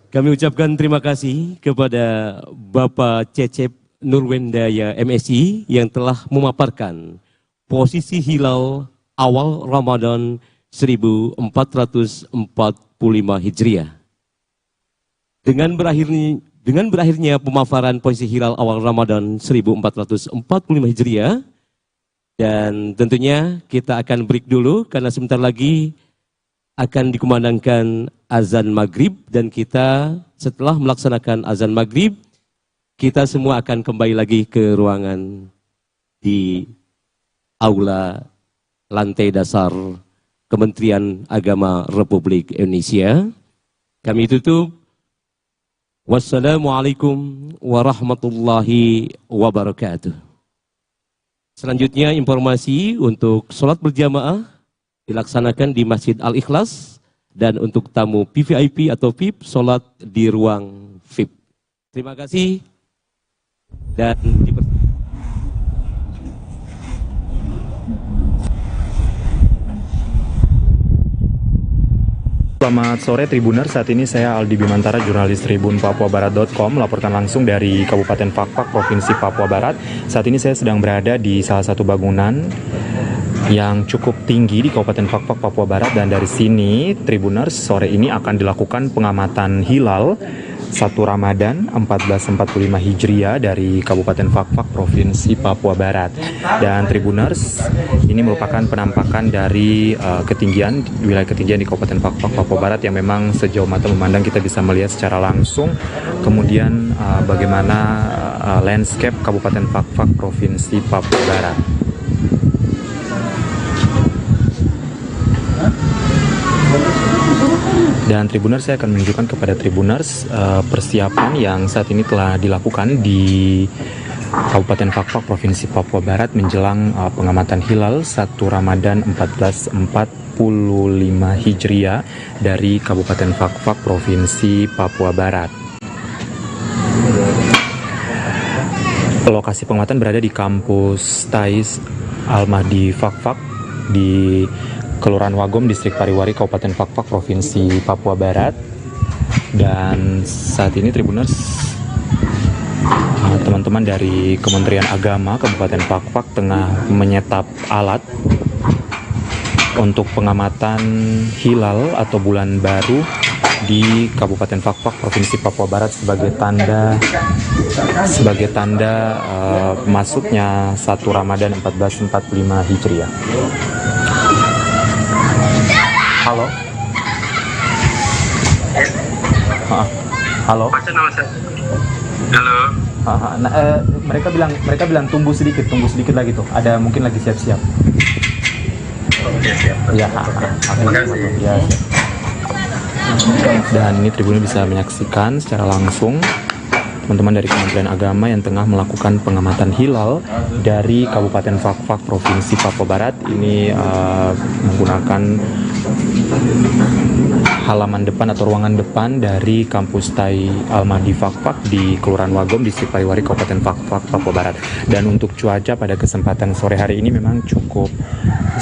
Kami ucapkan terima kasih kepada Bapak Cecep Nurwendaya MSI yang telah memaparkan posisi hilal awal Ramadan 1445 Hijriah. Dengan berakhirnya pemaparan posisi hilal awal Ramadan 1445 Hijriah, dan tentunya kita akan break dulu karena sebentar lagi akan dikumandangkan azan maghrib, dan kita setelah melaksanakan azan maghrib, kita semua akan kembali lagi ke ruangan di aula lantai dasar Kementerian Agama Republik Indonesia. Kami tutup. Wassalamualaikum warahmatullahi wabarakatuh. Selanjutnya informasi untuk sholat berjamaah dilaksanakan di Masjid Al-Ikhlas, dan untuk tamu VVIP atau VIP sholat di ruang VIP. Terima kasih dan Selamat sore Tribuners, saat ini saya Aldi Bimantara, jurnalis Tribun Papuabarat.com, melaporkan langsung dari Kabupaten Fakfak, Provinsi Papua Barat. Saat ini saya sedang berada di salah satu bangunan yang cukup tinggi di Kabupaten Fakfak, Papua Barat, dan dari sini Tribuners, sore ini akan dilakukan pengamatan hilal 1 Ramadan 1445 Hijriah dari Kabupaten Fakfak, Provinsi Papua Barat. Dan Tribuners, ini merupakan penampakan dari ketinggian, wilayah ketinggian di Kabupaten Fakfak, Papua Barat yang memang sejauh mata memandang kita bisa melihat secara langsung. Kemudian bagaimana landscape Kabupaten Fakfak, Provinsi Papua Barat. Dan Tribuners, saya akan menunjukkan kepada Tribuners persiapan yang saat ini telah dilakukan di Kabupaten Fakfak, Provinsi Papua Barat menjelang pengamatan hilal 1 Ramadan 1445 Hijriah dari Kabupaten Fakfak, Provinsi Papua Barat. Lokasi pengamatan berada di kampus Tais Al-Mahdi Fakfak di Kelurahan Wagom, Distrik Pariwari, Kabupaten Fakfak, Provinsi Papua Barat. Dan saat ini Tribuners, teman-teman dari Kementerian Agama Kabupaten Fakfak tengah menyetap alat untuk pengamatan hilal atau bulan baru di Kabupaten Fakfak, Provinsi Papua Barat sebagai tanda masuknya 1 Ramadan 1445 Hijriah. Halo. Halo. Halo. Mereka bilang tunggu sedikit lagi tuh. Ada mungkin lagi siap-siap. Oke, siap. Ya, Terima kasih. Ya. Dan ini Tribunnya bisa menyaksikan secara langsung teman-teman dari Kementerian Agama yang tengah melakukan pengamatan hilal dari Kabupaten Fakfak, Provinsi Papua Barat. Ini menggunakan halaman depan atau ruangan depan dari kampus Tai Al-Mahdi Fakfak di Kelurahan Wagom, Distrik Pariwari, Kabupaten Fakfak, Papua Barat. Dan untuk cuaca pada kesempatan sore hari ini memang cukup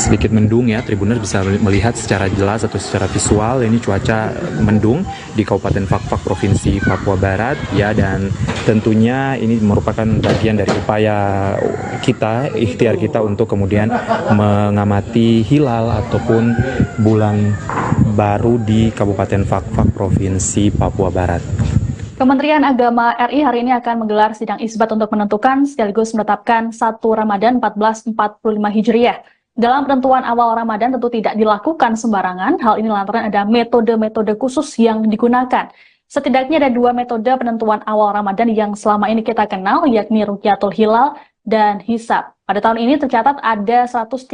sedikit mendung ya. Tribuners bisa melihat secara jelas atau secara visual ini cuaca mendung di Kabupaten Fakfak, Provinsi Papua Barat ya. Dan tentunya ini merupakan bagian dari upaya kita, ikhtiar kita untuk kemudian mengamati hilal ataupun bulan baru di Kabupaten Fakfak, Provinsi Papua Barat. Kementerian Agama RI hari ini akan menggelar sidang isbat untuk menentukan sekaligus menetapkan 1 Ramadan 1445 Hijriah. Dalam penentuan awal Ramadan tentu tidak dilakukan sembarangan. Hal ini lantaran ada metode-metode khusus yang digunakan. Setidaknya ada 2 metode penentuan awal Ramadan yang selama ini kita kenal, yakni Rukyatul Hilal dan Hisab. Pada tahun ini tercatat ada 134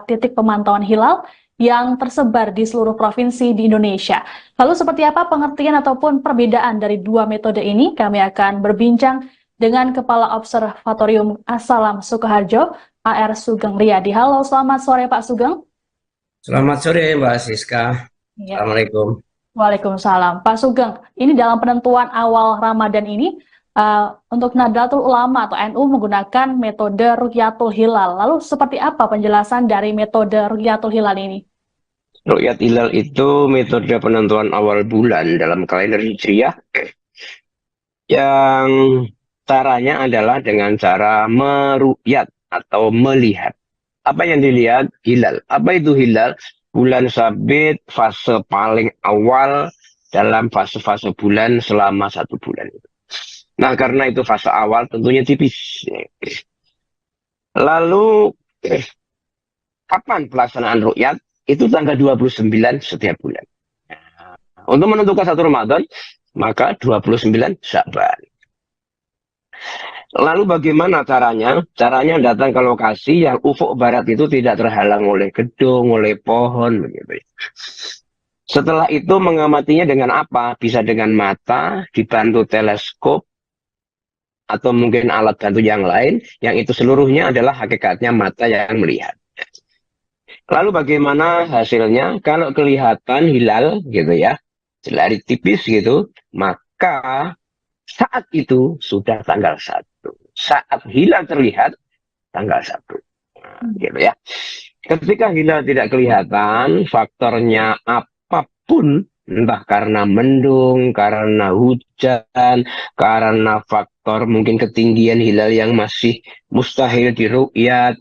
titik pemantauan hilal yang tersebar di seluruh provinsi di Indonesia. Lalu seperti apa pengertian ataupun perbedaan dari 2 metode ini? Kami akan berbincang dengan Kepala Observatorium As-Salam Sukoharjo, AR Sugeng Riyadi. Halo, selamat sore Pak Sugeng. Selamat sore Mbak Siska. Ya. Assalamualaikum. Waalaikumsalam. Pak Sugeng, ini dalam penentuan awal Ramadan ini, untuk Nahdlatul Ulama atau NU menggunakan metode Rukyatul Hilal. Lalu seperti apa penjelasan dari metode Rukyatul Hilal ini? Rukyat Hilal itu metode penentuan awal bulan dalam kalender Hijriah yang caranya adalah dengan cara merukyat atau melihat. Apa yang dilihat? Hilal. Apa itu hilal? Bulan sabit fase paling awal dalam fase-fase bulan selama 1 bulan. Nah, karena itu fase awal tentunya tipis. Lalu kapan pelaksanaan rukyat? Itu tanggal 29 setiap bulan. Untuk menentukan 1 Ramadan, maka 29 Sya'ban. Lalu bagaimana caranya? Caranya datang ke lokasi yang ufuk barat itu tidak terhalang oleh gedung, oleh pohon, begitu. Setelah itu mengamatinya dengan apa? Bisa dengan mata, dibantu teleskop, atau mungkin alat bantu yang lain, yang itu seluruhnya adalah hakikatnya mata yang melihat. Lalu bagaimana hasilnya? Kalau kelihatan hilal gitu ya, jelari tipis gitu, maka saat itu sudah tanggal 1. Saat hilal terlihat, tanggal 1. Nah, gitu ya. Ketika hilal tidak kelihatan, faktornya apapun, entah karena mendung, karena hujan, karena faktor mungkin ketinggian hilal yang masih mustahil diru'yat,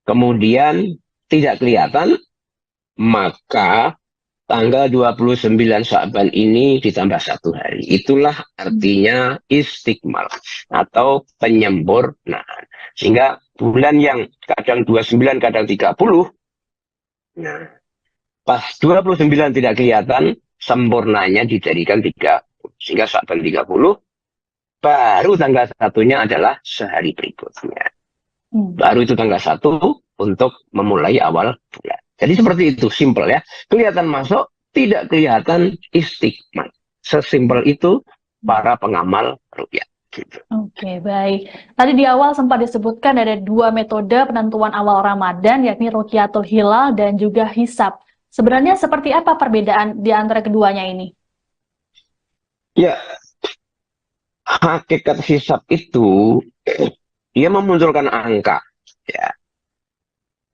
kemudian tidak kelihatan, maka tanggal 29 Sya'ban ini ditambah 1 hari. Itulah artinya istikmal atau penyempurnaan. Sehingga bulan yang kadang 29, kadang 30, nah, pas 29 tidak kelihatan, sempurnanya dijadikan 30. Sehingga Sya'ban 30, baru tanggal 1-nya adalah sehari berikutnya. Baru itu tanggal 1 untuk memulai awal bulan. Jadi seperti itu, simple ya. Kelihatan masuk, tidak kelihatan istiqmat. Sesimpel itu para pengamal ru'yat. Gitu. Oke, baik. Tadi di awal sempat disebutkan ada 2 metode penentuan awal Ramadan, yakni Ruqyatul Hilal dan juga hisab. Sebenarnya seperti apa perbedaan di antara keduanya ini? Ya, hakikat hisab itu dia memunculkan angka. Ya.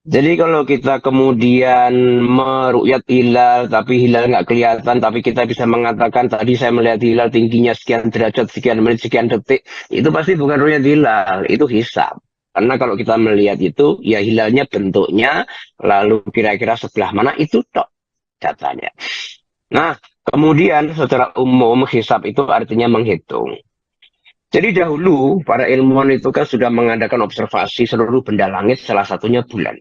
Jadi kalau kita kemudian meru'yat hilal, tapi hilal nggak kelihatan, tapi kita bisa mengatakan tadi saya melihat hilal tingginya sekian derajat, sekian menit, sekian detik, itu pasti bukan ru'yat hilal, itu hisab. Karena kalau kita melihat itu, ya hilalnya bentuknya, lalu kira-kira sebelah mana, itu tok datanya. Nah, kemudian secara umum hisab itu artinya menghitung. Jadi dahulu para ilmuwan itu kan sudah mengadakan observasi seluruh benda langit, salah satunya bulan.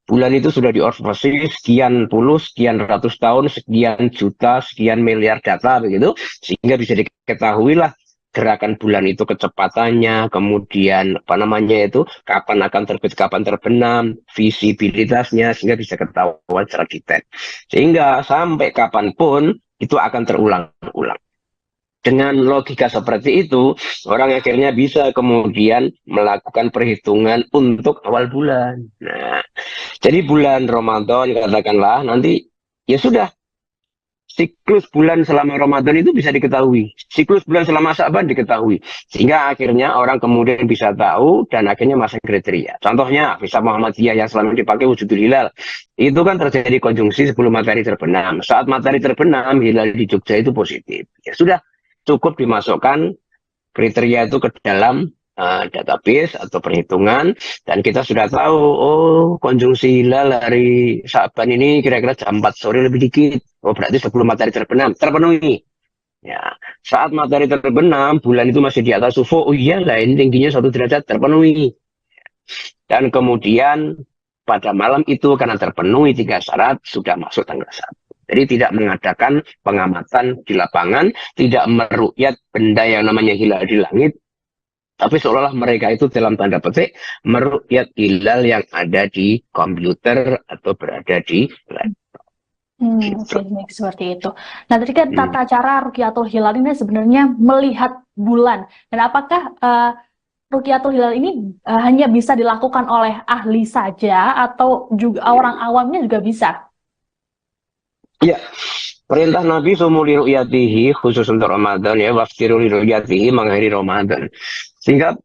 Bulan itu sudah diobservasi sekian puluh, sekian ratus tahun, sekian juta, sekian miliar data begitu, sehingga bisa diketahui lah gerakan bulan itu kecepatannya, kemudian apa namanya itu, kapan akan terbit, kapan terbenam, visibilitasnya, sehingga bisa ketahuan secara detail. Sehingga sampai kapanpun itu akan terulang-ulang. Dengan logika seperti itu, orang akhirnya bisa kemudian melakukan perhitungan untuk awal bulan. Nah, jadi bulan Ramadan katakanlah nanti, ya sudah, siklus bulan selama Ramadan itu bisa diketahui. Siklus bulan selama Sya'ban diketahui. Sehingga akhirnya orang kemudian bisa tahu dan akhirnya masuk kriteria. Contohnya, Hisab Muhammadiyah yang selama dipakai wujudul hilal. Itu kan terjadi konjungsi sebelum matahari terbenam. Saat matahari terbenam, hilal di Jogja itu positif. Ya sudah, cukup dimasukkan kriteria itu ke dalam database atau perhitungan, dan kita sudah tahu, oh konjungsi hilal hari Sya'ban ini kira-kira jam 4 sore lebih dikit. Oh berarti sebelum matahari terbenam, terpenuhi. Ya, saat matahari terbenam, bulan itu masih di atas ufuk, oh iya lah ini tingginya 1 derajat, terpenuhi. Dan kemudian pada malam itu karena terpenuhi 3 syarat, sudah masuk tanggal 1. Jadi tidak mengadakan pengamatan di lapangan, tidak meru'yat benda yang namanya hilal di langit, tapi seolah-olah mereka itu dalam tanda petik meru'yat hilal yang ada di komputer atau berada di laptop. Oke, seperti itu. Nah, tadi kan tata cara Ruqyatul Hilal ini sebenarnya melihat bulan. Dan apakah Ruqyatul Hilal ini hanya bisa dilakukan oleh ahli saja atau juga orang awamnya juga bisa? Ya, perintah Nabi sumuli ru'yatihi khusus untuk Ramadan ya, waftiru li ru'yatihi mengakhiri Ramadan. Sehingga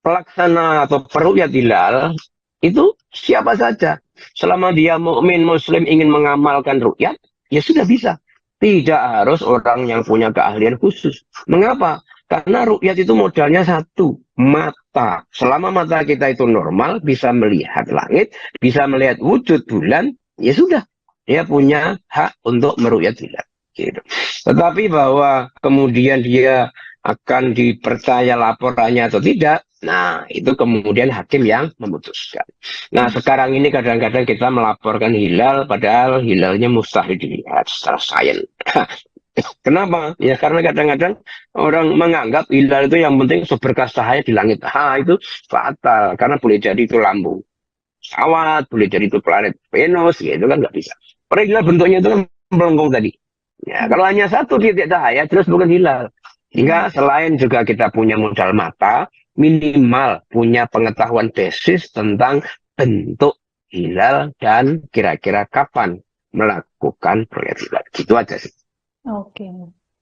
pelaksana atau peru'yat hilal itu siapa saja. Selama dia mukmin muslim ingin mengamalkan ru'yat, ya sudah bisa. Tidak harus orang yang punya keahlian khusus. Mengapa? Karena ru'yat itu modalnya satu, mata. Selama mata kita itu normal, bisa melihat langit, bisa melihat wujud bulan, ya sudah. Dia punya hak untuk meru'yat hilal. Gitu. Tetapi bahwa kemudian dia akan dipercaya laporannya atau tidak, nah itu kemudian hakim yang memutuskan. Nah sekarang ini kadang-kadang kita melaporkan hilal, padahal hilalnya mustahil dilihat secara sains. Kenapa? Ya karena kadang-kadang orang menganggap hilal itu yang penting seberkas cahaya di langit. Itu fatal, karena boleh jadi itu lambung pesawat, boleh jadi itu planet Venus, gitu kan nggak bisa. Padahal hilal bentuknya itu kan melengkung tadi. Ya, kalau hanya satu titik cahaya, terus bukan hilal. Sehingga selain juga kita punya modal mata, minimal punya pengetahuan basis tentang bentuk hilal dan kira-kira kapan melakukan proyek hilal. Gitu aja sih. Oke.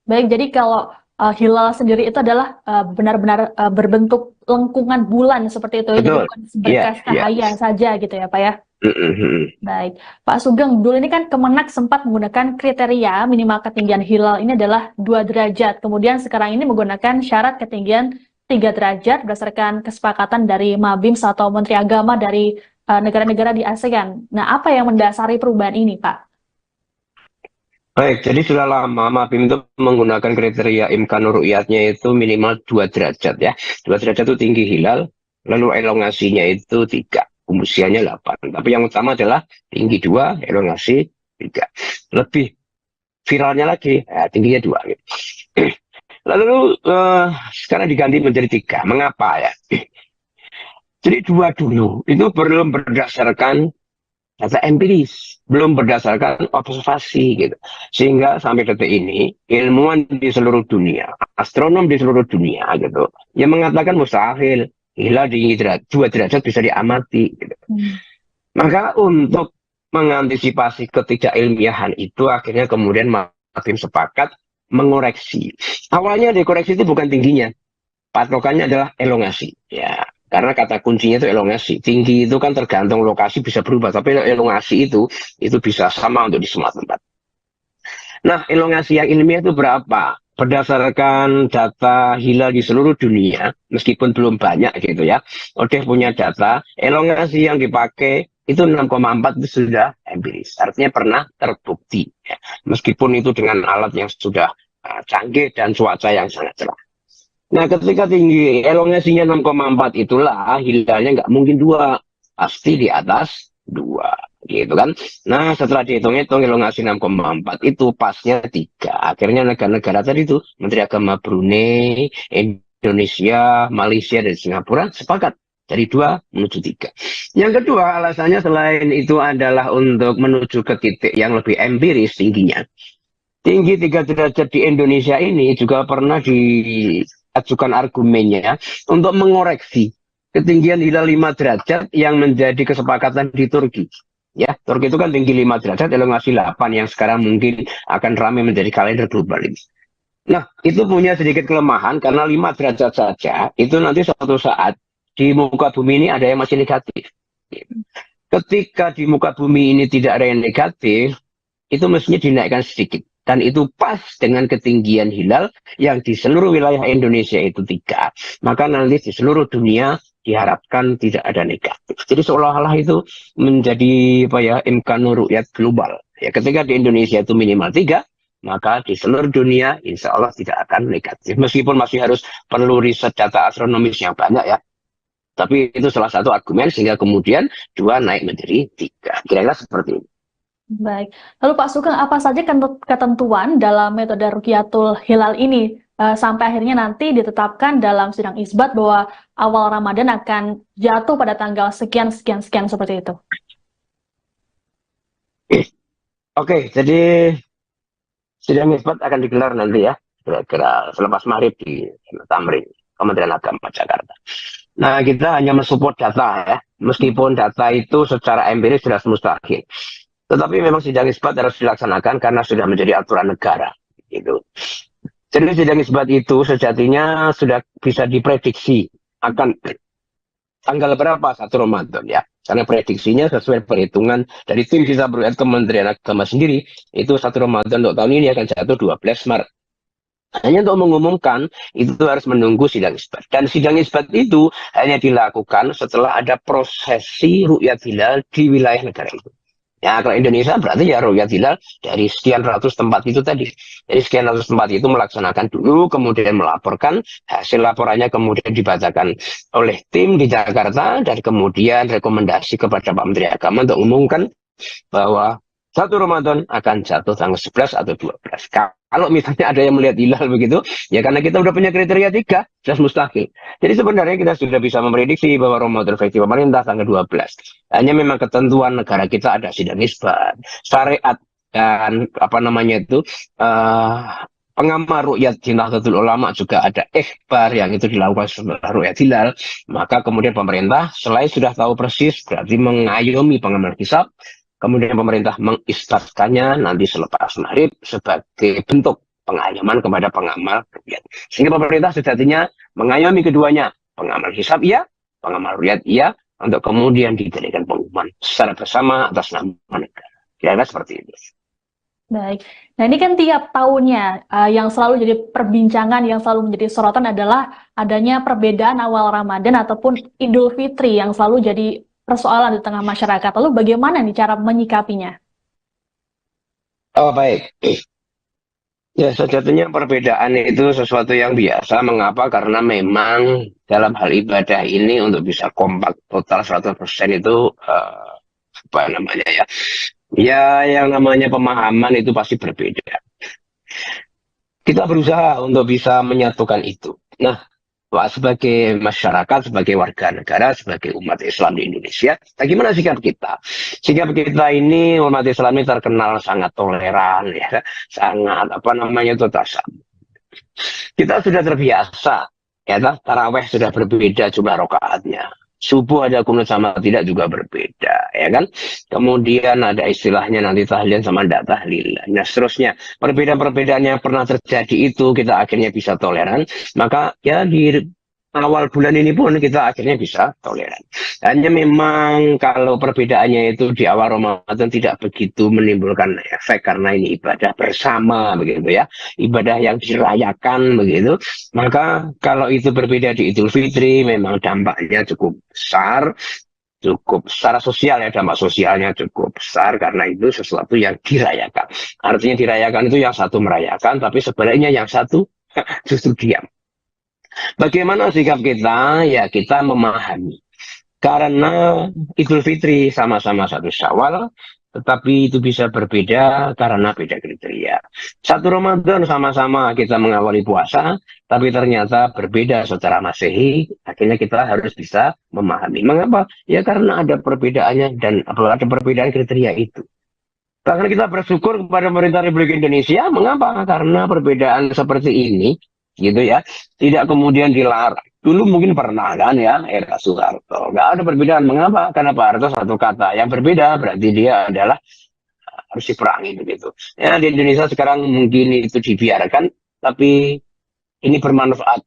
Baik, jadi kalau hilal sendiri itu adalah benar-benar berbentuk lengkungan bulan seperti itu ya, jadi Betul. bukan seberkas cahaya saja gitu ya Pak ya. Baik, Pak Sugeng, dulu ini kan Kemenak sempat menggunakan kriteria minimal ketinggian hilal ini adalah 2 derajat. Kemudian sekarang ini menggunakan syarat ketinggian 3 derajat berdasarkan kesepakatan dari Mabims atau Menteri Agama dari negara-negara di ASEAN. Nah, apa yang mendasari perubahan ini, Pak? Baik, jadi sudah lama Mabim itu menggunakan kriteria imkanur ru'yatnya itu minimal 2 derajat ya. 2 derajat itu tinggi hilal, lalu elongasinya itu 3. Usianya 8. Tapi yang utama adalah tinggi 2, elongasi 3. Lebih viralnya lagi, tingginya 2. Gitu. Lalu sekarang diganti menjadi 3. Mengapa ya? Jadi 2 dulu, itu belum berdasarkan data empiris, belum berdasarkan observasi gitu. Sehingga sampai detik ini, ilmuwan di seluruh dunia, astronom di seluruh dunia gitu, yang mengatakan mustahil hilal di 2 derajat bisa diamati. Gitu. Maka untuk mengantisipasi ketidakilmiahan itu akhirnya kemudian Mabim sepakat mengoreksi. Awalnya dikoreksi itu bukan tingginya, patokannya adalah elongasi. Ya, karena kata kuncinya itu elongasi. Tinggi itu kan tergantung lokasi bisa berubah, tapi elongasi itu bisa sama untuk di semua tempat. Nah, elongasi yang ilmiah itu berapa? Berdasarkan data hilal di seluruh dunia, meskipun belum banyak gitu ya, Odeh punya data, elongasi yang dipakai itu 6,4 itu sudah empiris, artinya pernah terbukti. Ya. Meskipun itu dengan alat yang sudah canggih dan cuaca yang sangat cerah. Nah, ketika tinggi elongasinya 6,4 itulah hilalnya nggak mungkin 2, pasti di atas 2. Gitu kan. Nah, setelah dihitung-hitung elongasi 6,4 itu pasnya 3. Akhirnya negara-negara tadi itu Menteri Agama Brunei, Indonesia, Malaysia, dan Singapura sepakat dari 2 menuju 3. Yang kedua alasannya selain itu adalah untuk menuju ke titik yang lebih empiris tingginya. Tinggi 3 derajat di Indonesia ini juga pernah diajukan argumennya untuk mengoreksi ketinggian hilal 5 derajat yang menjadi kesepakatan di Turki. Ya, Turki itu kan tinggi 5 derajat, elongasi 8 yang sekarang mungkin akan ramai menjadi kalender global ini. Nah, itu punya sedikit kelemahan karena 5 derajat saja, itu nanti suatu saat di muka bumi ini ada yang masih negatif. Ketika di muka bumi ini tidak ada yang negatif, itu mestinya dinaikkan sedikit. Dan itu pas dengan ketinggian hilal yang di seluruh wilayah Indonesia itu 3. Maka nanti di seluruh dunia diharapkan tidak ada negatif. Jadi seolah-olah itu menjadi imkanur ru'yat global. Ya, ketika di Indonesia itu minimal 3, maka di seluruh dunia insya Allah tidak akan negatif. Meskipun masih harus perlu riset data astronomis yang banyak ya. Tapi itu salah satu argumen sehingga kemudian 2 naik menjadi 3. Kira-kira seperti ini. Baik. Lalu Pak Sugeng, apa saja ketentuan dalam metode Ruqyatul Hilal ini sampai akhirnya nanti ditetapkan dalam sidang isbat bahwa awal Ramadan akan jatuh pada tanggal sekian seperti itu? Oke, jadi sidang isbat akan digelar nanti ya, kira-kira selepas maghrib di Tamrin, Kementerian Agama Jakarta. Nah, kita hanya mensupport data ya, meskipun data itu secara empiris sudah mustahil. Tetapi memang sidang isbat harus dilaksanakan karena sudah menjadi aturan negara. Gitu. Jadi sidang isbat itu sejatinya sudah bisa diprediksi akan tanggal berapa 1 Ramadan ya. Karena prediksinya sesuai perhitungan dari tim Hisab Ru'yat Kementerian Agama sendiri, itu 1 Ramadan untuk tahun ini akan jatuh 12 Maret. Hanya untuk mengumumkan, itu harus menunggu sidang isbat. Dan sidang isbat itu hanya dilakukan setelah ada prosesi Ru'yat Hilal di wilayah negara itu. Ya, kalau Indonesia berarti ya Ru'yat Hilal dari sekian ratus tempat itu tadi. Jadi sekian ratus tempat itu melaksanakan dulu, kemudian melaporkan, hasil laporannya kemudian dibacakan oleh tim di Jakarta, dan kemudian rekomendasi kepada Pak Menteri Agama untuk umumkan bahwa 1 Ramadan akan jatuh tanggal 11 atau 12. Kalau misalnya ada yang melihat hilal begitu, ya karena kita udah punya kriteria 3, jelas mustahil. Jadi sebenarnya kita sudah bisa memprediksi bahwa Ramadan versi pemerintah tanggal 12. Hanya memang ketentuan negara kita ada sidang isbat. Syariat dan apa namanya itu pengamal ru'yat di Nahdlatul Ulama juga ada ikhbar yang itu dilakukan setelah ru'yat hilal. Maka kemudian pemerintah selain sudah tahu persis berarti mengayomi pengamal hisab, kemudian pemerintah mengistarkannya nanti selepas maghrib sebagai bentuk pengayoman kepada pengamal ru'yat. Sehingga pemerintah sejatinya mengayomi keduanya, pengamal hisab iya, pengamal ru'yat iya, untuk kemudian diberikan pengumuman secara bersama atas nama negara. Kira-kira seperti itu. Baik. Nah, ini kan tiap tahunnya yang selalu jadi perbincangan, yang selalu menjadi sorotan adalah adanya perbedaan awal Ramadan ataupun Idul Fitri yang selalu jadi persoalan di tengah masyarakat. Lalu bagaimana nih cara menyikapinya? Oh, baik. Ya, sejatinya perbedaan itu sesuatu yang biasa. Mengapa? Karena memang dalam hal ibadah ini untuk bisa kompak total 100% itu apa namanya ya? Ya, yang namanya pemahaman itu pasti berbeda. Kita berusaha untuk bisa menyatukan itu. Nah, Pak, sebagai masyarakat, sebagai warga negara, sebagai umat Islam di Indonesia, bagaimana sikap kita? Sikap kita ini, umat Islam ini terkenal sangat toleran, ya, sangat apa namanya itu tasawuf. Kita sudah terbiasa, ya, taraweh sudah berbeda jumlah rakaatnya. Subuh ada kunut sama tidak juga berbeda, ya kan? Kemudian ada istilahnya nanti tahlilan sama tidak tahlilan. Nah, seterusnya perbedaan-perbedaan yang pernah terjadi itu kita akhirnya bisa toleran. Maka ya di awal bulan ini pun kita akhirnya bisa toleran. Hanya memang kalau perbedaannya itu di awal Ramadan tidak begitu menimbulkan efek karena ini ibadah bersama begitu ya, ibadah yang dirayakan begitu. Maka kalau itu berbeda di Idul Fitri memang dampaknya cukup besar, cukup secara sosial ya, dampak sosialnya cukup besar karena itu sesuatu yang dirayakan. Artinya dirayakan itu yang satu merayakan, tapi sebaliknya yang satu justru diam. Bagaimana sikap kita? Ya, kita memahami. Karena Idul Fitri sama-sama 1 Syawal, tetapi itu bisa berbeda karena beda kriteria. 1 Ramadan sama-sama kita mengawali puasa, tapi ternyata berbeda secara Masehi, akhirnya kita harus bisa memahami. Mengapa? Ya karena ada perbedaannya dan ada perbedaan kriteria itu. Bahkan kita bersyukur kepada pemerintah Republik Indonesia, mengapa? Karena perbedaan seperti ini, gitu ya, tidak kemudian dilarang. Dulu mungkin pernah kan ya, era Soeharto. Nggak ada perbedaan. Mengapa? Karena Pak Harto satu kata yang berbeda, berarti dia adalah harus diperangi begitu. Ya, di Indonesia sekarang mungkin itu dibiarkan, tapi ini bermanfaat.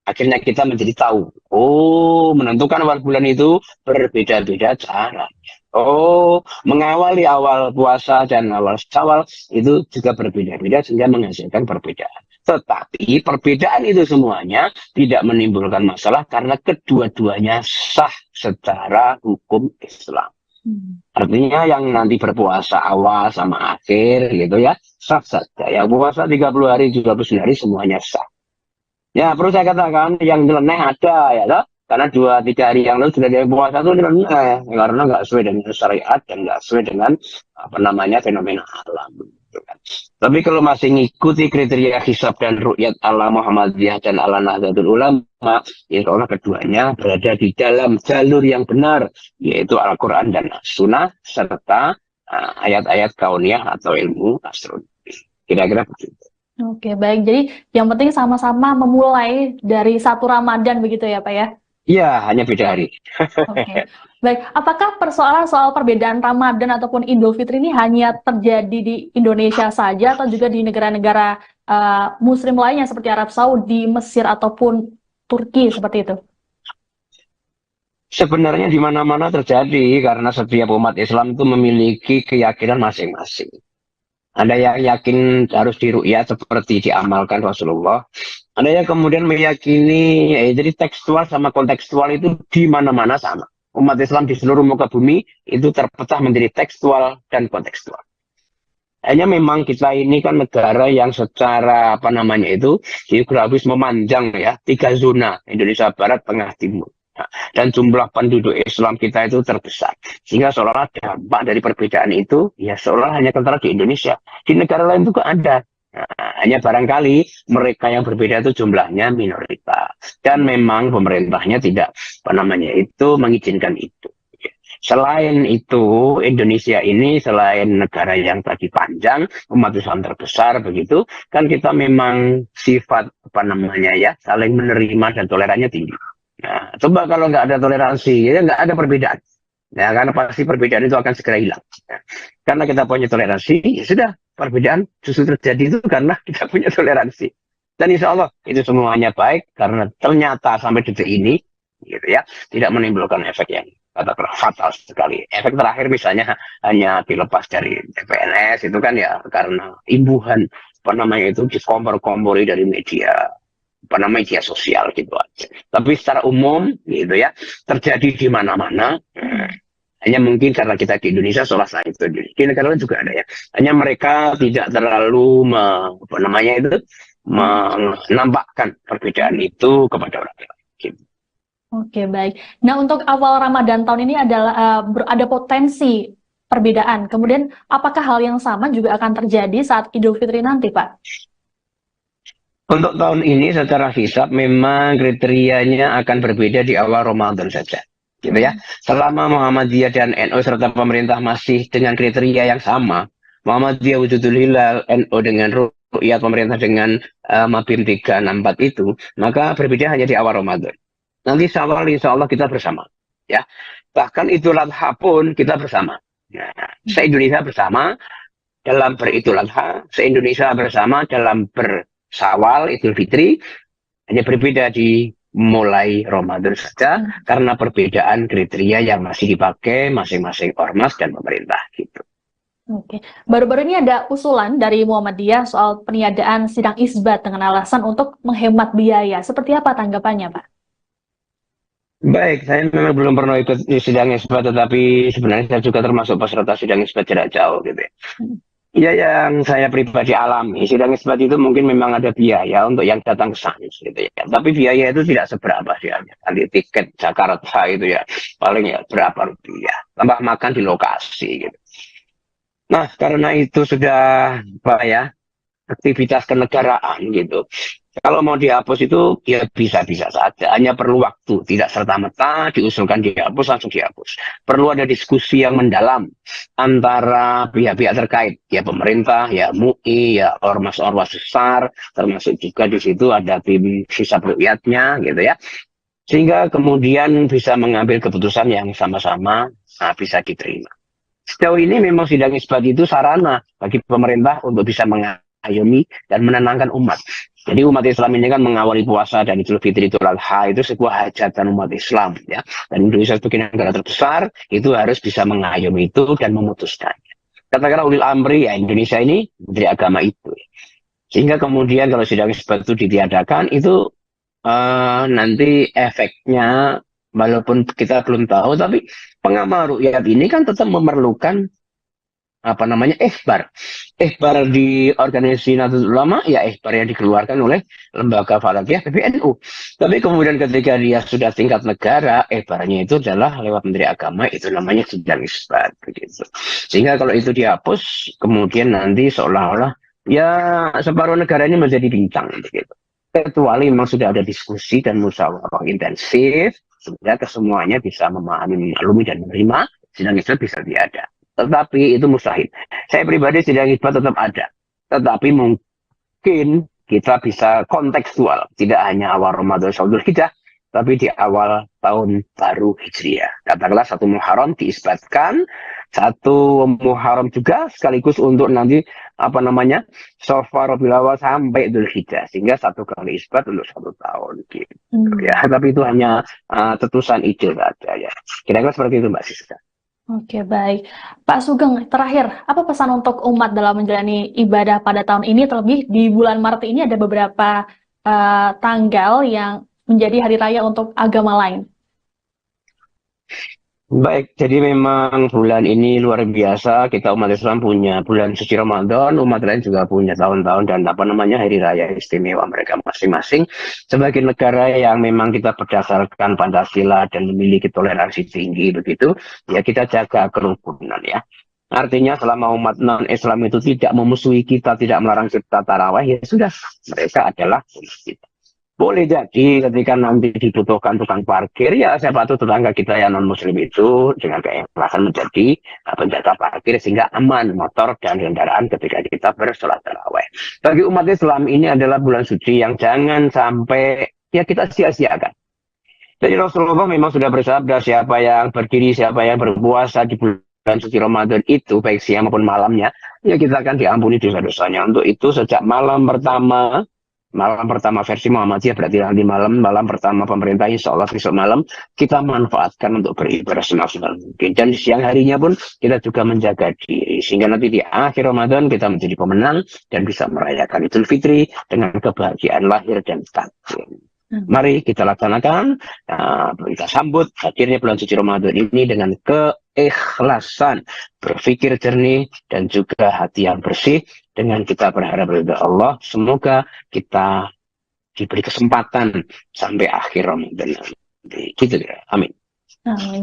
Akhirnya kita menjadi tahu. Oh, menentukan awal bulan itu berbeda-beda cara. Oh, mengawali awal puasa dan awal Syawal itu juga berbeda-beda sehingga menghasilkan perbedaan. Tetapi perbedaan itu semuanya tidak menimbulkan masalah karena kedua-duanya sah secara hukum Islam. Artinya yang nanti berpuasa awal sama akhir gitu ya, sah saja. Yang puasa 30 hari, 29 hari semuanya sah. Ya, perlu saya katakan yang nyeleneh ada ya toh? Karena 2-3 hari yang lalu sudah ada puasa itu nyeleneh karena nggak sesuai dengan syariat dan nggak sesuai dengan apa namanya fenomena alam. Tapi kalau masih ngikuti kriteria hisab dan ru'yat ala Muhammadiyah dan ala Nahdlatul Ulama, insya Allah keduanya berada di dalam jalur yang benar, yaitu Al-Quran dan Sunnah serta ayat-ayat kauniyah atau ilmu astronomi. Kira-kira begitu. Oke, baik. Jadi yang penting sama-sama memulai dari 1 Ramadan begitu ya, Pak ya? Iya, hanya beda hari. Oke. Baik, apakah persoalan soal perbedaan Ramadan ataupun Idul Fitri ini hanya terjadi di Indonesia saja atau juga di negara-negara Muslim lainnya seperti Arab Saudi, Mesir ataupun Turki seperti itu? Sebenarnya di mana-mana terjadi karena setiap umat Islam itu memiliki keyakinan masing-masing. Ada yang yakin harus diru'yat seperti diamalkan Rasulullah. Ada yang kemudian meyakini, jadi tekstual sama kontekstual itu di mana-mana sama. Umat Islam di seluruh muka bumi itu terpecah menjadi tekstual dan kontekstual. Hanya memang kita ini kan negara yang secara apa namanya itu geografis memanjang ya, 3 zona, Indonesia Barat, Tengah, Timur. Dan jumlah penduduk Islam kita itu terbesar. Sehingga seolah-olah dampak dari perbedaan itu ya seolah hanya kental di Indonesia. Di negara lain juga ada. Hanya barangkali mereka yang berbeda itu jumlahnya minoritas. Dan memang pemerintahnya tidak apa namanya itu mengizinkan itu. Selain itu, Indonesia ini selain negara yang tadi panjang, umat Islam terbesar begitu, kan kita memang sifat apa namanya ya, saling menerima dan tolerannya tinggi. Nah, coba kalau nggak ada toleransi, ya nggak ada perbedaan. Ya, karena pasti perbedaan itu akan segera hilang. Ya. Karena kita punya toleransi, ya sudah, perbedaan justru terjadi itu karena kita punya toleransi. Dan insya Allah itu semuanya baik karena ternyata sampai detik ini, gitu ya, tidak menimbulkan efek yang katakanlah fatal sekali. Efek terakhir misalnya hanya dilepas dari PNS itu kan ya karena imbuhan apa namanya itu dikompor-kompori dari media media sosial gitu aja. Tapi secara umum gitu ya terjadi di mana-mana. Hanya mungkin karena kita di Indonesia salah satu di negara lain juga ada ya. Hanya mereka tidak terlalu menampakkan perbedaan itu kepada orang lain. Gitu. Oke, baik. Nah, untuk awal Ramadan tahun ini adalah ada potensi perbedaan. Kemudian, apakah hal yang sama juga akan terjadi saat Idul Fitri nanti, Pak? Untuk tahun ini secara hisab memang kriterianya akan berbeda di awal Ramadan saja. Gitu ya. Selama Muhammadiyah dan NU serta pemerintah masih dengan kriteria yang sama, Muhammadiyah wujudul hilal, NU dengan ru'yat, pemerintah dengan Mabim 364 itu, maka berbeda hanya di awal Ramadan. Nanti Syawal insya Allah kita bersama. Ya. Bahkan Idul Adha pun kita bersama. Nah, se-Indonesia bersama dalam beridul Adha, se-Indonesia bersama dalam bersawal Idul Fitri, hanya berbeda di mulai Ramadan saja karena perbedaan kriteria yang masih dipakai masing-masing ormas dan pemerintah gitu. Oke, baru-baru ini ada usulan dari Muhammadiyah soal peniadaan sidang isbat dengan alasan untuk menghemat biaya. Seperti apa tanggapannya, Pak? Baik, saya memang belum pernah ikut di sidang isbat, tetapi sebenarnya saya juga termasuk peserta sidang isbat jarak jauh gitu ya. Ya yang saya pribadi alami, sidang isbat itu mungkin memang ada biaya untuk yang datang ke sana gitu ya. Tapi biaya itu tidak seberapa sih, nanti tiket Jakarta itu ya paling ya berapa rupiah, tambah makan di lokasi gitu. Nah karena itu sudah apa ya aktivitas kenegaraan gitu. Kalau mau dihapus itu ya bisa-bisa saja, hanya perlu waktu, tidak serta-merta diusulkan dihapus langsung dihapus. Perlu ada diskusi yang mendalam antara pihak-pihak terkait, ya pemerintah, ya MUI, ya ormas-ormas besar, termasuk juga di situ ada tim hisab ru'yatnya gitu ya. Sehingga kemudian bisa mengambil keputusan yang sama-sama bisa diterima. Sejauh ini memang sidang isbat itu sarana bagi pemerintah untuk bisa mengayomi dan menenangkan umat. Jadi umat Islam ini kan mengawali puasa dan Idul Fitri Idul Adha itu sebuah hajatan umat Islam ya. Dan Indonesia sebagai negara terbesar itu harus bisa mengayomi itu dan memutuskannya. Katakanlah ulil amri ya Indonesia ini menteri agama itu. Sehingga kemudian kalau sidang isbat itu ditiadakan itu nanti efeknya walaupun kita belum tahu tapi pengamal ru'yat ini kan tetap memerlukan ihbar di organisasi Nahdlatul Ulama ya ihbar yang dikeluarkan oleh lembaga falakiyah PBNU. Tapi kemudian ketika dia sudah tingkat negara ihbarnya itu adalah lewat Menteri Agama, itu namanya sidang isbat begitu. Sehingga kalau itu dihapus kemudian nanti seolah-olah ya separuh negaranya menjadi bincang begitu. Kecuali memang sudah ada diskusi dan musyawarah intensif sehingga kesemuanya bisa memahami, memaklumi dan menerima sidang isbat bisa diada. Tetapi itu mustahil. Saya pribadi sidang isbat tetap ada. Tetapi mungkin kita bisa kontekstual. Tidak hanya awal Ramadan Syawal Hijjah, tapi di awal tahun baru Hijriah. Katakanlah 1 Muharram diisbatkan, 1 Muharram juga sekaligus untuk nanti Shafar Rabiul Awal sampai Dzul Hijjah. Sehingga 1 kali isbat untuk 1 tahun. Gitu. Ya, tapi itu hanya tetusan ide saja ya. Kira-kira seperti itu Mbak Siska. Oke, baik. Pak Sugeng, terakhir, apa pesan untuk umat dalam menjalani ibadah pada tahun ini, terlebih di bulan Maret ini ada beberapa tanggal yang menjadi hari raya untuk agama lain? Baik, jadi memang bulan ini luar biasa. Kita umat Islam punya bulan suci Ramadan, umat lain juga punya tahun-tahun dan hari raya istimewa mereka masing-masing. Sebagai negara yang memang kita berdasarkan Pancasila dan memiliki toleransi tinggi begitu, ya kita jaga kerukunan ya. Artinya selama umat non-Islam itu tidak memusuhi kita, tidak melarang kita tarawih, ya sudah, mereka adalah kita. Boleh jadi ketika nanti dibutuhkan tukang parkir, ya siapa tahu tetangga kita yang non-muslim itu dengan keikhlasan menjadi penjaga parkir sehingga aman motor dan kendaraan ketika kita bersolat tarawih. Bagi umat Islam ini adalah bulan suci yang jangan sampai ya kita sia-siakan. Jadi Rasulullah memang sudah bersabda, siapa yang berdiri, siapa yang berpuasa di bulan suci Ramadan itu, baik siang maupun malamnya, ya kita akan diampuni dosa-dosanya. Untuk itu sejak malam pertama versi Muhammadiyah, berarti nanti malam pertama pemerintah, insya Allah besok malam kita manfaatkan untuk beribadah semaksimal mungkin. Dan siang harinya pun kita juga menjaga diri, sehingga nanti di akhir Ramadan kita menjadi pemenang dan bisa merayakan Idul Fitri dengan kebahagiaan lahir dan batin. Mari kita laksanakan, kita sambut hadirnya bulan suci Ramadan ini dengan keikhlasan, berpikir jernih, dan juga hati yang bersih. Dengan kita berharap kepada Allah, semoga kita diberi kesempatan sampai akhir Ramadan. Gitu ya, amin.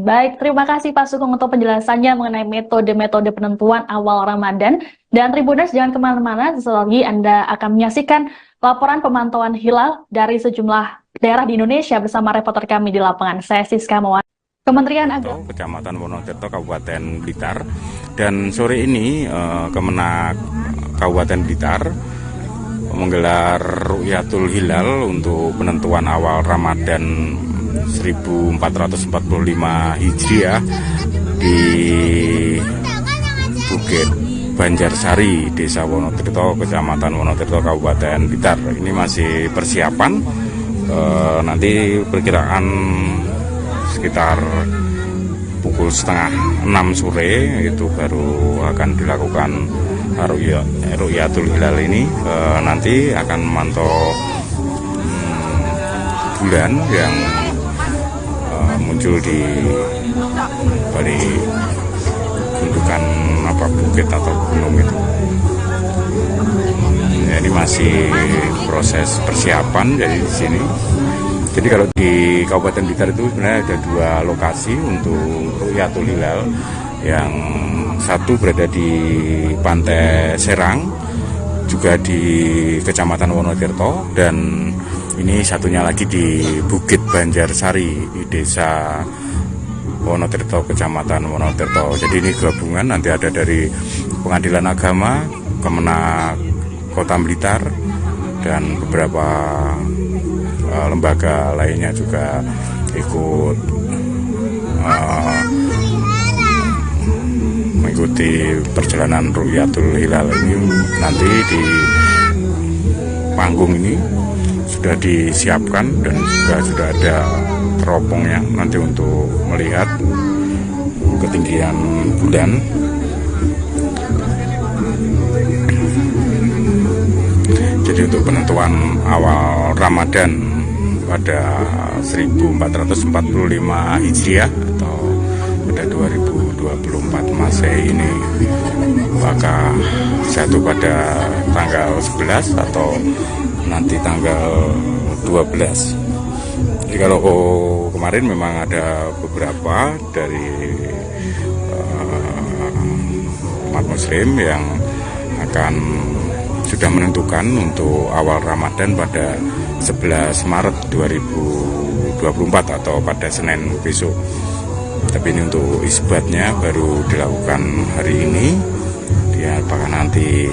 Baik, terima kasih Pak Sugeng untuk penjelasannya mengenai metode-metode penentuan awal Ramadan. Dan Tribuners jangan kemana-mana, sesaat lagi Anda akan menyaksikan laporan pemantauan hilal dari sejumlah daerah di Indonesia bersama reporter kami di lapangan. Saya Siska Mawan, Kementerian Agama, Kecamatan Wonotirto, Kabupaten Blitar. Dan sore ini Kemenak Kabupaten Blitar menggelar Ru'yatul Hilal untuk penentuan awal Ramadan 1445 Hijriah di Bukit Banjarsari, Desa Wonotirto, Kecamatan Wonotirto, Kabupaten Blitar. Ini masih persiapan, nanti perkiraan sekitar pukul 5:30 sore itu baru akan dilakukan Ru'yatul Hilal ini. Nanti akan memantau bulan yang muncul di balik gundukan bukit atau gunung itu. Jadi masih proses persiapan dari di sini. Jadi kalau di Kabupaten Blitar itu sebenarnya ada 2 lokasi untuk Ru'yatul Hilal. Yang satu berada di Pantai Serang, juga di Kecamatan Wonotirto, dan ini satunya lagi di Bukit Banjarsari di Desa Wonotirto, Kecamatan Wonotirto. Jadi ini gabungan, nanti ada dari Pengadilan Agama, Kemenak Kota Blitar, dan beberapa lembaga lainnya juga ikut mengikuti perjalanan Ru'yatul Hilal ini. Nanti di panggung ini sudah disiapkan dan juga sudah ada teropongnya nanti untuk melihat ketinggian bulan. Jadi untuk penentuan awal Ramadan pada 1445 Hijriah atau pada 2024 Masehi ini apakah jatuh pada tanggal 11 atau nanti tanggal 12. Jadi kalau kemarin memang ada beberapa dari umat muslim yang akan sudah menentukan untuk awal Ramadan pada 11 Maret 2024 atau pada Senin besok. Tapi ini untuk isbatnya baru dilakukan hari ini. Ya, apakah nanti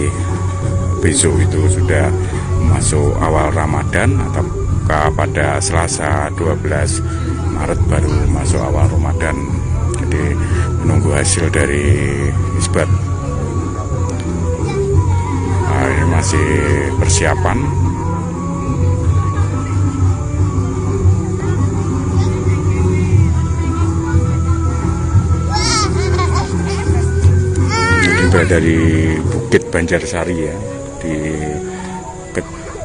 besok itu sudah masuk awal Ramadan ataukah pada Selasa 12 Maret baru masuk awal Ramadan. Jadi menunggu hasil dari isbat. Ini masih persiapan. Jadi berada di Bukit Banjarsari ya, di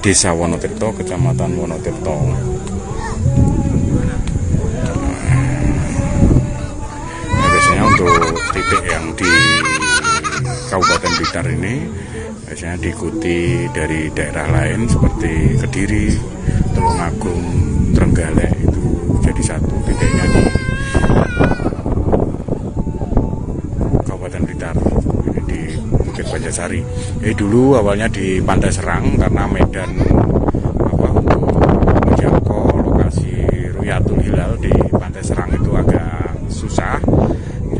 Desa Wonotirto, Kecamatan Wonotirto. Nah, biasanya untuk titik yang di Kabupaten Blitar ini biasanya diikuti dari daerah lain seperti Kediri, Tulungagung, Trenggalek, itu jadi satu titiknya di Kabupaten Blitar, ini di Bukit Banjarsari. Dulu awalnya di Pantai Serang karena medan di Pantai Serang itu agak susah.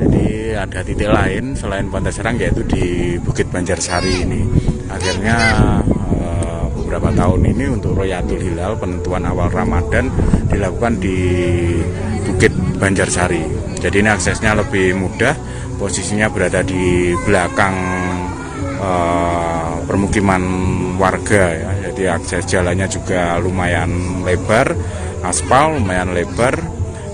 Jadi ada titik lain selain Pantai Serang, yaitu di Bukit Banjarsari ini. Akhirnya beberapa tahun ini untuk Ru'yatul Hilal, penentuan awal Ramadan, dilakukan di Bukit Banjarsari. Jadi ini aksesnya lebih mudah, posisinya berada di belakang permukiman warga ya. Jadi akses jalannya juga lumayan lebar, aspal lumayan lebar.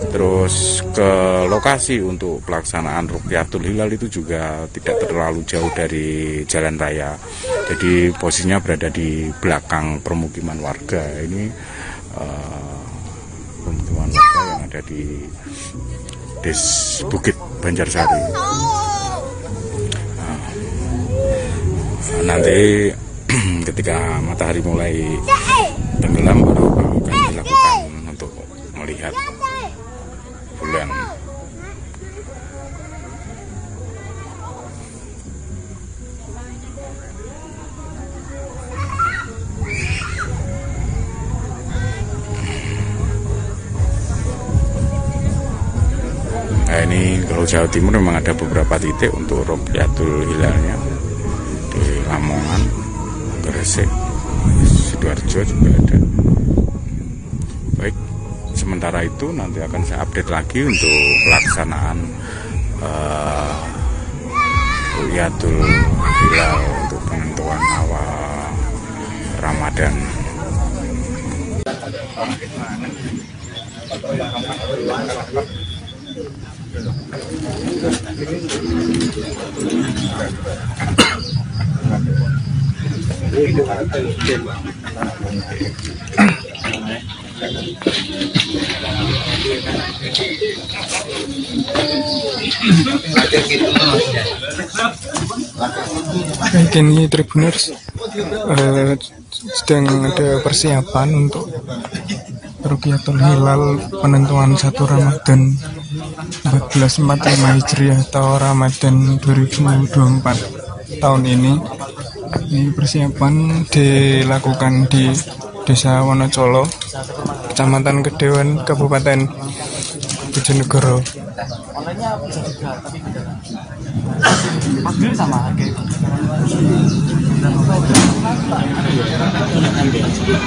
Terus ke lokasi untuk pelaksanaan Ru'yatul Hilal itu juga tidak terlalu jauh dari jalan raya. Jadi posisinya berada di belakang permukiman warga. Ini permukiman warga yang ada di Bukit Banjarsari. Nanti ketika matahari mulai tenggelam baru akan dilakukan untuk melihat bulan. Nah, ini kalau Jawa Timur memang ada beberapa titik untuk Ru'yatul Hilalnya, di Lamongan, Gresik, Sidoarjo juga ada. Baik, sementara itu nanti akan saya update lagi untuk pelaksanaan Ru'yatul Hilal untuk penentuan awal Ramadan. Baik, ini Tribuners sedang ada persiapan untuk Ru'yatul Hilal penentuan 1 Ramadan 1445 Hijriah atau Ramadan 2024 tahun ini. Ini persiapan dilakukan di Desa Wonocolo, Kecamatan Kedewan, Kabupaten Bojonegoro.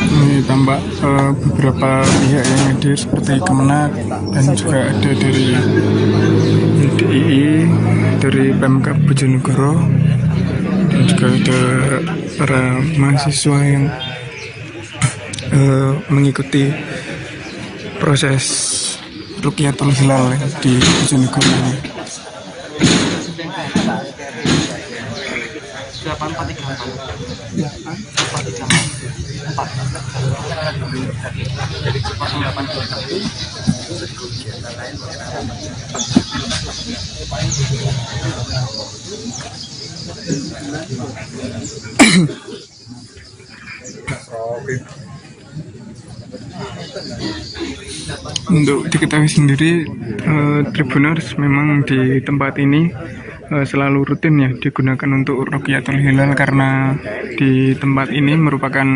Ini tampak beberapa pihak yang hadir seperti Kemenak dan juga ada dari DII, dari Pemkab Bojonegoro, dan juga ada para mahasiswa yang mengikuti proses Ru'yatul Hilal di Bojonegoro ini. Untuk diketahui sendiri, Tribuners, memang di tempat ini selalu rutin ya digunakan untuk Ru'yatul Hilal, karena di tempat ini merupakan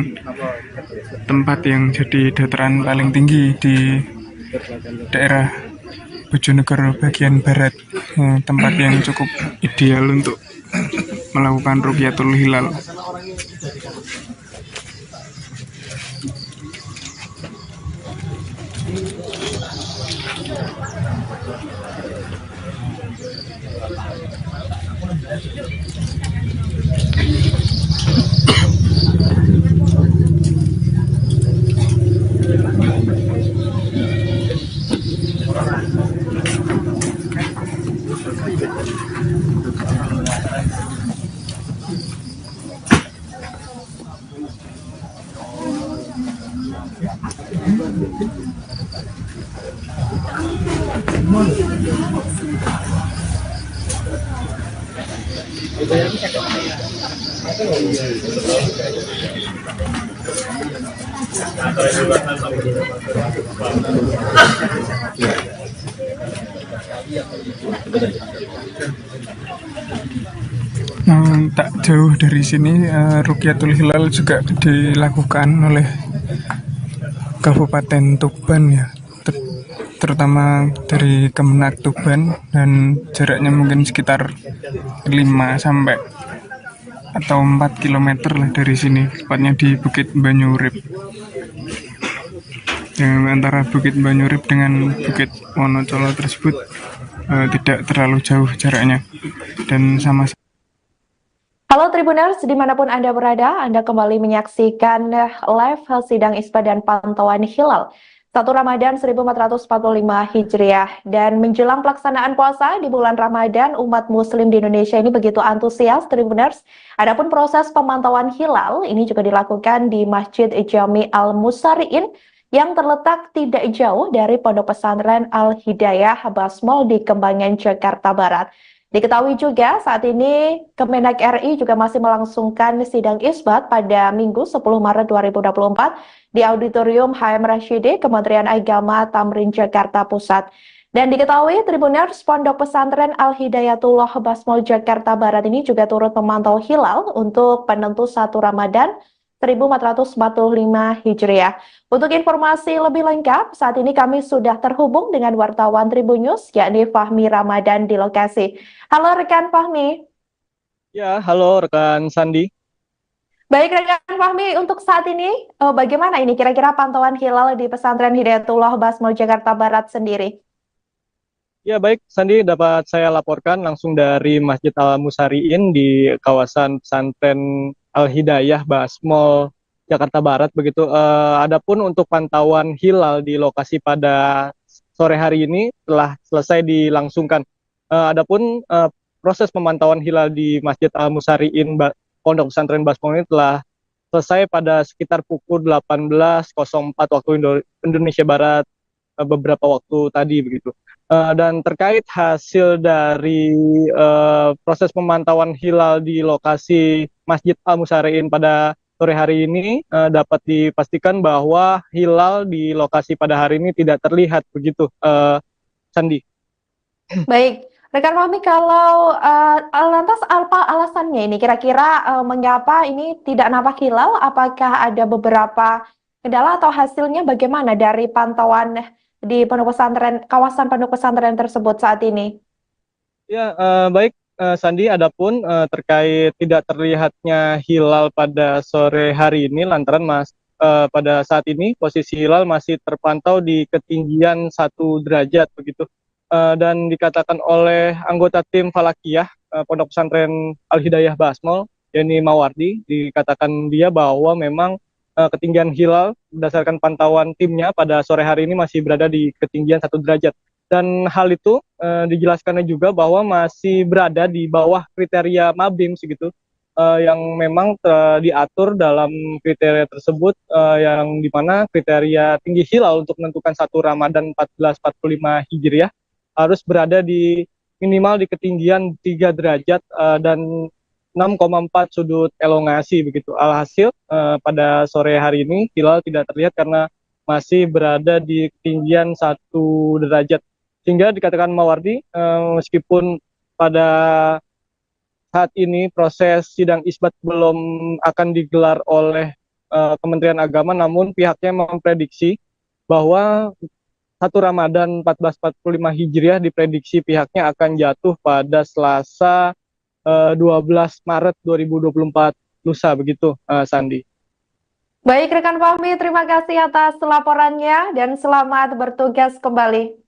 tempat yang jadi dataran paling tinggi di daerah Bojonegoro bagian barat, tempat yang cukup ideal untuk melakukan Ru'yatul Hilal. Tak jauh dari sini, Ru'yatul Hilal juga dilakukan oleh Kabupaten Tuban ya, terutama dari Kemenak Tuban, dan jaraknya mungkin sekitar 5 sampai atau 4 km lah dari sini, tepatnya di Bukit Banyurip. Yang antara Bukit Banyurip dengan Bukit Wonocolo tersebut tidak terlalu jauh jaraknya, dan sama. Halo Tribuners, dimanapun Anda berada, Anda kembali menyaksikan live sidang isbat dan pantauan hilal 1 Ramadan 1445 Hijriah. Dan menjelang pelaksanaan puasa di bulan Ramadan, umat muslim di Indonesia ini begitu antusias, Tribuners. Adapun proses pemantauan hilal ini juga dilakukan di Masjid Jami Al-Musari'in yang terletak tidak jauh dari Pondok Pesantren Al-Hidayah Basmol di Kembangan, Jakarta Barat. Diketahui juga saat ini Kemenak RI juga masih melangsungkan sidang isbat pada Minggu 10 Maret 2024 di Auditorium HM Rashidi Kementerian Agama Tamrin, Jakarta Pusat. Dan diketahui Tribuners, Pondok Pesantren Al-Hidayatullah Basmol Jakarta Barat ini juga turut memantau hilal untuk penentu 1 Ramadan 1445 Hijriah. Untuk informasi lebih lengkap, saat ini kami sudah terhubung dengan wartawan Tribun News, yakni Fahmi Ramadan di lokasi. Halo rekan Fahmi. Ya, halo rekan Sandi. Baik rekan Fahmi, untuk saat ini bagaimana ini kira-kira pantauan hilal di Pesantren Hidayatullah Basmol Jakarta Barat sendiri? Ya baik, Sandi, dapat saya laporkan langsung dari Masjid Al-Musari'in di kawasan Pesantren Al-Hidayah Basmol Jakarta Barat begitu. Adapun untuk pantauan hilal di lokasi pada sore hari ini telah selesai dilangsungkan. Adapun proses pemantauan hilal di Masjid Al-Musari'in Pondok Pesantren Basmol ini telah selesai pada sekitar pukul 18.04 waktu Indonesia Barat beberapa waktu tadi begitu. Dan terkait hasil dari proses pemantauan hilal di lokasi Masjid Al-Musari'in pada sore hari ini, dapat dipastikan bahwa hilal di lokasi pada hari ini tidak terlihat begitu, Sandi. Baik, rekan Fahmi, kalau lantas apa alasannya ini? Kira-kira mengapa ini tidak nampak hilal? Apakah ada beberapa kendala atau hasilnya bagaimana dari pantauan di pondok pesantren, kawasan pondok pesantren tersebut saat ini? Ya, baik Sandi, adapun terkait tidak terlihatnya hilal pada sore hari ini lantaran pada saat ini posisi hilal masih terpantau di ketinggian 1 derajat begitu. Dan dikatakan oleh anggota tim Falakiyah Pondok Pesantren Al-Hidayah Basmol, yakni Mawardi, dikatakan dia bahwa memang ketinggian hilal berdasarkan pantauan timnya pada sore hari ini masih berada di ketinggian 1 derajat. Dan hal itu dijelaskannya juga bahwa masih berada di bawah kriteria Mabim segitu, yang memang diatur dalam kriteria tersebut, yang dimana kriteria tinggi hilal untuk menentukan 1 Ramadan 1445 Hijriah harus berada di minimal di ketinggian 3 derajat dan 6,4 sudut elongasi begitu. Alhasil pada sore hari ini hilal tidak terlihat karena masih berada di ketinggian 1 derajat. Sehingga dikatakan Mawardi, meskipun pada saat ini proses sidang isbat belum akan digelar oleh Kementerian Agama, namun pihaknya memprediksi bahwa 1 Ramadan 1445 Hijriah diprediksi pihaknya akan jatuh pada Selasa 12 Maret 2024 lusa begitu, Sandi. Baik rekan Fahmi, terima kasih atas laporannya dan selamat bertugas kembali.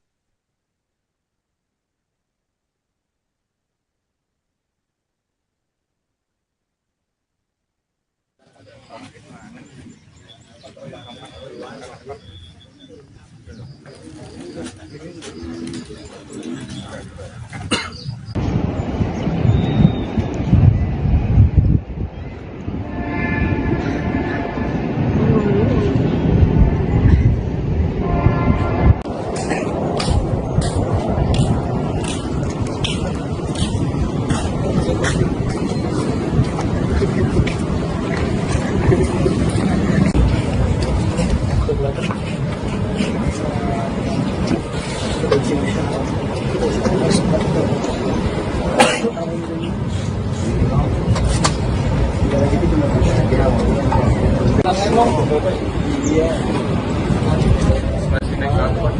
Masih naik angkot,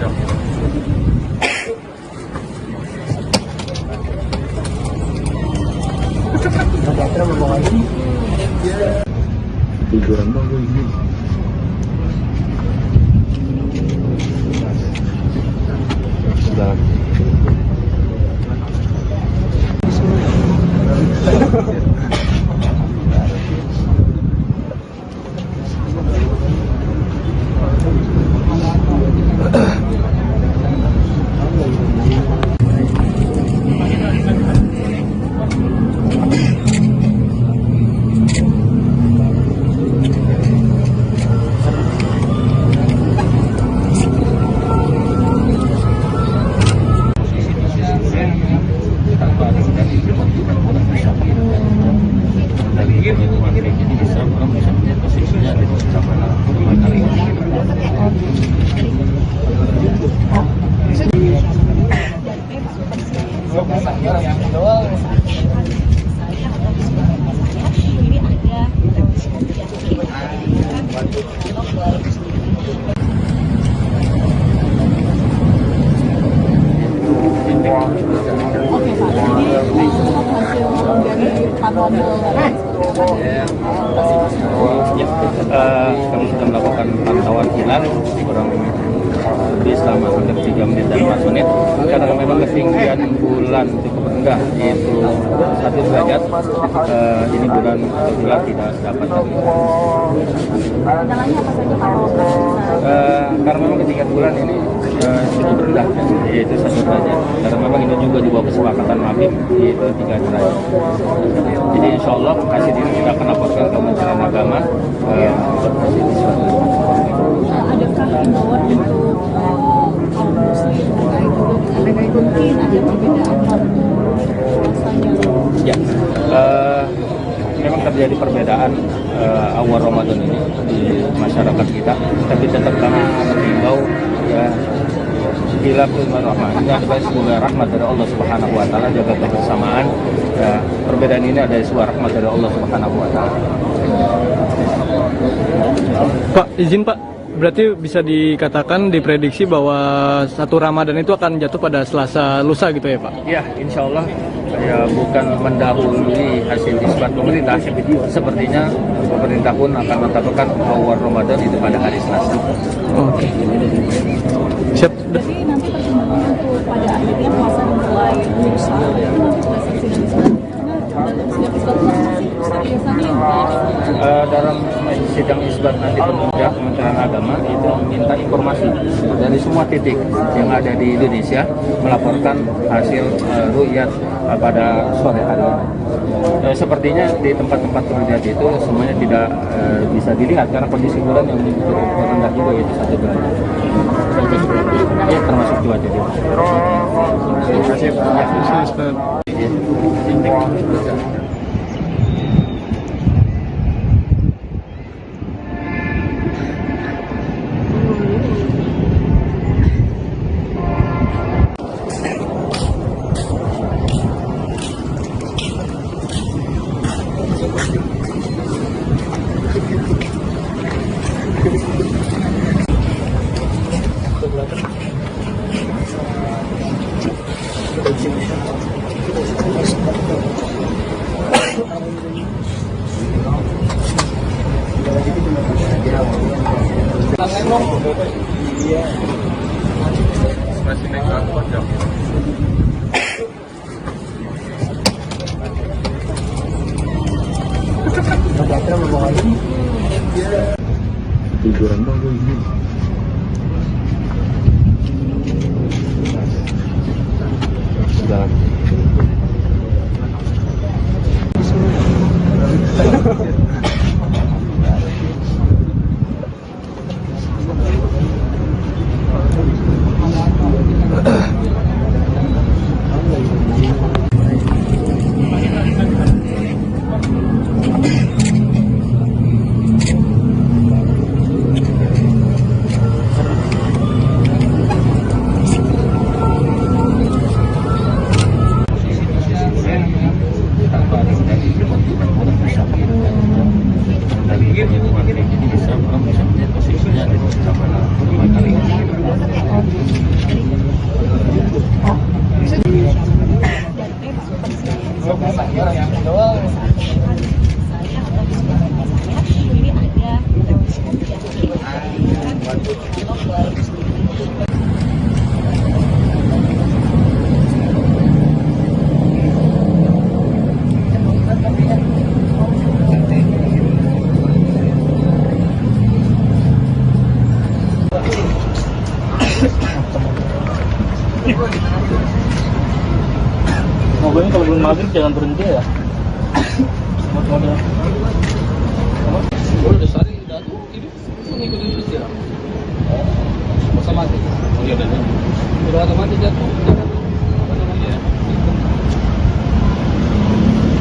Kami sudah melakukan pantauan hilal kurang lebih selama hampir 3 menit dan 4 menit karena memang ketinggian bulan cukup rendah yaitu 1 derajat. Ini bulan hilal tidak dapat terlihat. Karena memang ketinggian bulan ini cukup rendah yaitu 1 derajat karena memang ini juga di bawah kesepakatan MABIM yaitu 3 derajat. Jadi insya Allah hasil ini kita akan laporkan ke Kementerian Agama untuk hasil isbat. Adakah himbauan untuk kaum muslim terkait mungkin ada perbedaan waktu puasanya? Ya, memang terjadi perbedaan awal Ramadan ini di masyarakat kita, tapi tetap kami mengimbau ya hilal rahmah ini adalah sebuah rahmat dari Allah Subhanahu Wa Taala, jaga kebersamaan. Ya, perbedaan ini ada sebuah rahmat dari Allah Subhanahu Wa Taala. Pak, izin Pak, berarti bisa dikatakan diprediksi bahwa 1 Ramadan itu akan jatuh pada Selasa lusa gitu ya Pak? Ya, insya Allah ya bukan mendahului hasil isbat pemerintah. Sepertinya pemerintah pun akan menetapkan awal Ramadan itu pada hari Selasa. Oke. Siap. Jadi nanti pertimbangan untuk pada akhirnya puasa mulai lusa itu berdasarkan sidang isbat. Dalam sidang isbat masih biasanya dalam sidang isbat nanti Kementerian Agama itu meminta informasi dari semua titik yang ada di Indonesia melaporkan hasil ru'yat pada sore hari. Sepertinya di tempat-tempat ru'yat itu semuanya tidak bisa dilihat karena kondisi bulan yang cukup rendah juga yaitu 1 derajat. Ya, termasuk cuaca juga. Terima kasih. Masih naik angkot jam. Tiduran dong gue ini. Sudah. Mobilnya kalau belum maghrib jangan berhenti ya. Mobil. Udah sehari udah tuh ini mengikuti terus ya. Masa mati. Oh iya benar. Udah otomatis jatuh. Apa namanya?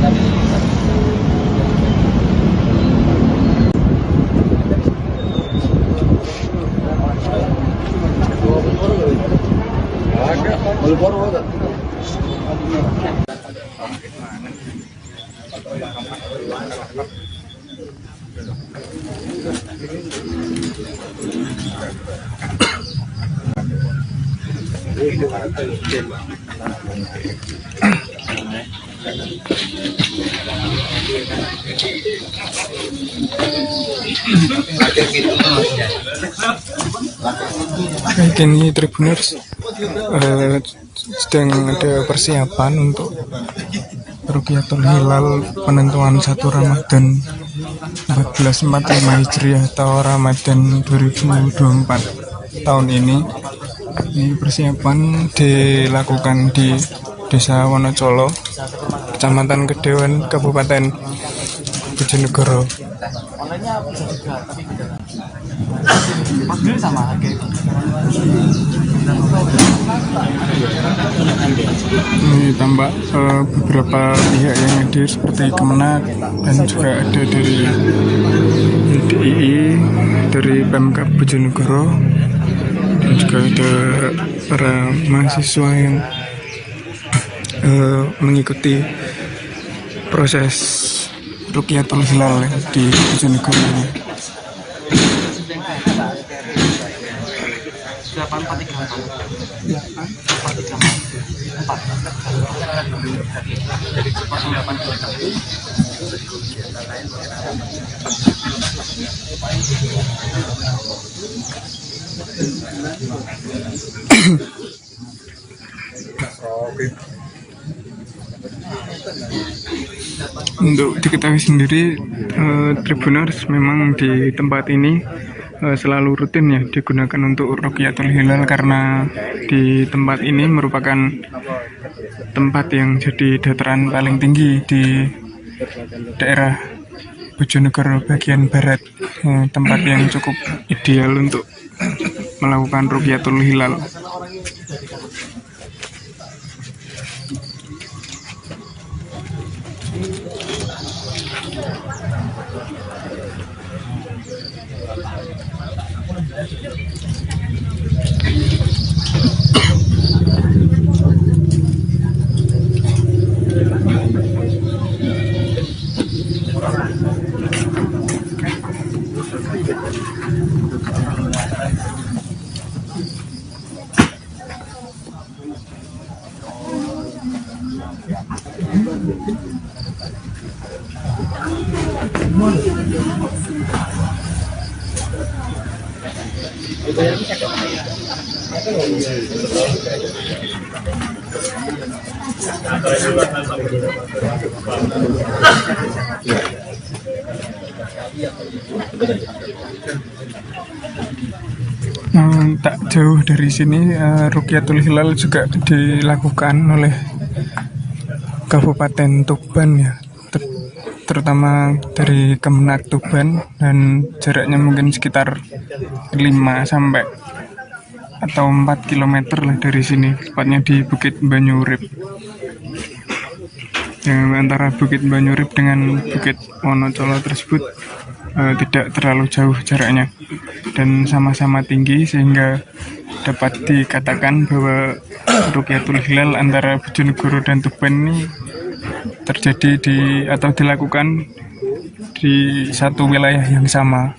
Tadi Baik, ini Tribuners sedang ada persiapan untuk Rukyatul Hilal penentuan 1 Ramadan 1445 Hijriah atau Ramadan 2024 tahun ini. Ini persiapan dilakukan di Desa Wonocolo, Kecamatan Kedewan, Kabupaten Bojonegoro. Ini tambah beberapa pihak yang hadir seperti Kemenak dan juga ada dari DII, dari Pemkab Bojonegoro, dan juga ada para mahasiswa yang mengikuti proses Rukyatul Hilal di Bojonegoro ini. Untuk diketahui sendiri, Tribuners memang di tempat ini selalu rutin ya digunakan untuk Rukyatul Hilal, karena di tempat ini merupakan tempat yang jadi dataran paling tinggi di daerah Bojonegoro bagian barat, tempat yang cukup ideal untuk melakukan Rukyatul Hilal. Tak jauh dari sini Rukyatul Hilal juga dilakukan oleh Kabupaten Tuban ya, terutama dari Kemenak Tuban, dan jaraknya mungkin sekitar 5 sampai atau 4 km lah dari sini, tepatnya di Bukit Banyurip. Yang antara Bukit Banyurip dengan Bukit Wonocolo tersebut tidak terlalu jauh jaraknya dan sama-sama tinggi, sehingga dapat dikatakan bahwa Rukyatul Hilal antara Bojonegoro dan Tuban ini terjadi atau dilakukan di satu wilayah yang sama.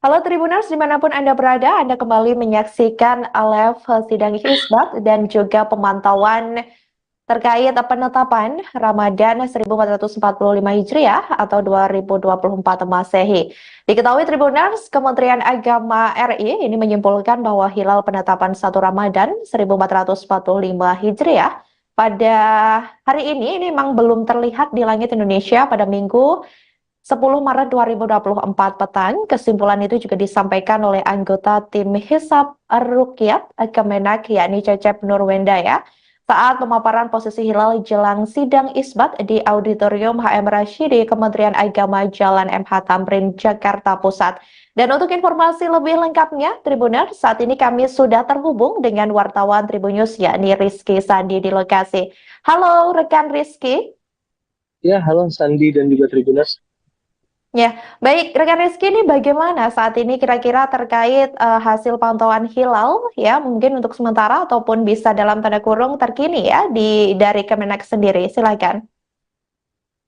Halo Tribuners, dimanapun Anda berada, Anda kembali menyaksikan live sidang isbat dan juga pemantauan terkait penetapan Ramadan 1445 Hijriah atau 2024 Masehi. Diketahui Tribuners, Kementerian Agama RI ini menyimpulkan bahwa hilal penetapan 1 Ramadan 1445 Hijriah pada hari ini memang belum terlihat di langit Indonesia pada Minggu 10 Maret 2024 petang. Kesimpulan itu juga disampaikan oleh anggota tim Hisab Ruqyat Kemenak, yakni Cecep Nurwendaya, saat pemaparan posisi hilal jelang sidang isbat di Auditorium HM Rashidi Kementerian Agama Jalan MH Tamrin, Jakarta Pusat. Dan untuk informasi lebih lengkapnya, Tribuner, saat ini kami sudah terhubung dengan wartawan Tribunnews, yakni Rizky Sandi di lokasi. Halo rekan Rizky. Ya, halo Sandi dan juga Tribuners. Ya, baik rekan Rizky, ini bagaimana saat ini kira-kira terkait hasil pantauan hilal ya, mungkin untuk sementara ataupun bisa dalam tanda kurung terkini ya dari Kemenak sendiri, silakan.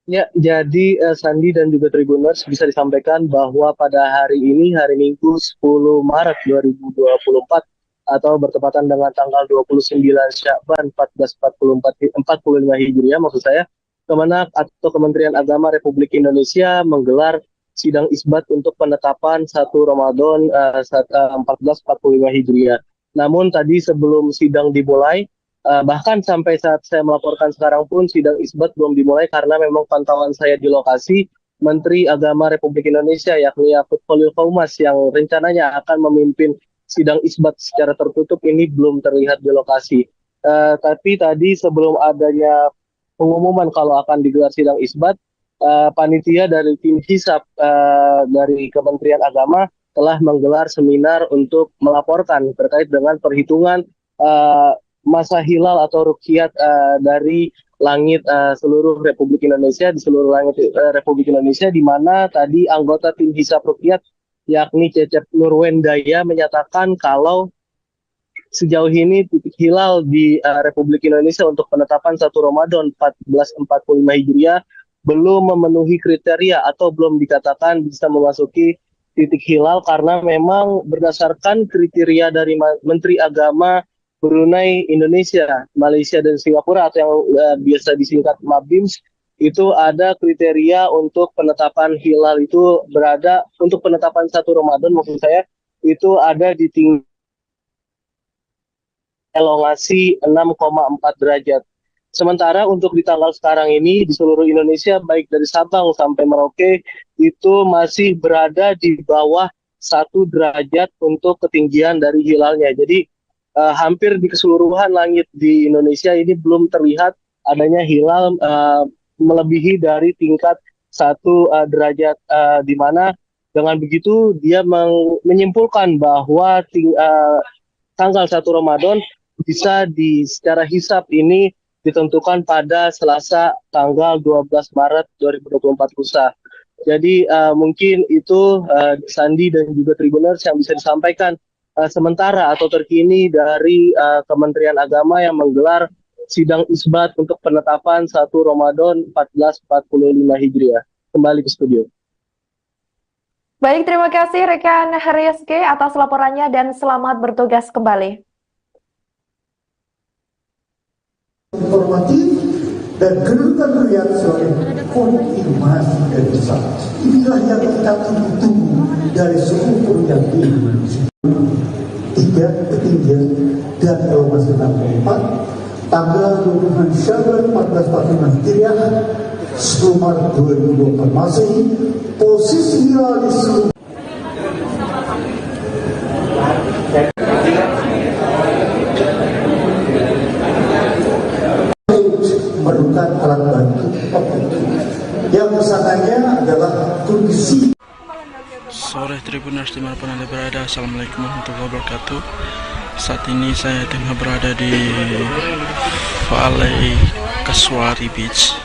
Ya, jadi Sandi dan juga Tribuners bisa disampaikan bahwa pada hari ini, hari Minggu 10 Maret 2024 atau bertepatan dengan tanggal 29 Sya'ban 1445 Hijriah maksud saya, Kemenak atau Kementerian Agama Republik Indonesia menggelar sidang isbat untuk penetapan 1 Ramadan 1445 Hijriah. Namun tadi sebelum sidang dimulai, bahkan sampai saat saya melaporkan sekarang pun sidang isbat belum dimulai karena memang pantauan saya di lokasi, Menteri Agama Republik Indonesia yakni Yakut Khalil Qaumas yang rencananya akan memimpin sidang isbat secara tertutup ini belum terlihat di lokasi. Tapi tadi sebelum adanya pengumuman kalau akan digelar sidang isbat, panitia dari tim hisab dari Kementerian Agama telah menggelar seminar untuk melaporkan terkait dengan perhitungan masa hilal atau ruqyat dari langit seluruh Republik Indonesia, di seluruh langit Republik Indonesia, di mana tadi anggota tim hisab ruqyat yakni Cecep Nurwendaya menyatakan kalau sejauh ini titik hilal di Republik Indonesia untuk penetapan 1 Ramadan 1445 Hijriah belum memenuhi kriteria atau belum dikatakan bisa memasuki titik hilal karena memang berdasarkan kriteria dari Menteri Agama Brunei, Indonesia, Malaysia, dan Singapura atau yang biasa disingkat MABIMS, itu ada kriteria untuk penetapan hilal itu berada, untuk penetapan 1 Ramadan maksud saya, itu ada di tinggi elongasi 6,4 derajat. Sementara untuk di tanggal sekarang ini di seluruh Indonesia baik dari Sabang sampai Merauke itu masih berada di bawah 1 derajat untuk ketinggian dari hilalnya. Jadi hampir di keseluruhan langit di Indonesia ini belum terlihat adanya hilal melebihi dari tingkat 1 derajat, di mana dengan begitu dia menyimpulkan bahwa tanggal 1 Ramadan bisa secara hisab ini ditentukan pada Selasa tanggal 12 Maret 2024 lusa. Jadi mungkin itu Sandi dan juga Tribuners yang bisa disampaikan sementara atau terkini dari Kementerian Agama yang menggelar sidang isbat untuk penetapan 1 Ramadan 1445 Hijriah. Kembali ke studio. Baik, terima kasih rekan Rizky atas laporannya dan selamat bertugas kembali. Informatif dan kedudukan Riyadh sebagai konfirmasi dari besar. Inilah yang kita tunggu dari seluruh yang di Indonesia. 3 ketinggian dan elongasi 64 tanggal 29 Syawal 1445 Hijriah 10 Maret 2024 Masehi, posisi hilal di seluruh memerlukan alat bantu yang kesananya adalah kondisi. Sore Tribuners dimanapun Anda berada, Assalamualaikum warahmatullahi wabarakatuh. Saat ini saya tengah berada di Valley Kasuari Beach,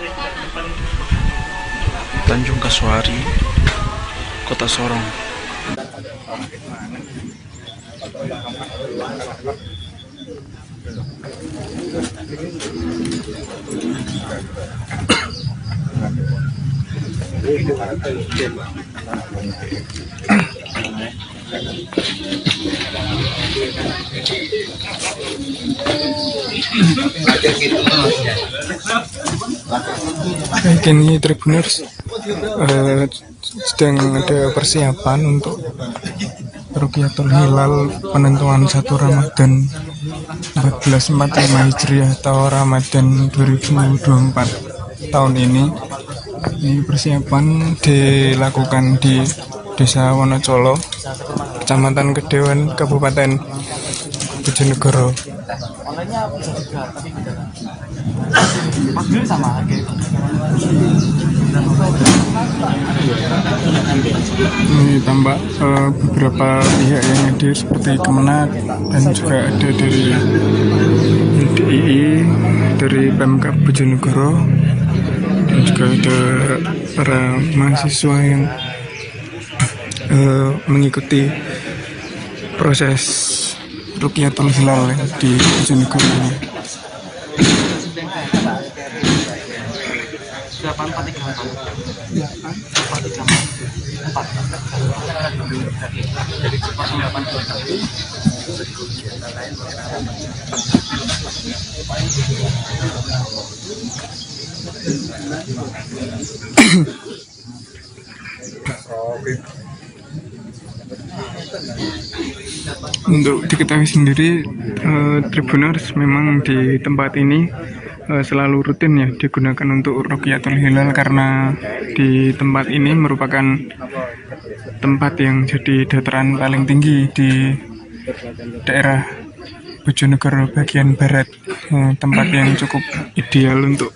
Tanjung Kasuari, Kota Sorong. Baik, ini Tribuners sedang ada persiapan untuk Rukyatul Hilal penentuan 1 Ramadan 1445 Hijriah atau Ramadan 2024 tahun ini. Ini persiapan dilakukan di Desa Wonocolo, Kecamatan Kedewan, Kabupaten Bojonegoro. Ini tambah beberapa pihak yang hadir seperti Kemenak dan juga ada dari DII, dari Pemkab Bojonegoro, dan juga ada para mahasiswa yang mengikuti proses Rukyatul Hilal di Bojonegoro ini. Untuk diketahui sendiri, Tribuners, memang di tempat ini selalu rutin ya digunakan untuk Rukyatul Hilal, karena di tempat ini merupakan tempat yang jadi dataran paling tinggi di daerah Bojonegoro bagian barat, tempat yang cukup ideal untuk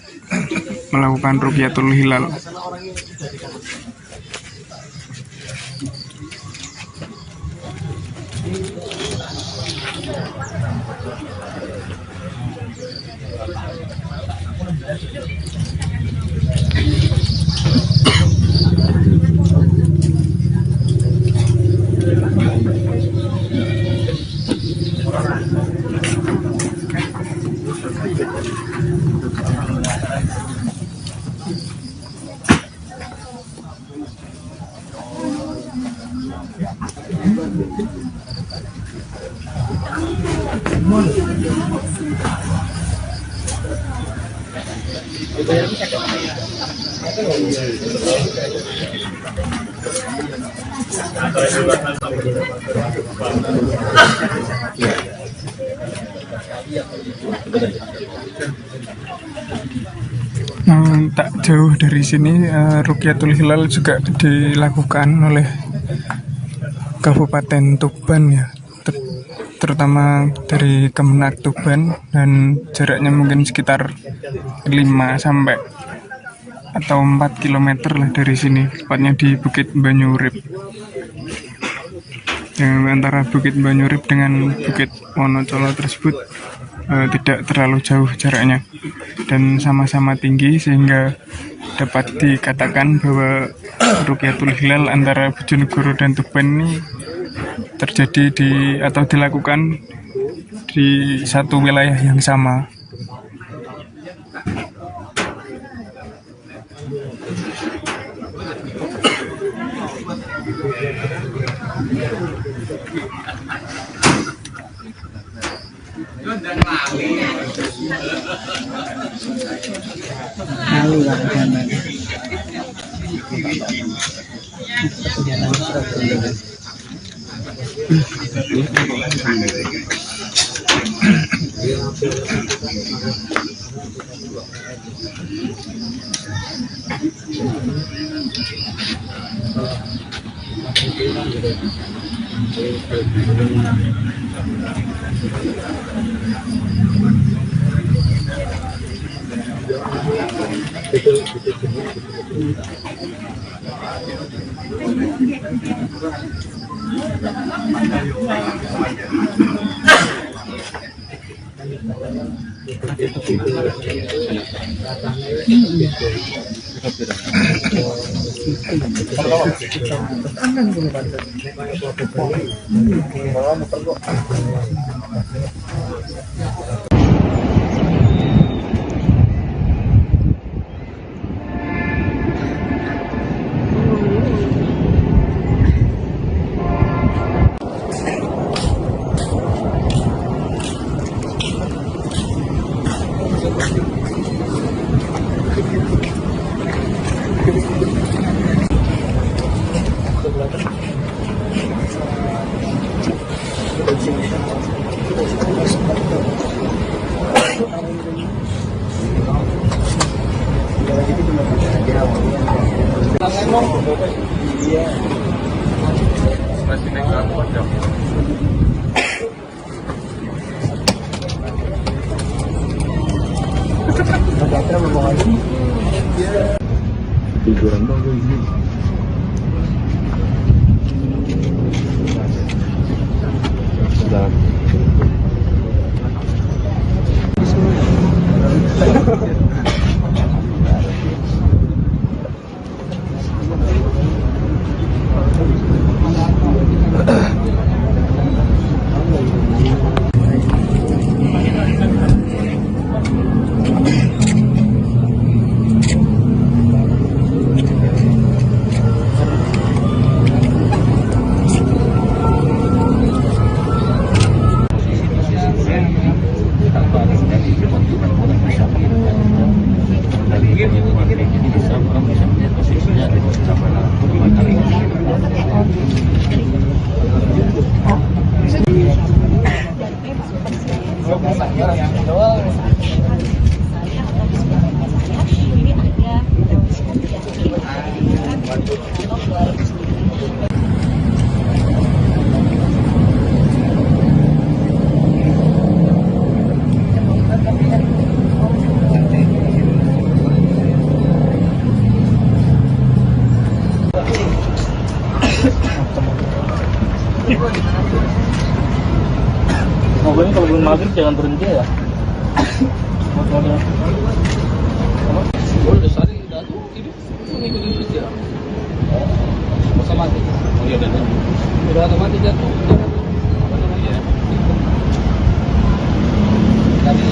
melakukan Rukyatul Hilal. Tak jauh dari sini, Rukyatul Hilal juga dilakukan oleh Kabupaten Tuban ya, terutama dari Kemenak Tuban, dan jaraknya mungkin sekitar 5 sampai atau 4 km lah dari sini, tepatnya di Bukit Banyurip. Yang antara Bukit Banyurip dengan Bukit Wonocolo tersebut tidak terlalu jauh jaraknya dan sama-sama tinggi, sehingga dapat dikatakan bahwa Rukyatul Hilal antara Bojonegoro dan Tuban ini terjadi atau dilakukan di satu wilayah yang sama. Mobilnya kalau belum maghrib jangan berhenti ya. Udah sehari udah tuh tidur ngikutin terus ya. Masa mati. Oh iya udah otomatis jatuh. Apa namanya? Tadi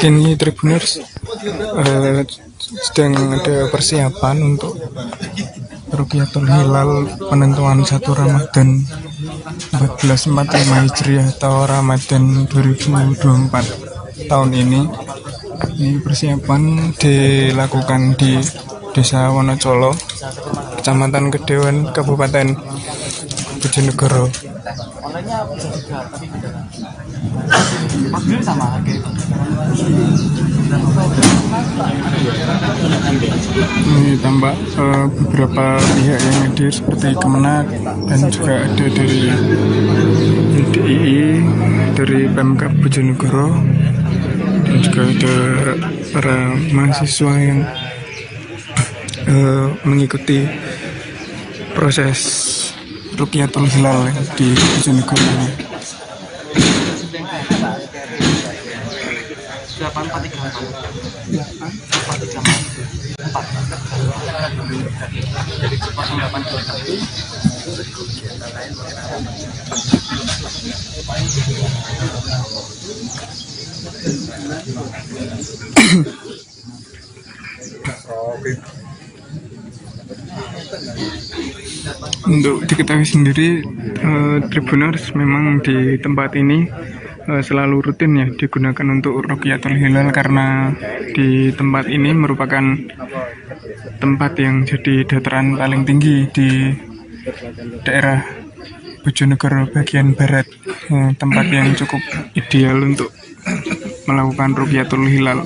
Kini Tribuners sedang ada persiapan untuk Rukyatul Hilal penentuan 1 Ramadan 1445 Hijriah atau Ramadan 2024 tahun ini. Ini persiapan dilakukan di Desa Wonocolo, Kecamatan Kedewan, Kabupaten Bojonegoro. Ini tambah beberapa pihak yang hadir seperti Kemenak dan juga ada dari DII, dari Pemkab Bojonegoro, dan juga ada para mahasiswa yang mengikuti proses Rukyatul Hilal di Bojonegoro ini. Untuk diketahui sendiri, Tribuners memang di tempat ini selalu rutin ya digunakan untuk Rukyatul Hilal, karena di tempat ini merupakan tempat yang jadi dataran paling tinggi di daerah Bojonegoro bagian barat, tempat yang cukup ideal untuk melakukan Rukyatul Hilal.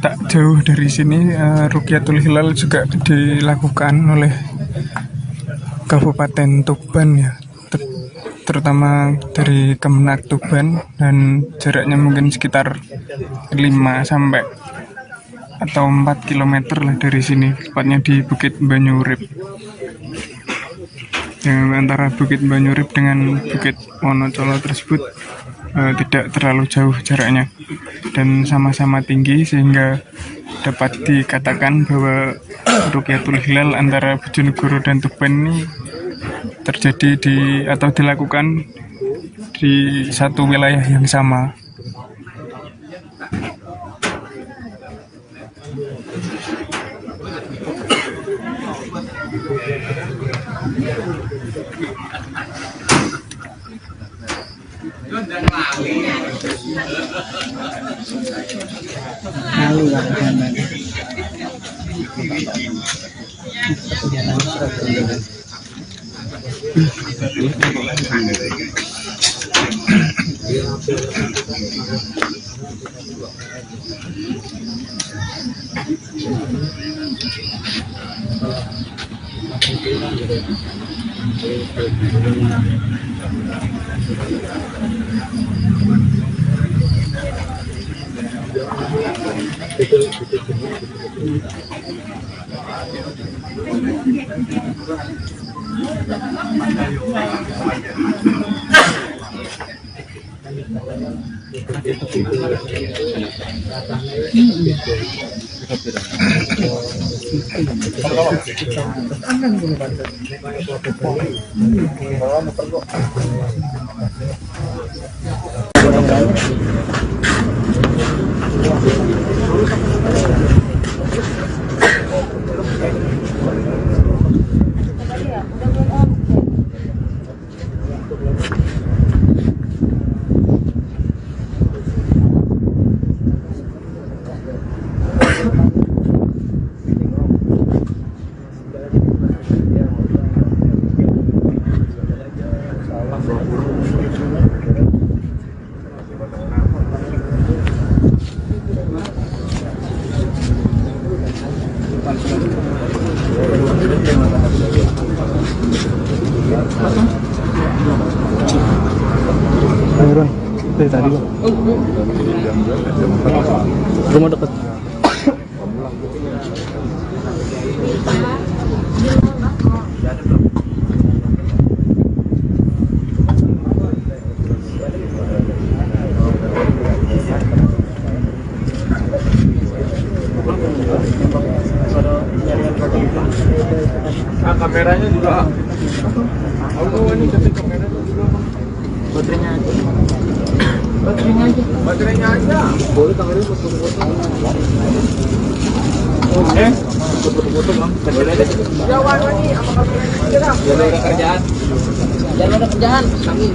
Tak jauh dari sini, Rukyatul Hilal juga dilakukan oleh Kabupaten Tuban ya, terutama dari Kemenak Tuban, dan jaraknya mungkin sekitar 5 sampai atau 4 km lah dari sini, tepatnya di Bukit Banyurip. Yang antara Bukit Banyurip dengan Bukit Wonocolo tersebut tidak terlalu jauh jaraknya dan sama-sama tinggi, sehingga dapat dikatakan bahwa Rukyatul Hilal antara Bojonegoro dan Tuban ini terjadi atau dilakukan di satu wilayah yang sama. Dari tadi Bang. Rumah dekat. Kameranya juga. Ini setting kameranya juga. Baterainya aja. Baterainya aja. Boleh tangannya potong-potong. Oke. Potong-potong bang. Jawab lagi. Apa kabarnya? Ya ada kerjaan. Jangan ada kerjaan. Kami.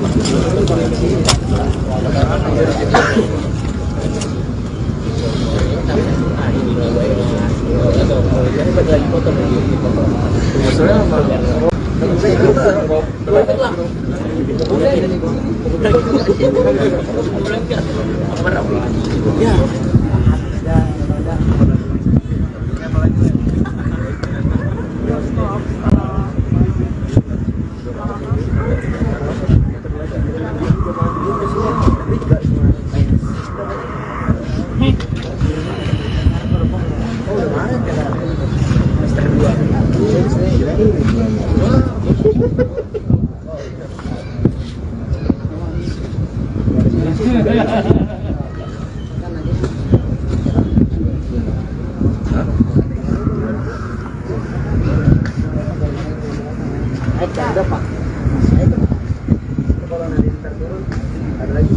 Ada Pak. Kalau nanti turun ada lagi.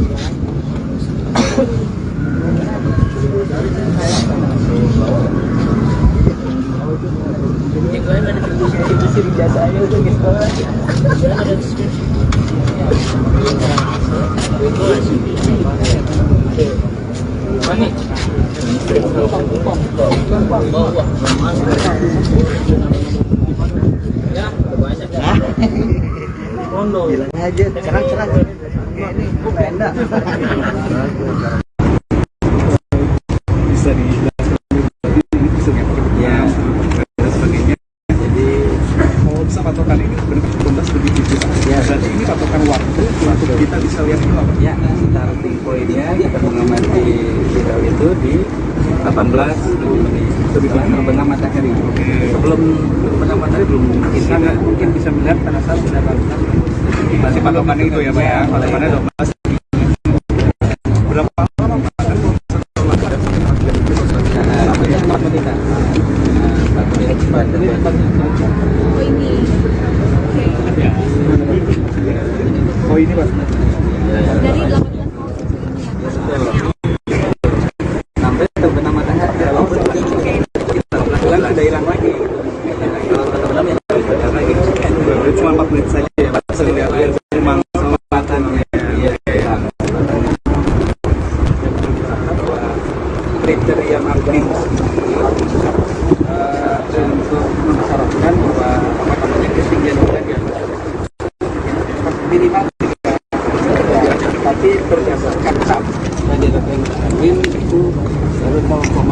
Distribusi biasa aja udah gitu. Bilang aja, cerang-cerang. Ini benda. Bisa dijelaskan ya dan sebagainya. Jadi kalau bisa patokan ini benar-benar tuntas begitu Pak. Ya, berarti ini patokan waktu untuk kita bisa lihat itu apa? Ya, starting point-nya kita mengamati hilal itu di 18 terbenam matahari. Sebelum terbenam matahari belum mungkin bisa melihat pada saat sudah bagus. Masih patokannya itu ya Pak ya, patokannya 12. Berapa lama Pak? Oh ini Pak. Dari 18 sampai terbenam matahari. Kalau sudah hilang lagi. Kalau terbenam ya sudah lagi. Cuma 4 menit saja ya Pak. Memang selamatnya kriteria maklim untuk mensyaratkan bahwa ketinggian udara minimal tapi berdasarkan SAP maklim itu baru 0,9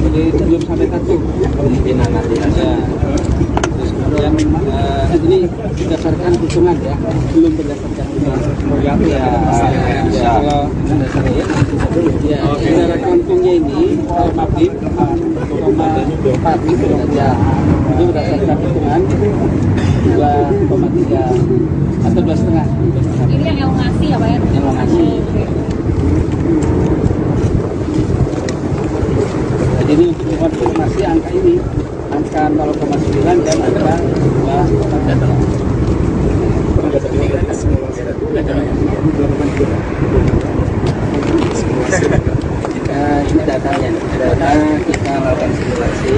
jadi belum sampai 1 kemungkinan nanti ada. Kemudian ini berdasarkan hitungan ya, belum berdasarkan hitungan ya kalau ya udara kampungnya ini maklim 0,4 gitu ya, itu berdasarkan hitungan 2,3 atau 2,5. Ini yang elongasi ya Pak ya? Elongasi. Jadi ini untuk konfirmasi angka ini, angka 0,9 dan angka 2,8. Ini datanya, data kita lakukan simulasi,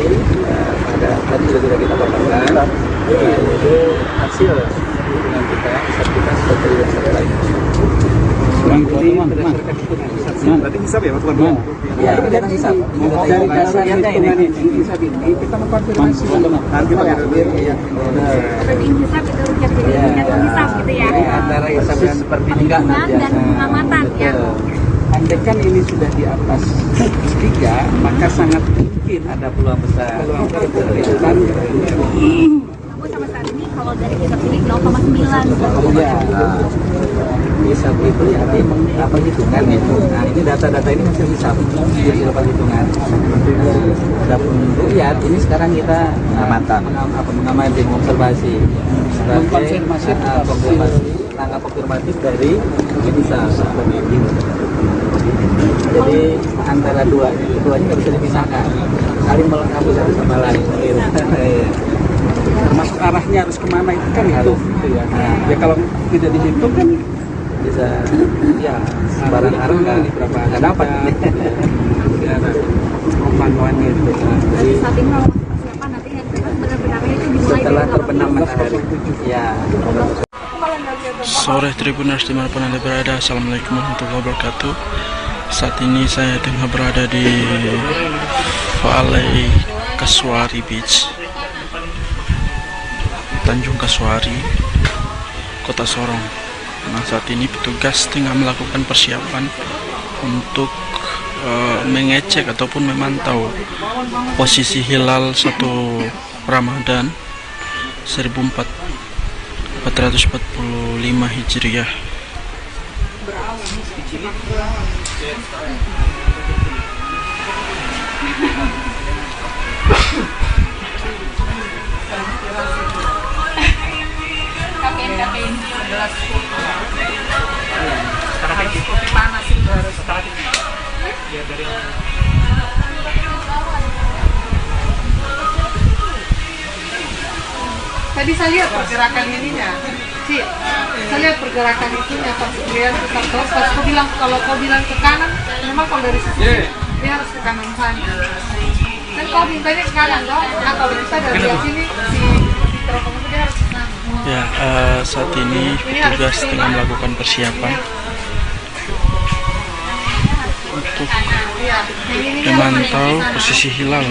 pada tadi sudah kita paparkan, itu hasil hitungan kita, hisab kita seperti yang saya lain. Berarti hisab ya Pak? Ya, ini data hisab. Dari dasar hitungan ini, hisab ini kita mengkonfirmasi nanti Pak ya. Perbandingan hisab itu jadi hisab gitu ya. Antara hisab dan perbandingan dan pengamatan ya. Andaikan ini sudah di atas 3, maka sangat mungkin ada peluang besar. Namun sampai saat ini kalau dari hisab ini 0,9. Ya, hisab itu ya apa hitungan itu. Nah ini data-data ini masih hisab, dilakukan hitungan. Adapun ru'yat ini sekarang kita mengamati, mengobservasi. Konfirmasi, langkah konfirmatif dari hisab. Jadi antara keduanya nggak bisa dipisahkan, saling melengkapi satu sama lain. Termasuk arahnya harus kemana itu kan itu ya. Ya kalau tidak dihitung kan bisa ya sembarang arah nggak dapat pemantauannya itu. Jadi saat ini mau persiapan nanti benar-benarnya itu dimulai setelah terbenam matahari. Ya. Sore Tribuners dimanapun Anda berada, Assalamualaikum warahmatullahi wabarakatuh. Saat ini saya tengah berada di Valley Kasuari Beach, Tanjung Kasuari, Kota Sorong. Nah, saat ini petugas tengah melakukan persiapan untuk mengecek ataupun memantau posisi hilal 1 Ramadan 1445 Hijriah. Tadi saya lihat pergerakan ininya, sih, saya lihat pergerakan itunya pas kalian tetap terus. Pas kau bilang kalau kau bilang ke kanan, memang kalau dari sisi dia harus ke kanan sana. Kan kau mintanya ke kanan dong. Nah kalau kita dari sini si teropong itu dia harus ke sana. Ya, saat ini petugas tengah melakukan persiapan untuk memantau posisi hilal.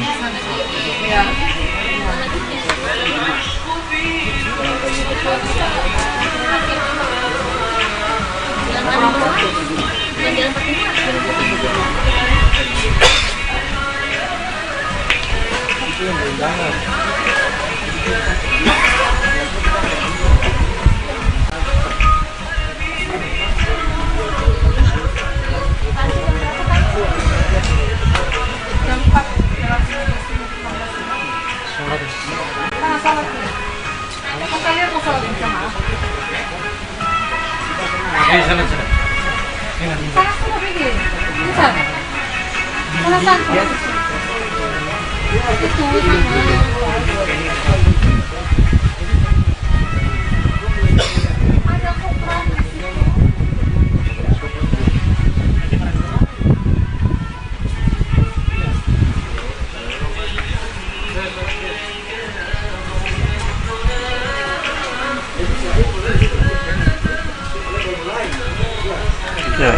Ya,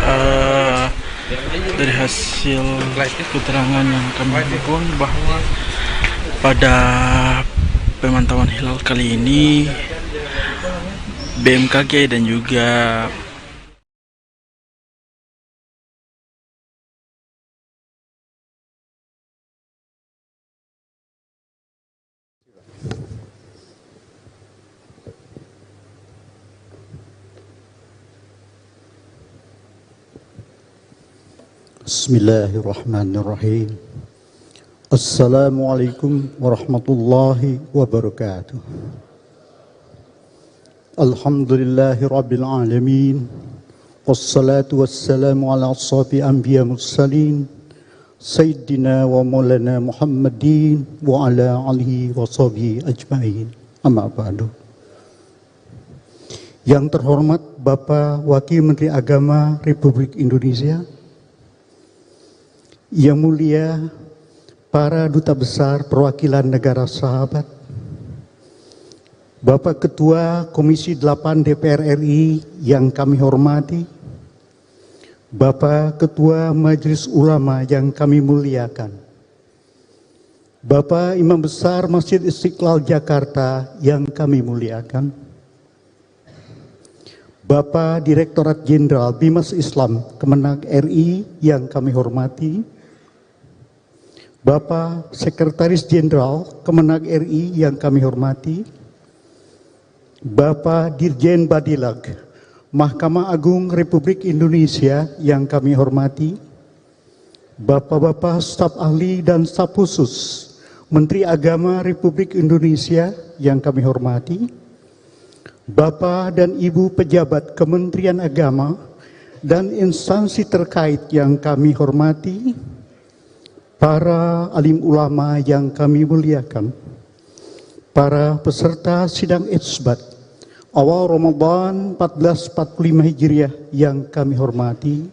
dari hasil keterangan yang kami himpun bahwa pada pemantauan hilal kali ini BMKG dan juga Bismillahirrahmanirrahim. Assalamualaikum warahmatullahi wabarakatuh. Alhamdulillahi rabbil alamin. Wassalatu wassalamu ala ashabi anbiya mursalin Sayyidina wa maulana Muhammadin wa ala alihi wa sahbihi ajma'in. Amma ba'du. Yang terhormat Bapak Wakil Menteri Agama Republik Indonesia, yang mulia para duta besar perwakilan negara sahabat, Bapak Ketua Komisi 8 DPR RI yang kami hormati, Bapak Ketua Majelis Ulama yang kami muliakan, Bapak Imam Besar Masjid Istiqlal Jakarta yang kami muliakan, Bapak Direktorat Jenderal Bimas Islam Kemenag RI yang kami hormati, Bapak Sekretaris Jenderal Kemenag RI yang kami hormati, Bapak Dirjen Badilag Mahkamah Agung Republik Indonesia yang kami hormati, Bapak-bapak staf ahli dan staf khusus Menteri Agama Republik Indonesia yang kami hormati, Bapak dan Ibu pejabat Kementerian Agama dan instansi terkait yang kami hormati, para alim ulama yang kami muliakan, para peserta sidang isbat, awal Ramadan 1445 Hijriah yang kami hormati,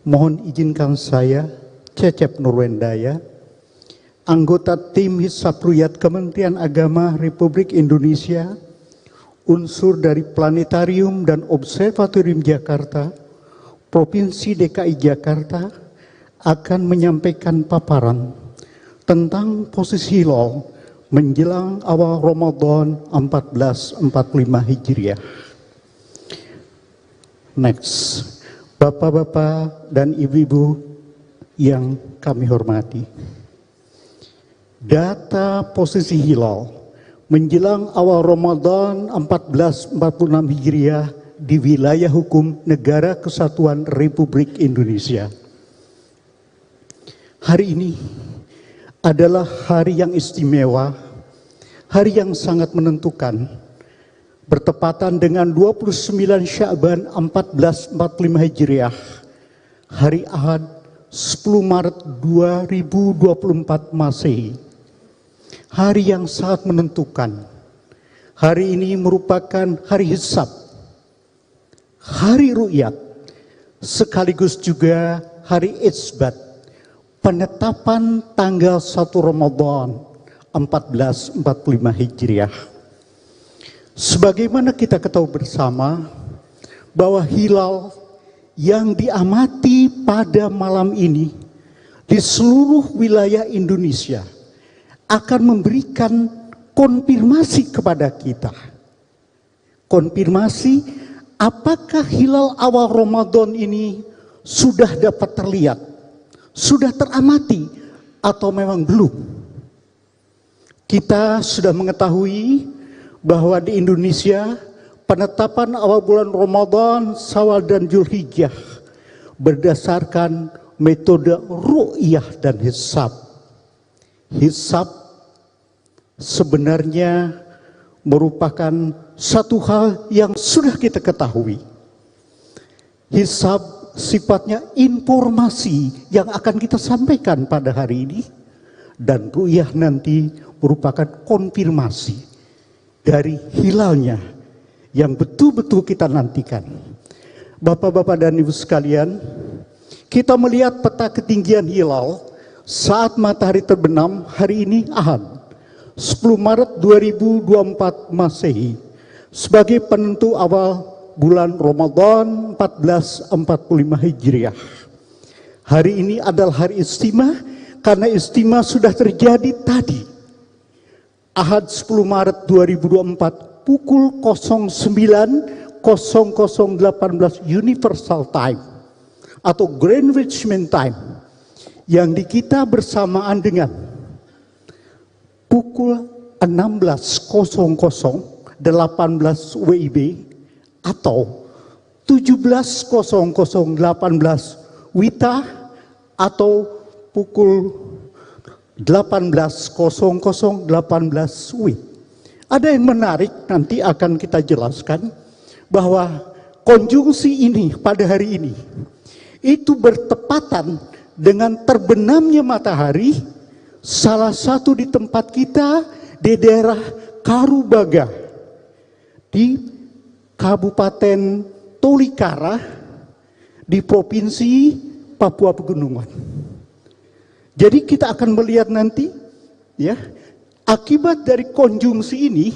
mohon izinkan saya, Cecep Nurwendaya, anggota tim Hisab Ruqyat Kementerian Agama Republik Indonesia, unsur dari Planetarium dan Observatorium Jakarta, Provinsi DKI Jakarta, akan menyampaikan paparan tentang posisi hilal menjelang awal Ramadan 1445 Hijriah. Next, Bapak-bapak dan Ibu-ibu yang kami hormati. Data posisi hilal menjelang awal Ramadan 1446 Hijriah di wilayah hukum Negara Kesatuan Republik Indonesia. Hari ini adalah hari yang istimewa, hari yang sangat menentukan, bertepatan dengan 29 Sya'ban 1445 Hijriah, hari Ahad 10 Maret 2024 Masehi. Hari yang sangat menentukan. Hari ini merupakan hari hisab, hari ru'yat, sekaligus juga hari isbat, penetapan tanggal 1 Ramadan 1445 Hijriah. Sebagaimana kita ketahui bersama bahwa hilal yang diamati pada malam ini di seluruh wilayah Indonesia akan memberikan konfirmasi kepada kita. Konfirmasi apakah hilal awal Ramadan ini sudah dapat terlihat, sudah teramati, atau memang belum. Kita sudah mengetahui bahwa di Indonesia penetapan awal bulan Ramadan, Syawal dan Zulhijjah berdasarkan metode ru'yah dan hisab. Hisab sebenarnya merupakan satu hal yang sudah kita ketahui. Hisab sifatnya informasi yang akan kita sampaikan pada hari ini, dan ru'yah nanti merupakan konfirmasi dari hilalnya yang betul-betul kita nantikan. Bapak-bapak dan ibu sekalian, kita melihat peta ketinggian hilal saat matahari terbenam hari ini Ahad 10 Maret 2024 Masehi sebagai penentu awal bulan Ramadan 1445 Hijriah. Hari ini adalah hari istimewa karena istimewa sudah terjadi tadi. Ahad 10 Maret 2024 pukul 09.0018 Universal Time atau Greenwich Mean Time yang di kita bersamaan dengan pukul 16.00 18 WIB atau 17.00 18 WITA atau pukul 18.00 18 WIB. Ada yang menarik, nanti akan kita jelaskan bahwa konjungsi ini pada hari ini itu bertepatan dengan terbenamnya matahari salah satu di tempat kita di daerah Karubaga di Kabupaten Tolikara di Provinsi Papua Pegunungan. Jadi kita akan melihat nanti ya, akibat dari konjungsi ini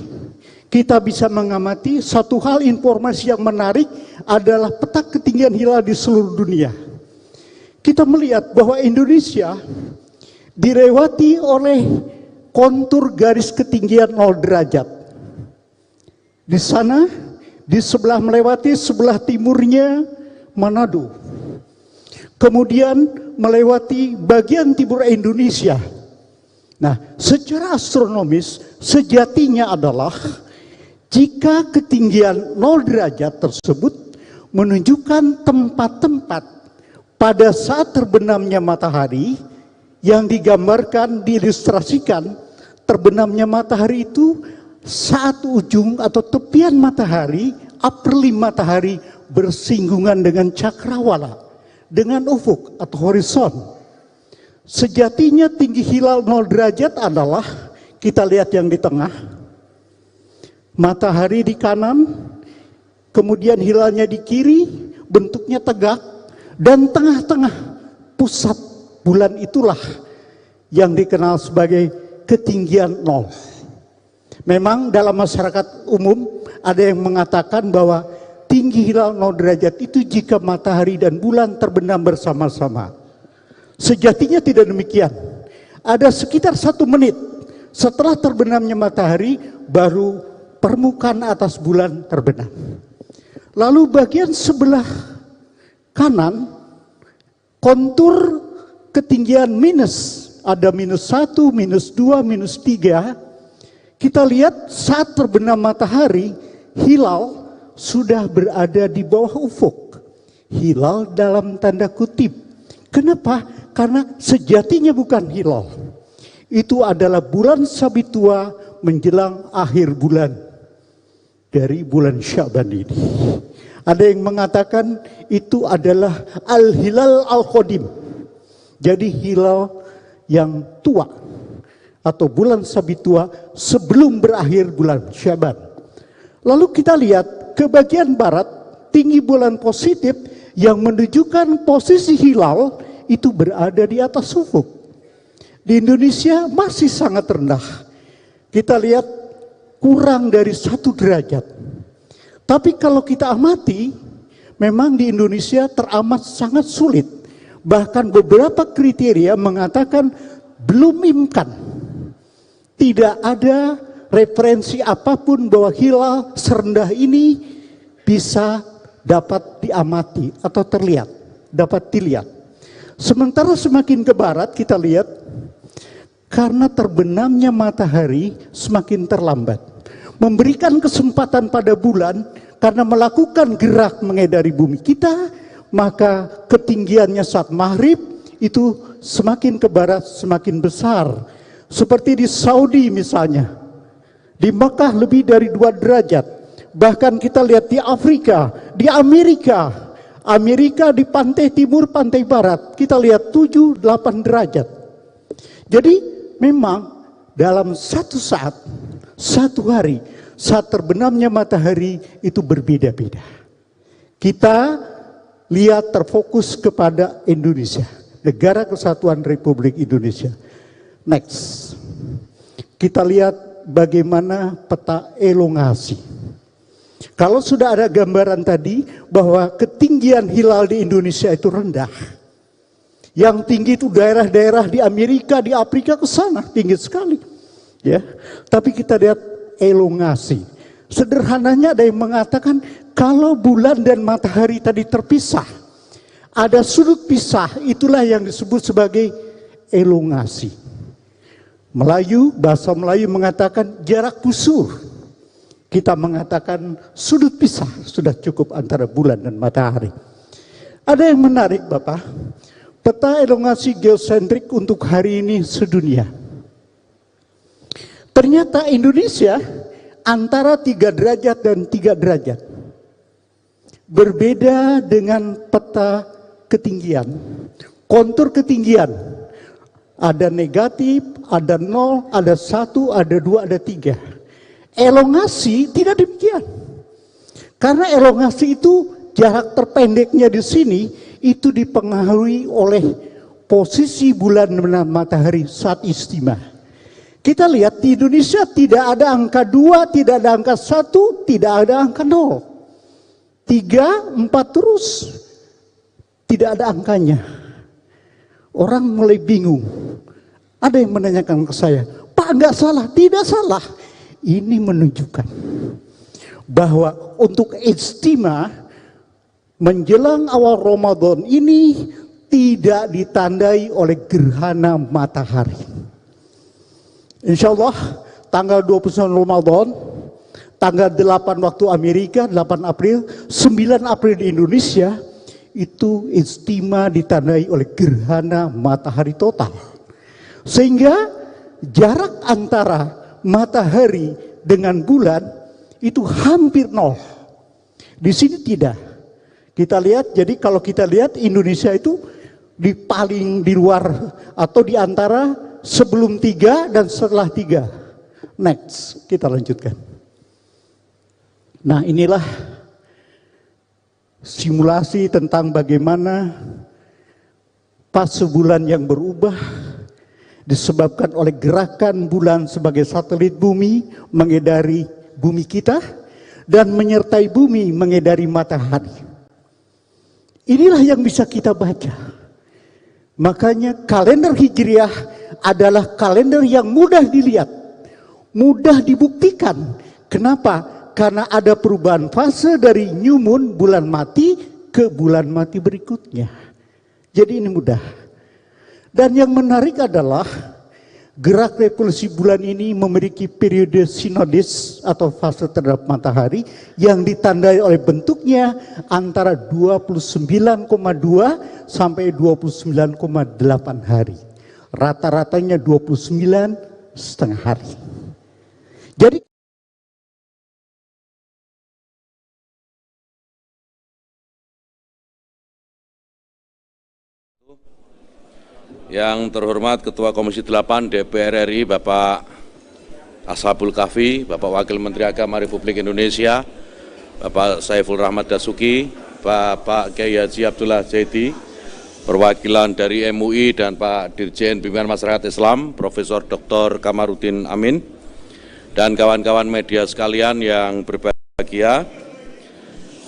kita bisa mengamati satu hal informasi yang menarik adalah peta ketinggian hilal di seluruh dunia. Kita melihat bahwa Indonesia dilewati oleh kontur garis ketinggian 0 derajat. Di sana, di sebelah melewati sebelah timurnya Manado. Kemudian melewati bagian timur Indonesia. Nah, secara astronomis sejatinya adalah jika ketinggian 0 derajat tersebut menunjukkan tempat-tempat pada saat terbenamnya matahari yang digambarkan, diilustrasikan, terbenamnya matahari itu saat ujung atau tepian matahari, upper limb matahari bersinggungan dengan cakrawala, dengan ufuk atau horizon. Sejatinya tinggi hilal 0 derajat adalah, kita lihat yang di tengah, Matahari di kanan, kemudian hilalnya di kiri, bentuknya tegak, dan tengah-tengah pusat bulan itulah yang dikenal sebagai ketinggian nol. Memang dalam masyarakat umum ada yang mengatakan bahwa tinggi hilal 0 derajat itu jika matahari dan bulan terbenam bersama-sama. Sejatinya tidak demikian. Ada sekitar 1 menit setelah terbenamnya matahari baru permukaan atas bulan terbenam. Lalu bagian sebelah kanan kontur ketinggian minus, ada -1, -2, -3. Kita lihat saat terbenam matahari, hilal sudah berada di bawah ufuk. Hilal dalam tanda kutip. Kenapa? Karena sejatinya bukan hilal. Itu adalah bulan sabit tua menjelang akhir bulan dari bulan Sya'ban ini. Ada yang mengatakan itu adalah al-hilal al-qadim. Jadi hilal yang tua atau bulan sabit tua sebelum berakhir bulan Sya'ban. Lalu kita lihat ke bagian barat, tinggi bulan positif yang menunjukkan posisi hilal itu berada di atas ufuk. Di Indonesia masih sangat rendah. Kita lihat kurang dari 1 derajat. Tapi kalau kita amati, memang di Indonesia teramat sangat sulit. Bahkan beberapa kriteria mengatakan belum imkan. Tidak ada referensi apapun bahwa hilal serendah ini bisa dapat diamati atau terlihat, dapat dilihat. Sementara semakin ke barat kita lihat, karena terbenamnya matahari semakin terlambat, memberikan kesempatan pada bulan karena melakukan gerak mengedari bumi kita, maka ketinggiannya saat maghrib itu semakin ke barat semakin besar. Seperti di Saudi misalnya, di Mekah lebih dari 2 derajat. Bahkan kita lihat di Afrika, di Amerika di pantai timur, pantai barat, kita lihat 7-8 derajat. Jadi memang dalam satu saat, 1 hari, saat terbenamnya matahari itu berbeda-beda. Kita lihat terfokus kepada Indonesia, Negara Kesatuan Republik Indonesia. Next, kita lihat bagaimana peta elongasi. Kalau sudah ada gambaran tadi bahwa ketinggian hilal di Indonesia itu rendah, yang tinggi itu daerah-daerah di Amerika, di Afrika ke sana tinggi sekali, ya. Tapi kita lihat elongasi. Sederhananya ada yang mengatakan kalau bulan dan matahari tadi terpisah, ada sudut pisah, itulah yang disebut sebagai elongasi. Bahasa Melayu mengatakan jarak busur. Kita mengatakan sudut pisah sudah cukup antara bulan dan matahari. Ada yang menarik Bapak, peta elongasi geosentrik untuk hari ini sedunia. Ternyata Indonesia antara 3 derajat dan 3 derajat. Berbeda dengan peta ketinggian, kontur ketinggian. Ada negatif, ada 0, ada 1, ada 2, ada 3. Elongasi tidak demikian. Karena elongasi itu jarak terpendeknya di sini itu dipengaruhi oleh posisi bulan dan matahari saat istimah. Kita lihat di Indonesia tidak ada angka 2, tidak ada angka 1, tidak ada angka 0. 3, 4 terus. Tidak ada angkanya. Orang mulai bingung. Ada yang menanyakan ke saya, Pak nggak salah, tidak salah. Ini menunjukkan bahwa untuk ijtima menjelang awal Ramadan ini tidak ditandai oleh gerhana matahari. Insya Allah tanggal 29 Ramadan, tanggal 8 waktu Amerika, 8 April, 9 April di Indonesia, itu ijtima ditandai oleh gerhana matahari total. Sehingga jarak antara matahari dengan bulan itu hampir 0. Di sini tidak. Kita lihat, jadi kalau kita lihat Indonesia itu di paling di luar atau di antara sebelum 3 dan setelah 3. Next, kita lanjutkan. Nah, inilah simulasi tentang bagaimana fase bulan yang berubah disebabkan oleh gerakan bulan sebagai satelit bumi mengedari bumi kita dan menyertai bumi mengedari matahari. Inilah yang bisa kita baca. Makanya kalender Hijriah adalah kalender yang mudah dilihat, mudah dibuktikan. Kenapa? Karena ada perubahan fase dari new moon, bulan mati, ke bulan mati berikutnya. Jadi ini mudah. Dan yang menarik adalah gerak revolusi bulan ini memiliki periode sinodis atau fase terhadap matahari yang ditandai oleh bentuknya antara 29,2 sampai 29,8 hari. Rata-ratanya 29,5 hari. Jadi Yang terhormat Ketua Komisi 8 DPR RI Bapak Ashabul Kahfi, Bapak Wakil Menteri Agama Republik Indonesia, Bapak Saiful Rahmat Dasuki, Bapak Kiai Haji Abdullah Zaidi, perwakilan dari MUI dan Pak Dirjen Bimbingan Masyarakat Islam, Profesor Dr. Kamarudin Amin, dan kawan-kawan media sekalian yang berbahagia,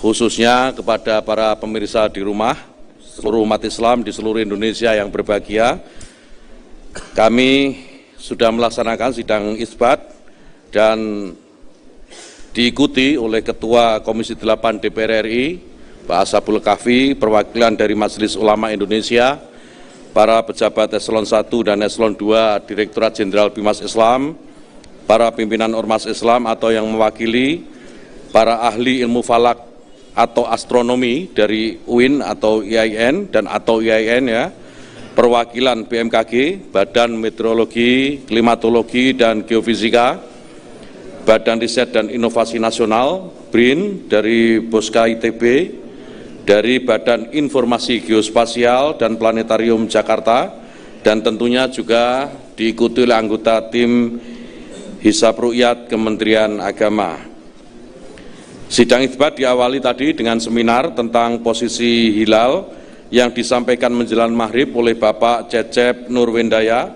khususnya kepada para pemirsa di rumah, seluruh umat Islam di seluruh Indonesia yang berbahagia. Kami sudah melaksanakan sidang isbat dan diikuti oleh Ketua Komisi 8 DPR RI, Pak Ashabul Kahfi, perwakilan dari Majelis Ulama Indonesia, para pejabat Eselon 1 dan Eselon 2 Direktorat Jenderal Bimas Islam, para pimpinan Ormas Islam atau yang mewakili para ahli ilmu falak atau astronomi dari UIN atau IAIN dan atau IAIN ya, perwakilan BMKG, Badan Meteorologi, Klimatologi dan Geofisika, Badan Riset dan Inovasi Nasional, BRIN, dari Boska ITB, dari Badan Informasi Geospasial dan Planetarium Jakarta, dan tentunya juga diikuti oleh anggota tim Hisab Ru'yat Kementerian Agama. Sidang isbat diawali tadi dengan seminar tentang posisi hilal yang disampaikan menjelang maghrib oleh Bapak Cecep Nurwendaya,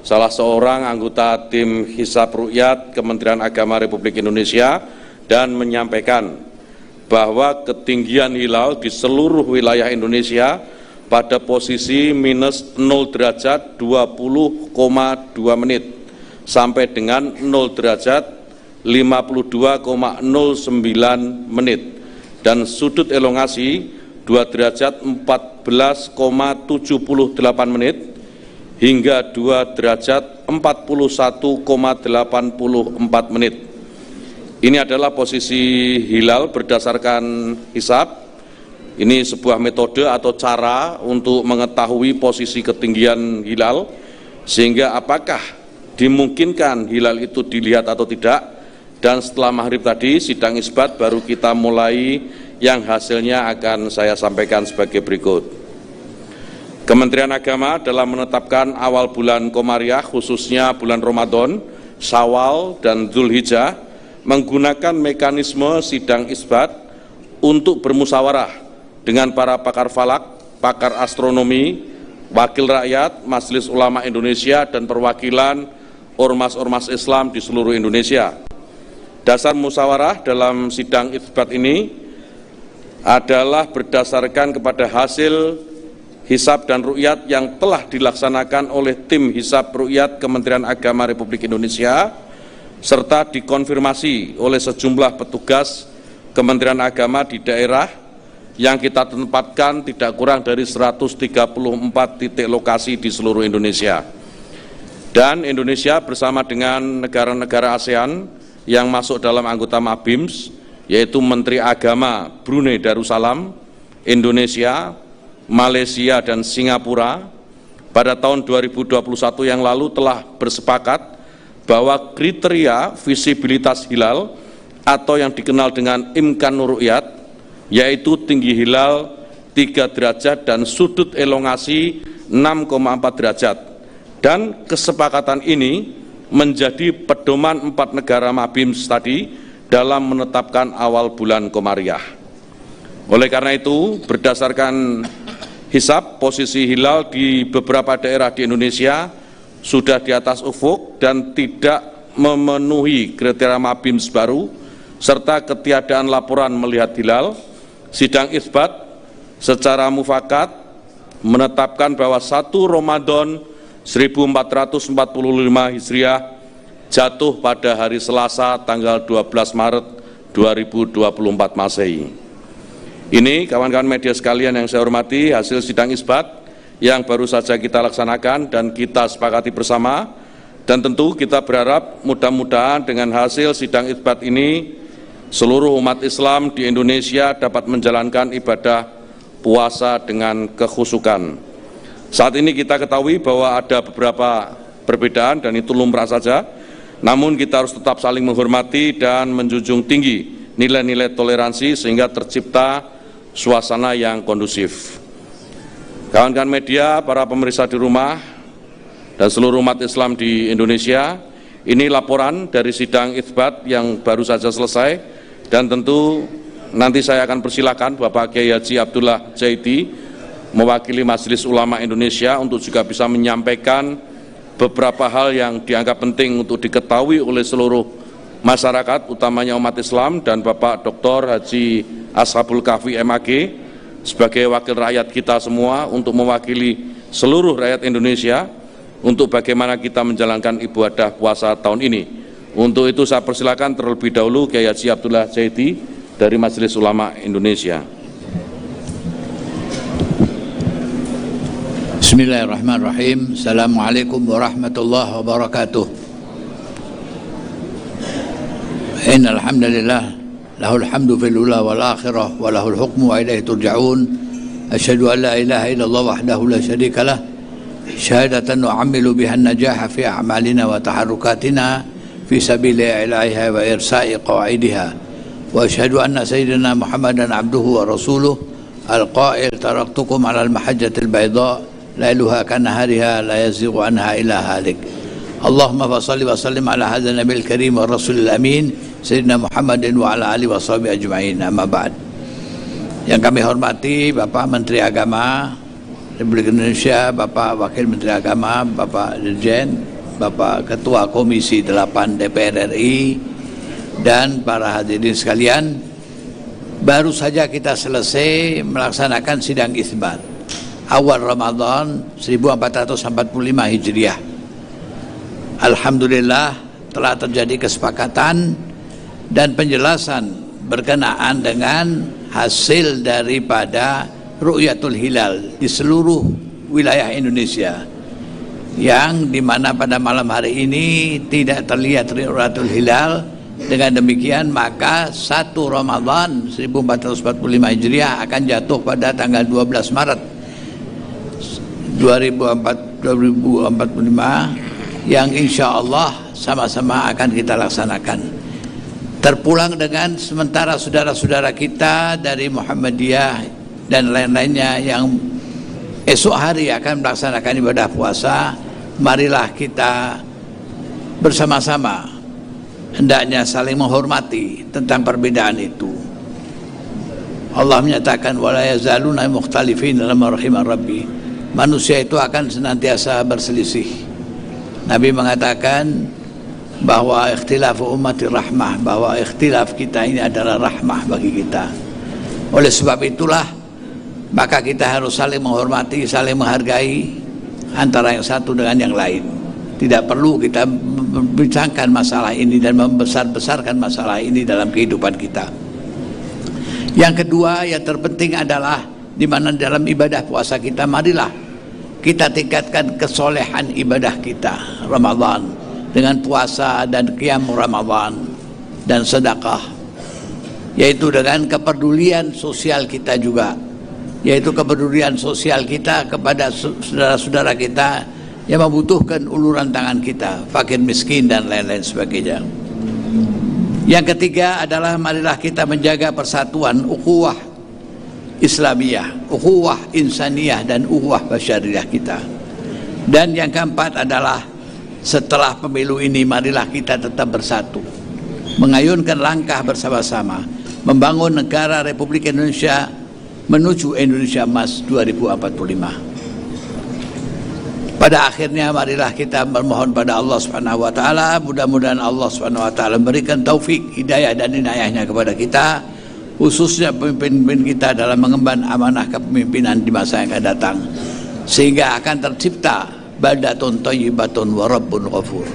salah seorang anggota tim Hisab Ru'yat Kementerian Agama Republik Indonesia, dan menyampaikan bahwa ketinggian hilal di seluruh wilayah Indonesia pada posisi minus 0 derajat 20,2 menit sampai dengan 0 derajat 52,09 menit dan sudut elongasi 2 derajat 14,78 menit hingga 2 derajat 41,84 menit. Ini adalah posisi hilal berdasarkan hisab. Ini sebuah metode atau cara untuk mengetahui posisi ketinggian hilal, sehingga apakah dimungkinkan hilal itu dilihat atau tidak. Dan setelah maghrib tadi, sidang isbat baru kita mulai yang hasilnya akan saya sampaikan sebagai berikut. Kementerian Agama dalam menetapkan awal bulan Komariah, khususnya bulan Ramadan, Syawal, dan Dzulhijjah, menggunakan mekanisme sidang isbat untuk bermusyawarah dengan para pakar falak, pakar astronomi, wakil rakyat, Majelis Ulama Indonesia, dan perwakilan ormas-ormas Islam di seluruh Indonesia. Dasar musyawarah dalam sidang isbat ini adalah berdasarkan kepada hasil hisab dan ru'yat yang telah dilaksanakan oleh tim hisab ru'yat Kementerian Agama Republik Indonesia, serta dikonfirmasi oleh sejumlah petugas Kementerian Agama di daerah yang kita tempatkan tidak kurang dari 134 titik lokasi di seluruh Indonesia. Dan Indonesia bersama dengan negara-negara ASEAN yang masuk dalam anggota MABIMS, yaitu Menteri Agama Brunei Darussalam, Indonesia, Malaysia, dan Singapura, pada tahun 2021 yang lalu telah bersepakat bahwa kriteria visibilitas hilal atau yang dikenal dengan Imkanur Ru'yat, yaitu tinggi hilal 3 derajat dan sudut elongasi 6,4 derajat. Dan kesepakatan ini menjadi pedoman 4 negara MABIMS tadi dalam menetapkan awal bulan Komariah. Oleh karena itu, berdasarkan hisab, posisi hilal di beberapa daerah di Indonesia sudah di atas ufuk dan tidak memenuhi kriteria MABIMS baru, serta ketiadaan laporan melihat hilal. Sidang isbat secara mufakat menetapkan bahwa 1 Ramadan 1445 Hijriah jatuh pada hari Selasa tanggal 12 Maret 2024 Masehi. Ini kawan-kawan media sekalian yang saya hormati, hasil sidang isbat yang baru saja kita laksanakan dan kita sepakati bersama, dan tentu kita berharap mudah-mudahan dengan hasil sidang isbat ini seluruh umat Islam di Indonesia dapat menjalankan ibadah puasa dengan kekhusyukan. Saat ini kita ketahui bahwa ada beberapa perbedaan dan itu lumrah saja, namun kita harus tetap saling menghormati dan menjunjung tinggi nilai-nilai toleransi sehingga tercipta suasana yang kondusif. Kawan-kawan media, para pemirsa di rumah, dan seluruh umat Islam di Indonesia, ini laporan dari sidang isbat yang baru saja selesai, dan tentu nanti saya akan persilakan Bapak Kiai Haji Abdullah Jaidi mewakili Majelis Ulama Indonesia untuk juga bisa menyampaikan beberapa hal yang dianggap penting untuk diketahui oleh seluruh masyarakat, utamanya umat Islam, dan Bapak Dr. Haji Ashabul Kahfi MAG sebagai wakil rakyat kita semua untuk mewakili seluruh rakyat Indonesia untuk bagaimana kita menjalankan ibadah puasa tahun ini. Untuk itu saya persilakan terlebih dahulu Kiai Haji Abdullah Jaidi dari Majelis Ulama Indonesia. Bismillahirrahmanirrahim. Assalamualaikum warahmatullahi wabarakatuh. Innal hamdalillah lahul hamdu fil ula wal akhirah wa lahul hukmu wa ilaihi turja'un. Asyhadu an la ilaha illallah wahdahu la syarika lah syahadatan nu'ammilu biha an-najaha fi a'malina wa taharrukatina fi sabili ilahiha wa irsa'i qawaidiha. Wa asyhadu anna sayyidina Muhammadan abduhu wa rasuluh al-qa'il taraktukum 'ala al-mahajjatil bayda lailuha kanahariha la yazighu anha illa halik. Allahumma fassalli wa sallim ala hadzal nabiyil karim wa rasulil amin Sayyidina Muhammadin wa ala alihi wa sahbihi ajma'in, amma ba'd. Yang kami hormati Bapak Menteri Agama Republik Indonesia, Bapak Wakil Menteri Agama, Bapak Dirjen, Bapak Ketua Komisi 8 DPR RI, dan para hadirin sekalian, baru saja kita selesai melaksanakan sidang isbat awal Ramadan 1445 Hijriah. Alhamdulillah telah terjadi kesepakatan dan penjelasan berkenaan dengan hasil daripada Ru'yatul Hilal di seluruh wilayah Indonesia, yang dimana pada malam hari ini tidak terlihat Ru'yatul Hilal. Dengan demikian maka 1 Ramadan 1445 Hijriah akan jatuh pada tanggal 12 Maret 2045 yang insya Allah sama-sama akan kita laksanakan. Terpulang dengan sementara saudara-saudara kita dari Muhammadiyah dan lain-lainnya yang esok hari akan melaksanakan ibadah puasa, marilah kita bersama-sama hendaknya saling menghormati tentang perbedaan itu. Allah menyatakan wala yazaluna mukhtalifin dalam rahimah rabbi. Manusia itu akan senantiasa berselisih. Nabi mengatakan bahwa ikhtilaf ummati rahmah, bahwa ikhtilaf kita ini adalah rahmah bagi kita. Oleh sebab itulah maka kita harus saling menghormati, saling menghargai antara yang satu dengan yang lain. Tidak perlu kita membicarakan masalah ini dan membesar-besarkan masalah ini dalam kehidupan kita. Yang kedua, yang terpenting adalah di mana dalam ibadah puasa kita, marilah kita tingkatkan kesolehan ibadah kita Ramadan dengan puasa dan qiyam Ramadan dan sedekah, yaitu dengan kepedulian sosial kita juga, yaitu kepedulian sosial kita kepada saudara-saudara kita yang membutuhkan uluran tangan kita, fakir miskin dan lain-lain sebagainya. Yang ketiga adalah marilah kita menjaga persatuan ukhuwah Islamiyah, ukhuwah insaniyah dan ukhuwah basyariyah kita. Dan yang keempat adalah setelah pemilu ini marilah kita tetap bersatu. mengayunkan langkah bersama-sama membangun negara Republik Indonesia menuju Indonesia Emas 2045. Pada akhirnya marilah kita memohon pada Allah Subhanahu wa taala, mudah-mudahan Allah Subhanahu wa taala memberikan taufik, hidayah dan inayahnya kepada kita, khususnya pemimpin-pemimpin kita dalam mengemban amanah kepemimpinan di masa yang akan datang, sehingga akan tercipta baldatun thayyibatun wa rabbun ghafur,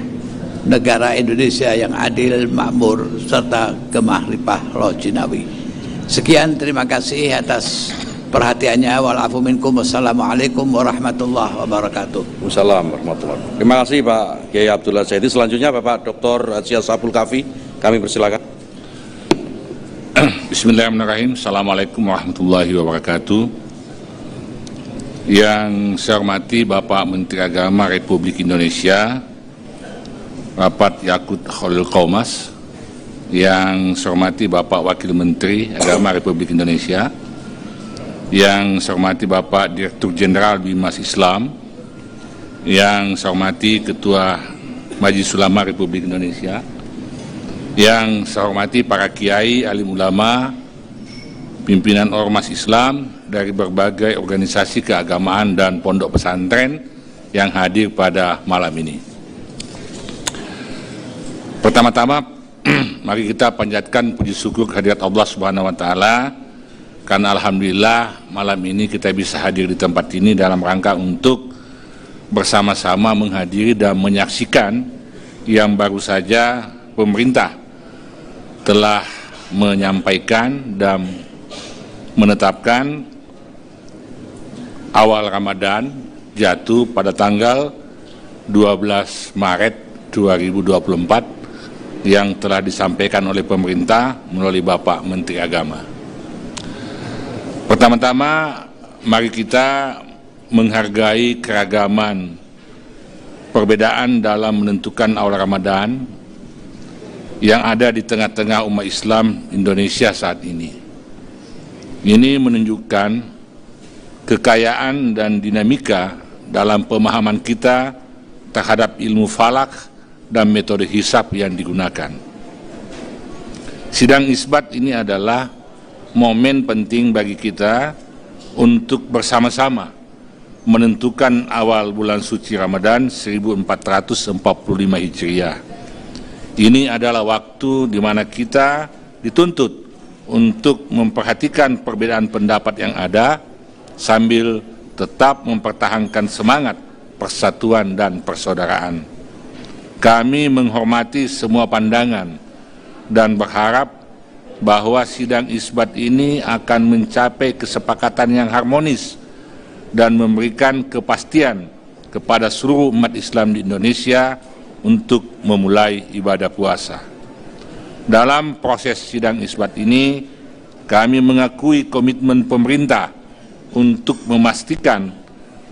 negara Indonesia yang adil, makmur serta kemahrifah lojinawi. Sekian, terima kasih atas perhatiannya. Walafu minkum. Wassalamualaikum warahmatullahi wabarakatuh. Waalaikumsalam warahmatullahi wabarakatuh. Terima kasih Pak Kiai Abdullah Zaidi. Selanjutnya Bapak Dr. Haji Ashabul Kahfi, kami persilakan. Bismillahirrahmanirrahim. Assalamualaikum warahmatullahi wabarakatuh. Yang saya hormati Bapak Menteri Agama Republik Indonesia, Bapak Yakut Khalil Qomas. Yang saya hormati Bapak Wakil Menteri Agama Republik Indonesia, yang saya hormati Bapak Direktur Jenderal Bimas Islam, yang saya hormati Ketua Majelis Ulama Republik Indonesia, yang saya hormati para kiai, alim ulama, pimpinan ormas Islam dari berbagai organisasi keagamaan dan pondok pesantren yang hadir pada malam ini. Pertama-tama, mari kita panjatkan puji syukur kehadirat Allah Subhanahu wa taala, karena alhamdulillah malam ini kita bisa hadir di tempat ini dalam rangka untuk bersama-sama menghadiri dan menyaksikan yang baru saja pemerintah telah menyampaikan dan menetapkan awal Ramadan jatuh pada tanggal 12 Maret 2024 yang telah disampaikan oleh pemerintah melalui Bapak Menteri Agama. Pertama-tama, mari kita menghargai keragaman perbedaan dalam menentukan awal Ramadan yang ada di tengah-tengah umat Islam Indonesia saat ini. Ini menunjukkan kekayaan dan dinamika dalam pemahaman kita terhadap ilmu falak dan metode hisab yang digunakan. Sidang isbat ini adalah momen penting bagi kita untuk bersama-sama menentukan awal bulan suci Ramadan 1445 Hijriah. Ini adalah waktu di mana kita dituntut untuk memperhatikan perbedaan pendapat yang ada sambil tetap mempertahankan semangat persatuan dan persaudaraan. Kami menghormati semua pandangan dan berharap bahwa sidang isbat ini akan mencapai kesepakatan yang harmonis dan memberikan kepastian kepada seluruh umat Islam di Indonesia untuk memulai ibadah puasa. Dalam proses sidang isbat ini, kami mengakui komitmen pemerintah untuk memastikan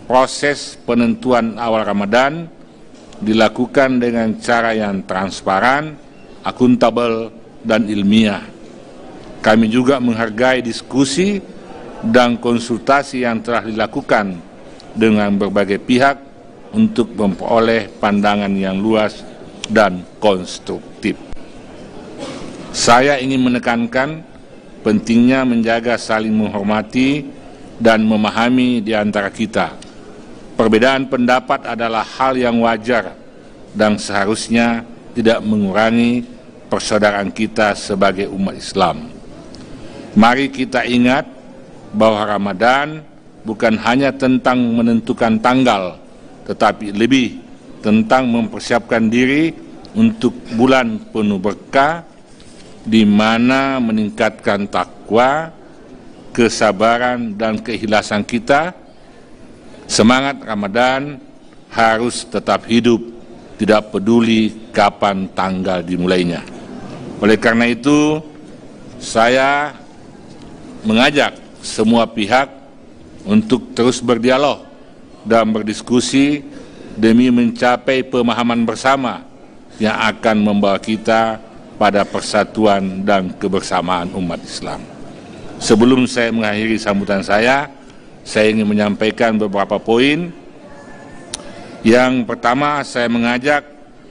proses penentuan awal Ramadan dilakukan dengan cara yang transparan, akuntabel, dan ilmiah. Kami juga menghargai diskusi dan konsultasi yang telah dilakukan dengan berbagai pihak untuk memperoleh pandangan yang luas dan konstruktif. Saya ingin menekankan pentingnya menjaga saling menghormati dan memahami di antara kita. Perbedaan pendapat adalah hal yang wajar dan seharusnya tidak mengurangi persaudaraan kita sebagai umat Islam. Mari kita ingat bahwa Ramadan bukan hanya tentang menentukan tanggal, tetapi lebih tentang mempersiapkan diri untuk bulan penuh berkah, di mana meningkatkan takwa, kesabaran, dan keikhlasan kita. Semangat Ramadan harus tetap hidup, tidak peduli kapan tanggal dimulainya. Oleh karena itu, saya mengajak semua pihak untuk terus berdialog dan berdiskusi demi mencapai pemahaman bersama yang akan membawa kita pada persatuan dan kebersamaan umat Islam. Sebelum saya mengakhiri sambutan saya ingin menyampaikan beberapa poin. Yang pertama, saya mengajak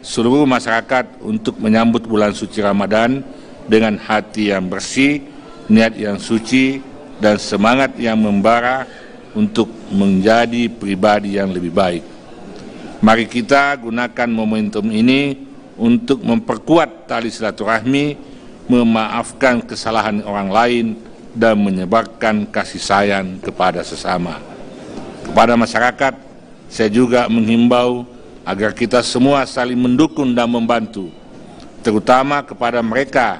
seluruh masyarakat untuk menyambut bulan suci Ramadan dengan hati yang bersih, niat yang suci, dan semangat yang membara untuk menjadi pribadi yang lebih baik. Mari kita gunakan momentum ini untuk memperkuat tali silaturahmi, memaafkan kesalahan orang lain, dan menyebarkan kasih sayang kepada sesama. Kepada masyarakat, saya juga menghimbau agar kita semua saling mendukung dan membantu, terutama kepada mereka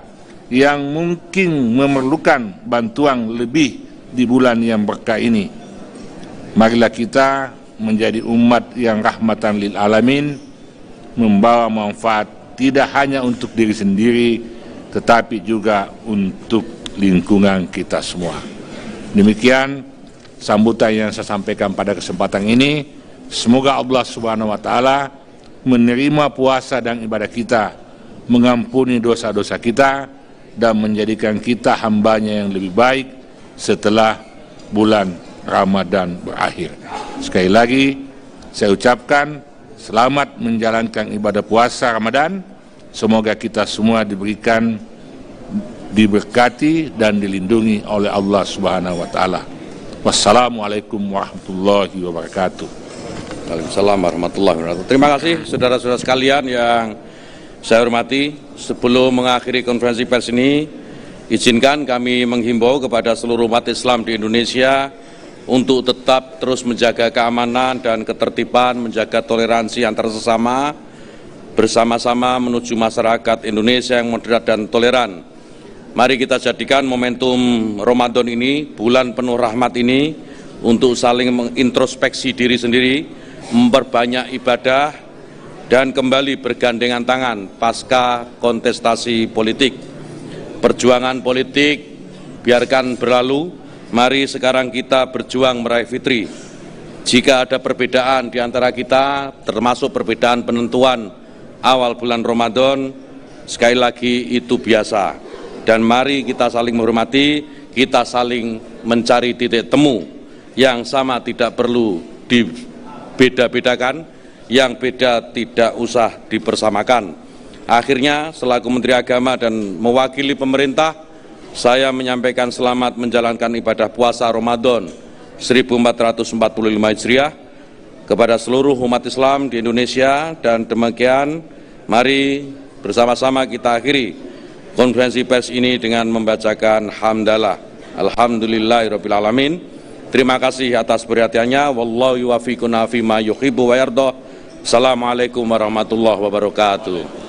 yang mungkin memerlukan bantuan lebih di bulan yang berkah ini. Marilah kita menjadi umat yang rahmatan lil alamin, membawa manfaat tidak hanya untuk diri sendiri, tetapi juga untuk lingkungan kita semua. Demikian sambutan yang saya sampaikan pada kesempatan ini. Semoga Allah Subhanahu wa Ta'ala menerima puasa dan ibadah kita, mengampuni dosa-dosa kita, dan menjadikan kita hambanya yang lebih baik setelah bulan Ramadan berakhir. Sekali lagi saya ucapkan selamat menjalankan ibadah puasa Ramadan. Semoga kita semua diberkati dan dilindungi oleh Allah Subhanahu wa Ta'ala. Wassalamualaikum warahmatullahi wabarakatuh. Waalaikumsalam warahmatullahi wabarakatuh. Terima kasih saudara-saudara sekalian yang saya hormati. Sebelum mengakhiri konferensi pers ini, izinkan kami menghimbau kepada seluruh umat Islam di Indonesia untuk tetap terus menjaga keamanan dan ketertiban, menjaga toleransi antar sesama, bersama-sama menuju masyarakat Indonesia yang moderat dan toleran. Mari kita jadikan momentum Ramadan ini, bulan penuh rahmat ini, untuk saling mengintrospeksi diri sendiri, memperbanyak ibadah, dan kembali bergandengan tangan pasca kontestasi politik. Perjuangan politik biarkan berlalu. Mari sekarang kita berjuang meraih fitri. Jika ada perbedaan di antara kita, termasuk perbedaan penentuan awal bulan Ramadan, sekali lagi itu biasa. Dan mari kita saling menghormati, kita saling mencari titik temu. Yang sama tidak perlu dibeda-bedakan, yang beda tidak usah dipersamakan. Akhirnya, selaku Menteri Agama dan mewakili pemerintah, saya menyampaikan selamat menjalankan ibadah puasa Ramadan 1445 Hijriah kepada seluruh umat Islam di Indonesia, dan demikian mari bersama-sama kita akhiri konferensi pers ini dengan membacakan hamdalah. Alhamdulillahirabbil alamin. Terima kasih atas perhatiannya. Wallahu yuwaffiquna fima yuhibbu wa yarda. Assalamualaikum warahmatullahi wabarakatuh.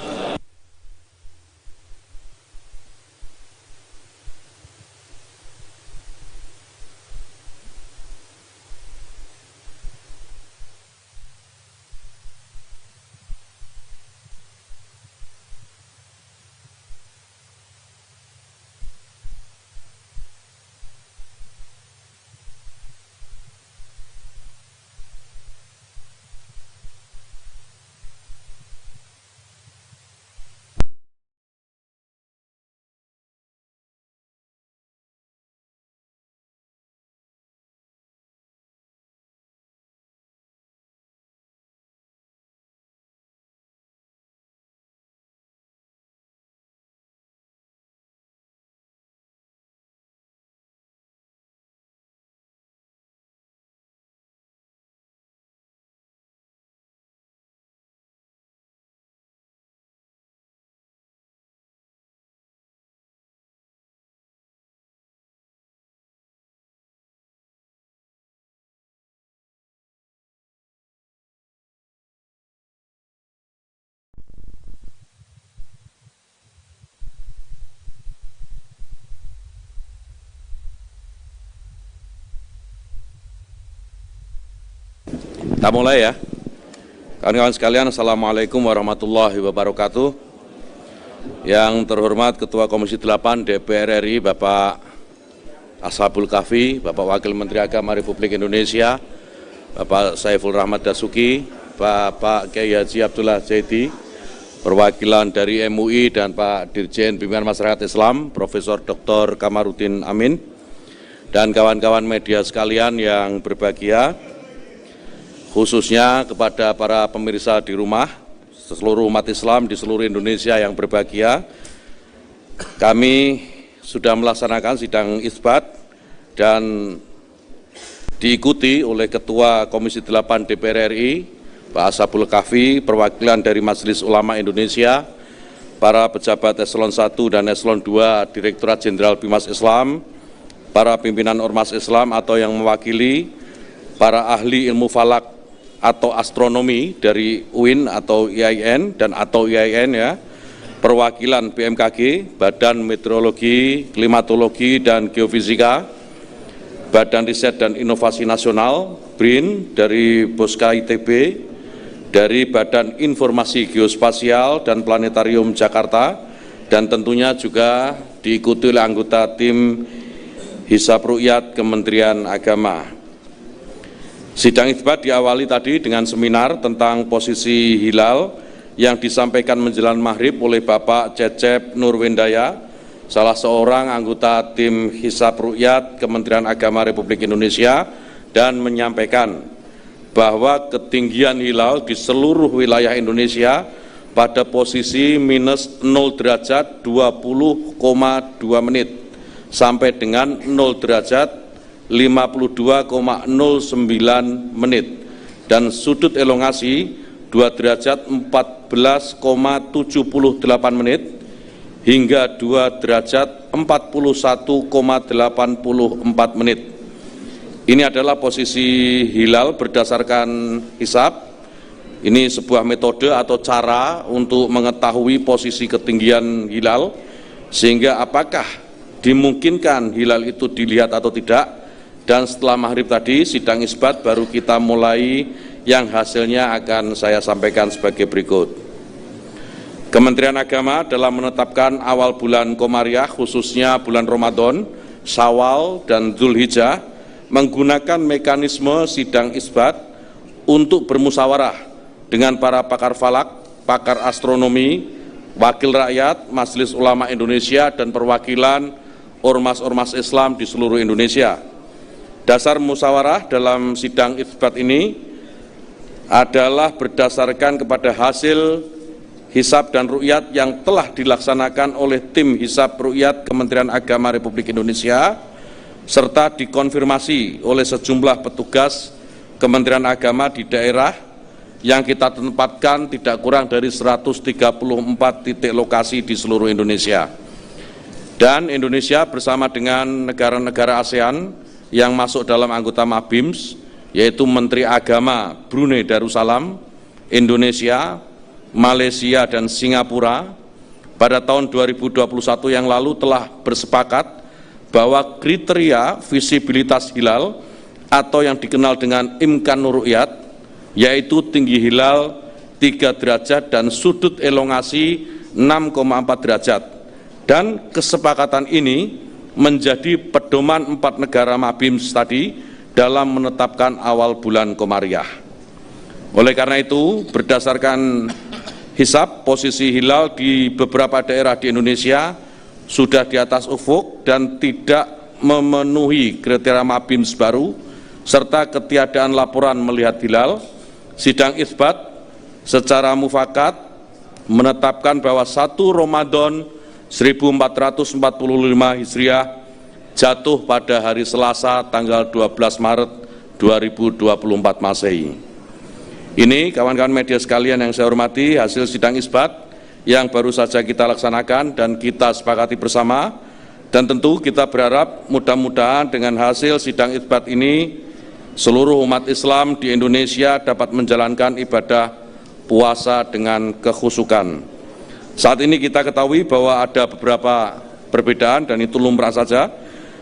Kita mulai ya. Kawan-kawan sekalian, Assalamualaikum warahmatullahi wabarakatuh. Yang terhormat Ketua Komisi 8 DPR RI, Bapak Ashabul Kahfi, Bapak Wakil Menteri Agama Republik Indonesia, Bapak Saiful Rahmat Dasuki, Bapak Kiai Haji Abdullah Zaidi, perwakilan dari MUI dan Pak Dirjen Bimbingan Masyarakat Islam, Profesor Dr. Kamarudin Amin, dan kawan-kawan media sekalian yang berbahagia, khususnya kepada para pemirsa di rumah, seluruh umat Islam di seluruh Indonesia yang berbahagia, kami sudah melaksanakan sidang isbat dan diikuti oleh Ketua Komisi 8 DPR RI, Pak Ashabul Kahfi, perwakilan dari Majelis Ulama Indonesia, para pejabat Eselon 1 dan Eselon 2 Direktorat Jenderal Bimas Islam, para pimpinan Ormas Islam atau yang mewakili, para ahli ilmu falak atau astronomi dari UIN atau IAIN dan atau IAIN ya, perwakilan BMKG, Badan Meteorologi, Klimatologi dan Geofisika, Badan Riset dan Inovasi Nasional, BRIN, dari Boska ITB, dari Badan Informasi Geospasial dan Planetarium Jakarta, dan tentunya juga diikuti oleh anggota tim Hisab Ru'yat Kementerian Agama. Sidang isbat diawali tadi dengan seminar tentang posisi hilal yang disampaikan menjelang maghrib oleh Bapak Cecep Nurwendaya, salah seorang anggota tim Hisab Ru'yat Kementerian Agama Republik Indonesia, dan menyampaikan bahwa ketinggian hilal di seluruh wilayah Indonesia pada posisi minus 0 derajat 20,2 menit sampai dengan 0 derajat 52,09 menit dan sudut elongasi 2 derajat 14,78 menit hingga 2 derajat 41,84 menit. Ini adalah posisi hilal berdasarkan hisab. Ini sebuah metode atau cara untuk mengetahui posisi ketinggian hilal, sehingga apakah dimungkinkan hilal itu dilihat atau tidak. Dan setelah maghrib tadi, sidang isbat baru kita mulai yang hasilnya akan saya sampaikan sebagai berikut. Kementerian Agama dalam menetapkan awal bulan Komariah, khususnya bulan Ramadan, Syawal, dan Dzulhijjah, menggunakan mekanisme sidang isbat untuk bermusyawarah dengan para pakar falak, pakar astronomi, wakil rakyat, Majelis Ulama Indonesia, dan perwakilan ormas-ormas Islam di seluruh Indonesia. Dasar musyawarah dalam sidang isbat ini adalah berdasarkan kepada hasil hisab dan ru'yat yang telah dilaksanakan oleh tim hisab ru'yat Kementerian Agama Republik Indonesia, serta dikonfirmasi oleh sejumlah petugas Kementerian Agama di daerah yang kita tempatkan tidak kurang dari 134 titik lokasi di seluruh Indonesia. Dan Indonesia bersama dengan negara-negara ASEAN yang masuk dalam anggota MABIMS, yaitu Menteri Agama Brunei Darussalam, Indonesia, Malaysia, dan Singapura, pada tahun 2021 yang lalu telah bersepakat bahwa kriteria visibilitas hilal atau yang dikenal dengan imkanur ru'yat, yaitu tinggi hilal 3 derajat dan sudut elongasi 6,4 derajat. Dan kesepakatan ini menjadi pedoman 4 negara MABIMS tadi dalam menetapkan awal bulan Komariah. Oleh karena itu, berdasarkan hisab, posisi hilal di beberapa daerah di Indonesia sudah di atas ufuk dan tidak memenuhi kriteria MABIMS baru, serta ketiadaan laporan melihat hilal. Sidang isbat secara mufakat menetapkan bahwa 1 Ramadan 1445 Hijriah jatuh pada hari Selasa tanggal 12 Maret 2024 Masehi. Ini kawan-kawan media sekalian yang saya hormati, hasil sidang isbat yang baru saja kita laksanakan dan kita sepakati bersama, dan tentu kita berharap mudah-mudahan dengan hasil sidang isbat ini seluruh umat Islam di Indonesia dapat menjalankan ibadah puasa dengan kekhusyukan. Saat ini kita ketahui bahwa ada beberapa perbedaan dan itu lumrah saja,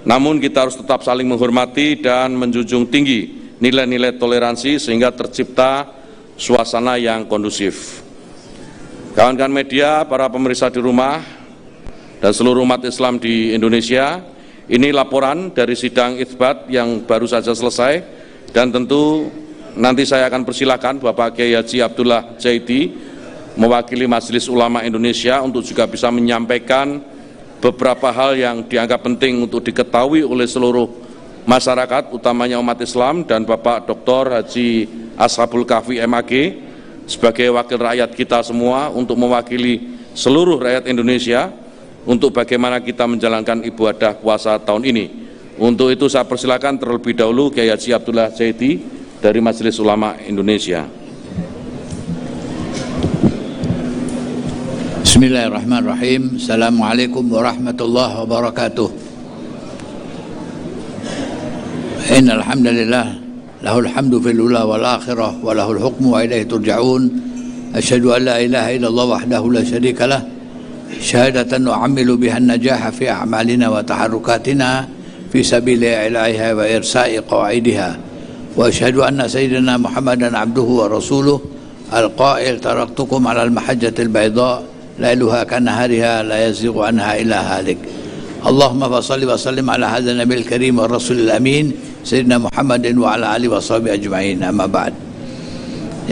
namun kita harus tetap saling menghormati dan menjunjung tinggi nilai-nilai toleransi sehingga tercipta suasana yang kondusif. Kawan-kawan media, para pemirsa di rumah, dan seluruh umat Islam di Indonesia, ini laporan dari sidang isbat yang baru saja selesai, dan tentu nanti saya akan persilakan Bapak Kiai Haji Abdullah Jaidi mewakili Majelis Ulama Indonesia untuk juga bisa menyampaikan beberapa hal yang dianggap penting untuk diketahui oleh seluruh masyarakat, utamanya umat Islam, dan Bapak Dr. Haji Ashabul Kahfi MAG sebagai wakil rakyat kita semua untuk mewakili seluruh rakyat Indonesia untuk bagaimana kita menjalankan ibadah puasa tahun ini. Untuk itu saya persilakan terlebih dahulu Kiai Haji Abdullah Zaidi dari Majelis Ulama Indonesia. Bismillahirrahmanirrahim. Assalamualaikum warahmatullahi wabarakatuh. Innal hamdalillah lahul hamdu fil ula wal akhirah wa lahul hukmu wa ilaihi turja'un. Asyhadu an la ilaha illallah wahdahu la syarika lah. Syahadatan nu'ammilu biha an-najaha fi a'malina wa taharrukatina fi sabili ilaiha wa irsa'i qawaidiha. Wa asyhadu anna sayyidina Muhammadan abduhu wa rasuluh al-qa'il taraktukum 'alal mahajjatil bayda lailuha kanahariha la yazighu anha illa halik. Allahumma salli wa sallim ala hadzal nabiyil karim wa rasulil amin sayyidina Muhammadin wa ala alihi wa sahbihi ajma'in. Amma ba'd.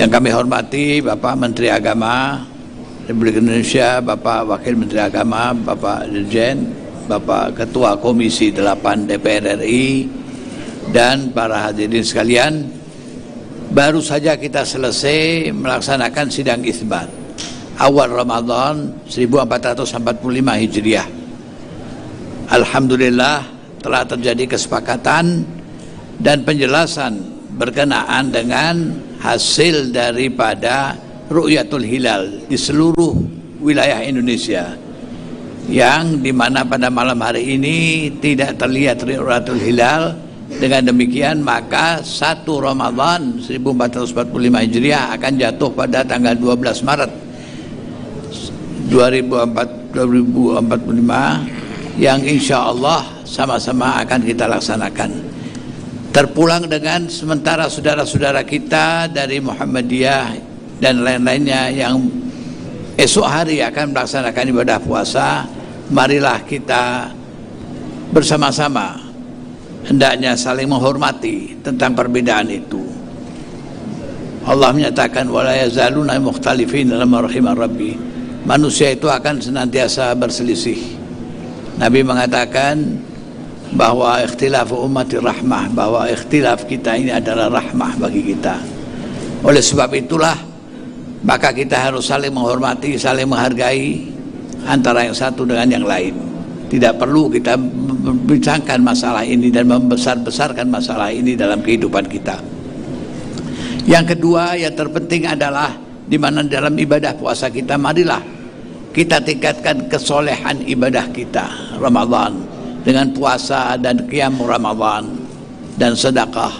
Yang kami hormati Bapak Menteri Agama Republik Indonesia, Bapak Wakil Menteri Agama, Bapak Dirjen, Bapak Ketua Komisi 8 DPR RI, dan para hadirin sekalian, baru saja kita selesai melaksanakan sidang isbat awal Ramadan 1445 Hijriah. Alhamdulillah telah terjadi kesepakatan dan penjelasan berkenaan dengan hasil daripada Ru'yatul Hilal di seluruh wilayah Indonesia, yang dimana pada malam hari ini tidak terlihat Ru'yatul Hilal. Dengan demikian maka 1 Ramadan 1445 Hijriah akan jatuh pada tanggal 12 Maret 2045 yang insya Allah sama-sama akan kita laksanakan. Terpulang dengan sementara saudara-saudara kita dari Muhammadiyah dan lain-lainnya yang esok hari akan melaksanakan ibadah puasa, marilah kita bersama-sama hendaknya saling menghormati tentang perbedaan itu. Allah menyatakan wala yazaluna mukhtalifin dalam rahimah rabbi. Manusia itu akan senantiasa berselisih. Nabi mengatakan bahwa ikhtilaf ummati rahmah, bahwa ikhtilaf kita ini adalah rahmah bagi kita. Oleh sebab itulah maka kita harus saling menghormati, saling menghargai antara yang satu dengan yang lain. Tidak perlu kita membincangkan masalah ini dan membesar-besarkan masalah ini dalam kehidupan kita. Yang kedua, yang terpenting adalah di mana dalam ibadah puasa kita, marilah kita tingkatkan kesolehan ibadah kita Ramadan dengan puasa dan qiyam Ramadan dan sedekah,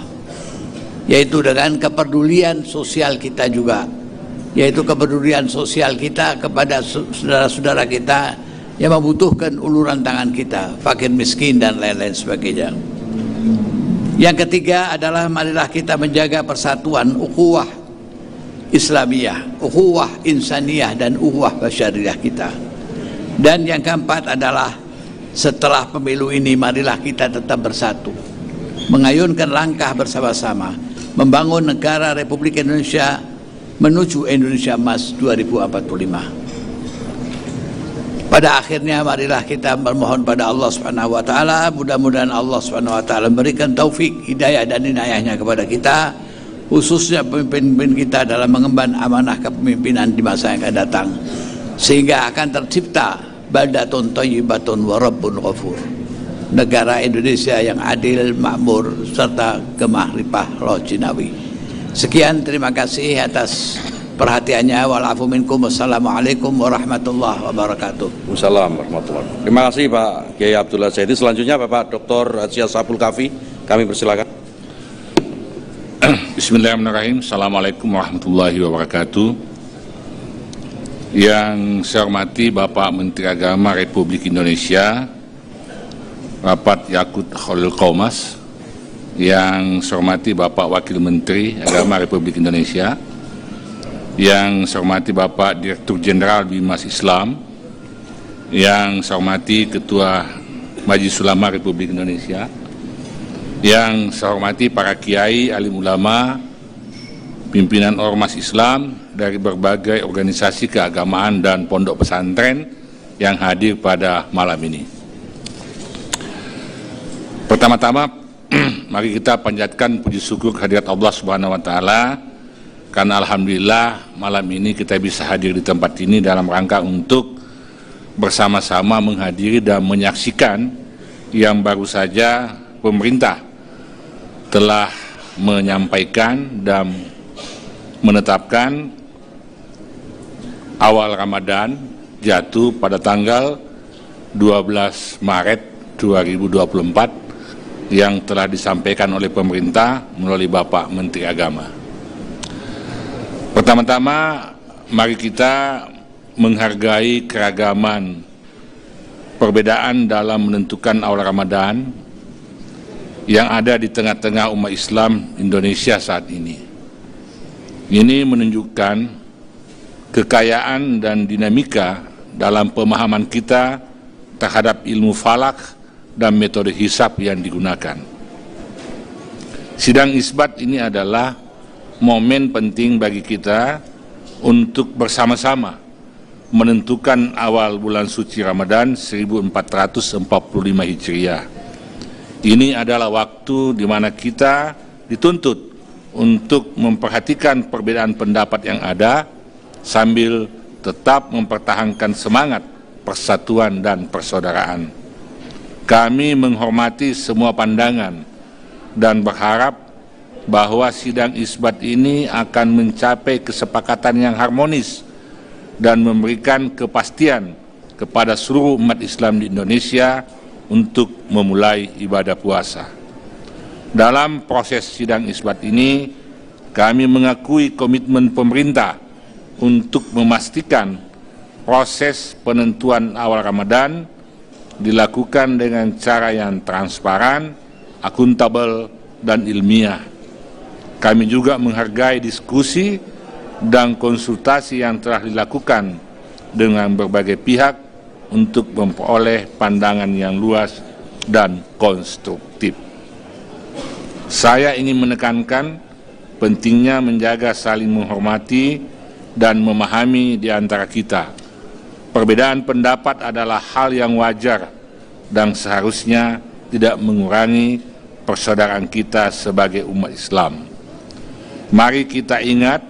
yaitu dengan kepedulian sosial kita juga, yaitu kepedulian sosial kita kepada saudara-saudara kita yang membutuhkan uluran tangan kita, fakir miskin dan lain-lain sebagainya. Yang ketiga adalah marilah kita menjaga persatuan ukhuwah Islamiyah, ukhuwah insaniyah dan ukhuwah basyariyah kita. Dan yang keempat adalah setelah pemilu ini marilah kita tetap bersatu, mengayunkan langkah bersama-sama membangun negara Republik Indonesia menuju Indonesia Emas 2045. Pada akhirnya marilah kita bermohon pada Allah Subhanahu wa taala, mudah-mudahan Allah Subhanahu wa taala memberikan taufik, hidayah dan inayahnya kepada kita, khususnya pemimpin-pemimpin kita dalam mengemban amanah kepemimpinan di masa yang akan datang, sehingga akan tercipta baldatun thayyibatun wa rabbun ghafur, negara Indonesia yang adil, makmur serta gemah ripah roh jinawi. Sekian, terima kasih atas perhatiannya. Walafu minkum. Wassalamualaikum warahmatullahi wabarakatuh. Waalaikumsalam warahmatullahi wabarakatuh. Terima kasih Pak Kiai Abdullah Zaidi. Selanjutnya Bapak Dr. Haji Ashabul Kafi, kami persilakan. Bismillahirrahmanirrahim. Assalamualaikum warahmatullahi wabarakatuh. Yang saya hormati Bapak Menteri Agama Republik Indonesia, Bapak Yakut Khalil Qomas. Yang saya hormati Bapak Wakil Menteri Agama Republik Indonesia, yang saya hormati Bapak Direktur Jenderal Bimas Islam, yang saya hormati Ketua Majelis Ulama Republik Indonesia, yang saya hormati para kiai, alim ulama, pimpinan ormas Islam dari berbagai organisasi keagamaan dan pondok pesantren yang hadir pada malam ini. Pertama-tama, mari kita panjatkan puji syukur kehadirat Allah Subhanahu wa taala karena alhamdulillah malam ini kita bisa hadir di tempat ini dalam rangka untuk bersama-sama menghadiri dan menyaksikan yang baru saja pemerintah telah menyampaikan dan menetapkan awal Ramadan jatuh pada tanggal 12 Maret 2024 yang telah disampaikan oleh pemerintah melalui Bapak Menteri Agama. Pertama-tama, mari kita menghargai keragaman perbedaan dalam menentukan awal Ramadan yang ada di tengah-tengah umat Islam Indonesia saat ini. Ini menunjukkan kekayaan dan dinamika dalam pemahaman kita terhadap ilmu falak dan metode hisab yang digunakan. Sidang isbat ini adalah momen penting bagi kita untuk bersama-sama menentukan awal bulan suci Ramadan 1445 Hijriah. Ini adalah waktu di mana kita dituntut untuk memperhatikan perbedaan pendapat yang ada sambil tetap mempertahankan semangat persatuan dan persaudaraan. Kami menghormati semua pandangan dan berharap bahwa sidang isbat ini akan mencapai kesepakatan yang harmonis dan memberikan kepastian kepada seluruh umat Islam di Indonesia untuk memulai ibadah puasa. Dalam proses sidang isbat ini, kami mengakui komitmen pemerintah untuk memastikan proses penentuan awal Ramadan dilakukan dengan cara yang transparan, akuntabel, dan ilmiah. Kami juga menghargai diskusi dan konsultasi yang telah dilakukan dengan berbagai pihak untuk memperoleh pandangan yang luas dan konstruktif. Saya ingin menekankan pentingnya menjaga saling menghormati dan memahami di antara kita. Perbedaan pendapat adalah hal yang wajar dan seharusnya tidak mengurangi persaudaraan kita sebagai umat Islam. Mari kita ingat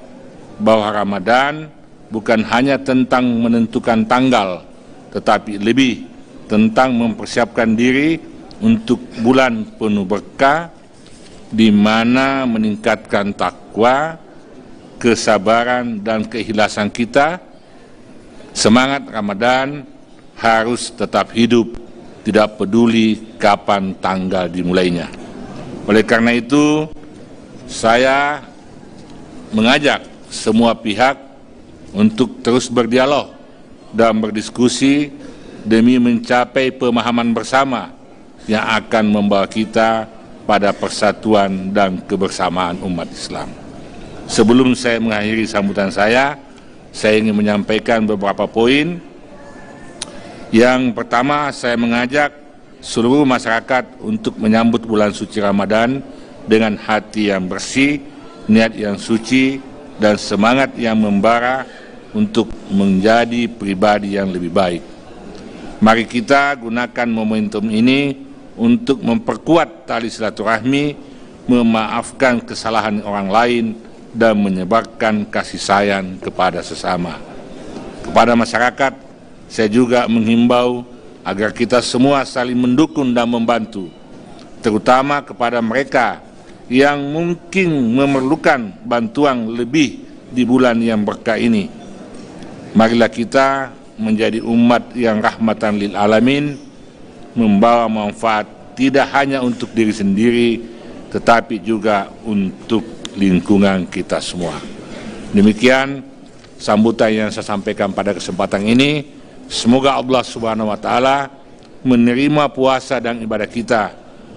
bahwa Ramadan bukan hanya tentang menentukan tanggal, tetapi lebih tentang mempersiapkan diri untuk bulan penuh berkah, di mana meningkatkan takwa, kesabaran, dan keikhlasan kita. Semangat Ramadan harus tetap hidup, tidak peduli kapan tanggal dimulainya. Oleh karena itu, saya mengajak semua pihak untuk terus berdialog dan berdiskusi demi mencapai pemahaman bersama yang akan membawa kita pada persatuan dan kebersamaan umat Islam. Sebelum saya mengakhiri sambutan saya ingin menyampaikan beberapa poin. Yang pertama, saya mengajak seluruh masyarakat untuk menyambut bulan suci Ramadan dengan hati yang bersih, niat yang suci, dan semangat yang membara untuk menjadi pribadi yang lebih baik. Mari kita gunakan momentum ini untuk memperkuat tali silaturahmi, memaafkan kesalahan orang lain, dan menyebarkan kasih sayang kepada sesama. Kepada masyarakat, saya juga menghimbau agar kita semua saling mendukung dan membantu, terutama kepada mereka yang mungkin memerlukan bantuan lebih di bulan yang berkah ini. Marilah kita menjadi umat yang rahmatan lil alamin, membawa manfaat tidak hanya untuk diri sendiri, tetapi juga untuk lingkungan kita semua. Demikian sambutan yang saya sampaikan pada kesempatan ini. Semoga Allah Subhanahu wa Ta'ala menerima puasa dan ibadah kita,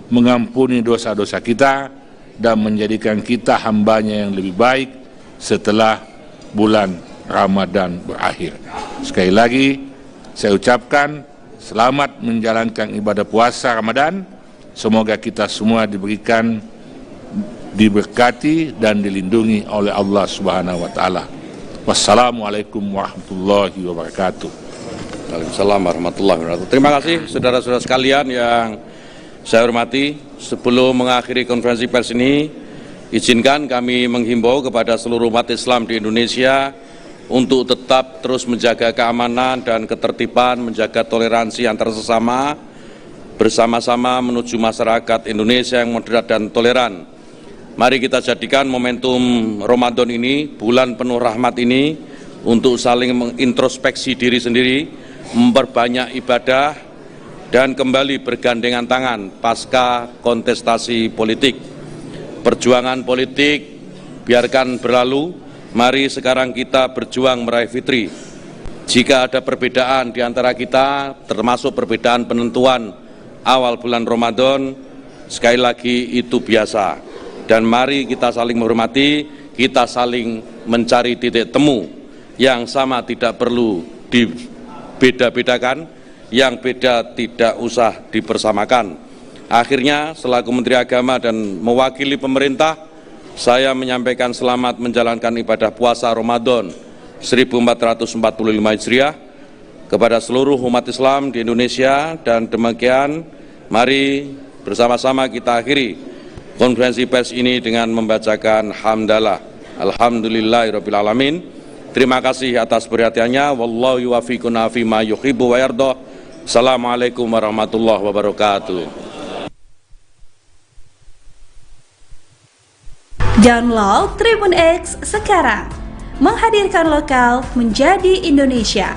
mengampuni dosa-dosa kita, dan menjadikan kita hambanya yang lebih baik setelah bulan Ramadan berakhir. Sekali lagi, saya ucapkan selamat menjalankan ibadah puasa Ramadan. Semoga kita semua diberkati dan dilindungi oleh Allah Subhanahu wa Ta'ala. Wassalamualaikum warahmatullahi wabarakatuh. Waalaikumsalam warahmatullahi wabarakatuh. Terima kasih saudara-saudara sekalian yang saya hormati. Sebelum mengakhiri konferensi pers ini, Izinkan kami menghimbau kepada seluruh umat Islam di Indonesia untuk tetap terus menjaga keamanan dan ketertiban, menjaga toleransi antar sesama, bersama-sama menuju masyarakat Indonesia yang moderat dan toleran. Mari kita jadikan momentum Ramadan ini, bulan penuh rahmat ini, untuk saling mengintrospeksi diri sendiri, memperbanyak ibadah, dan kembali bergandengan tangan pasca kontestasi politik. Perjuangan politik biarkan berlalu, mari sekarang kita berjuang meraih fitri. Jika ada perbedaan di antara kita, termasuk perbedaan penentuan awal bulan Ramadan, sekali lagi itu biasa. Dan mari kita saling menghormati, kita saling mencari titik temu. Yang sama tidak perlu dibeda-bedakan, yang beda tidak usah dipersamakan. Akhirnya, selaku Menteri Agama dan mewakili pemerintah, saya menyampaikan selamat menjalankan ibadah puasa Ramadan 1445 Hijriah kepada seluruh umat Islam di Indonesia, dan demikian mari bersama-sama kita akhiri konferensi pers ini dengan membacakan hamdalah. Alhamdulillahirabbil alamin. Terima kasih atas perhatiannya. Wallahu yuwaffiquna fima yuhibbu wa yardah. Assalamualaikum warahmatullahi wabarakatuh. Download Tribun X sekarang, menghadirkan lokal menjadi Indonesia.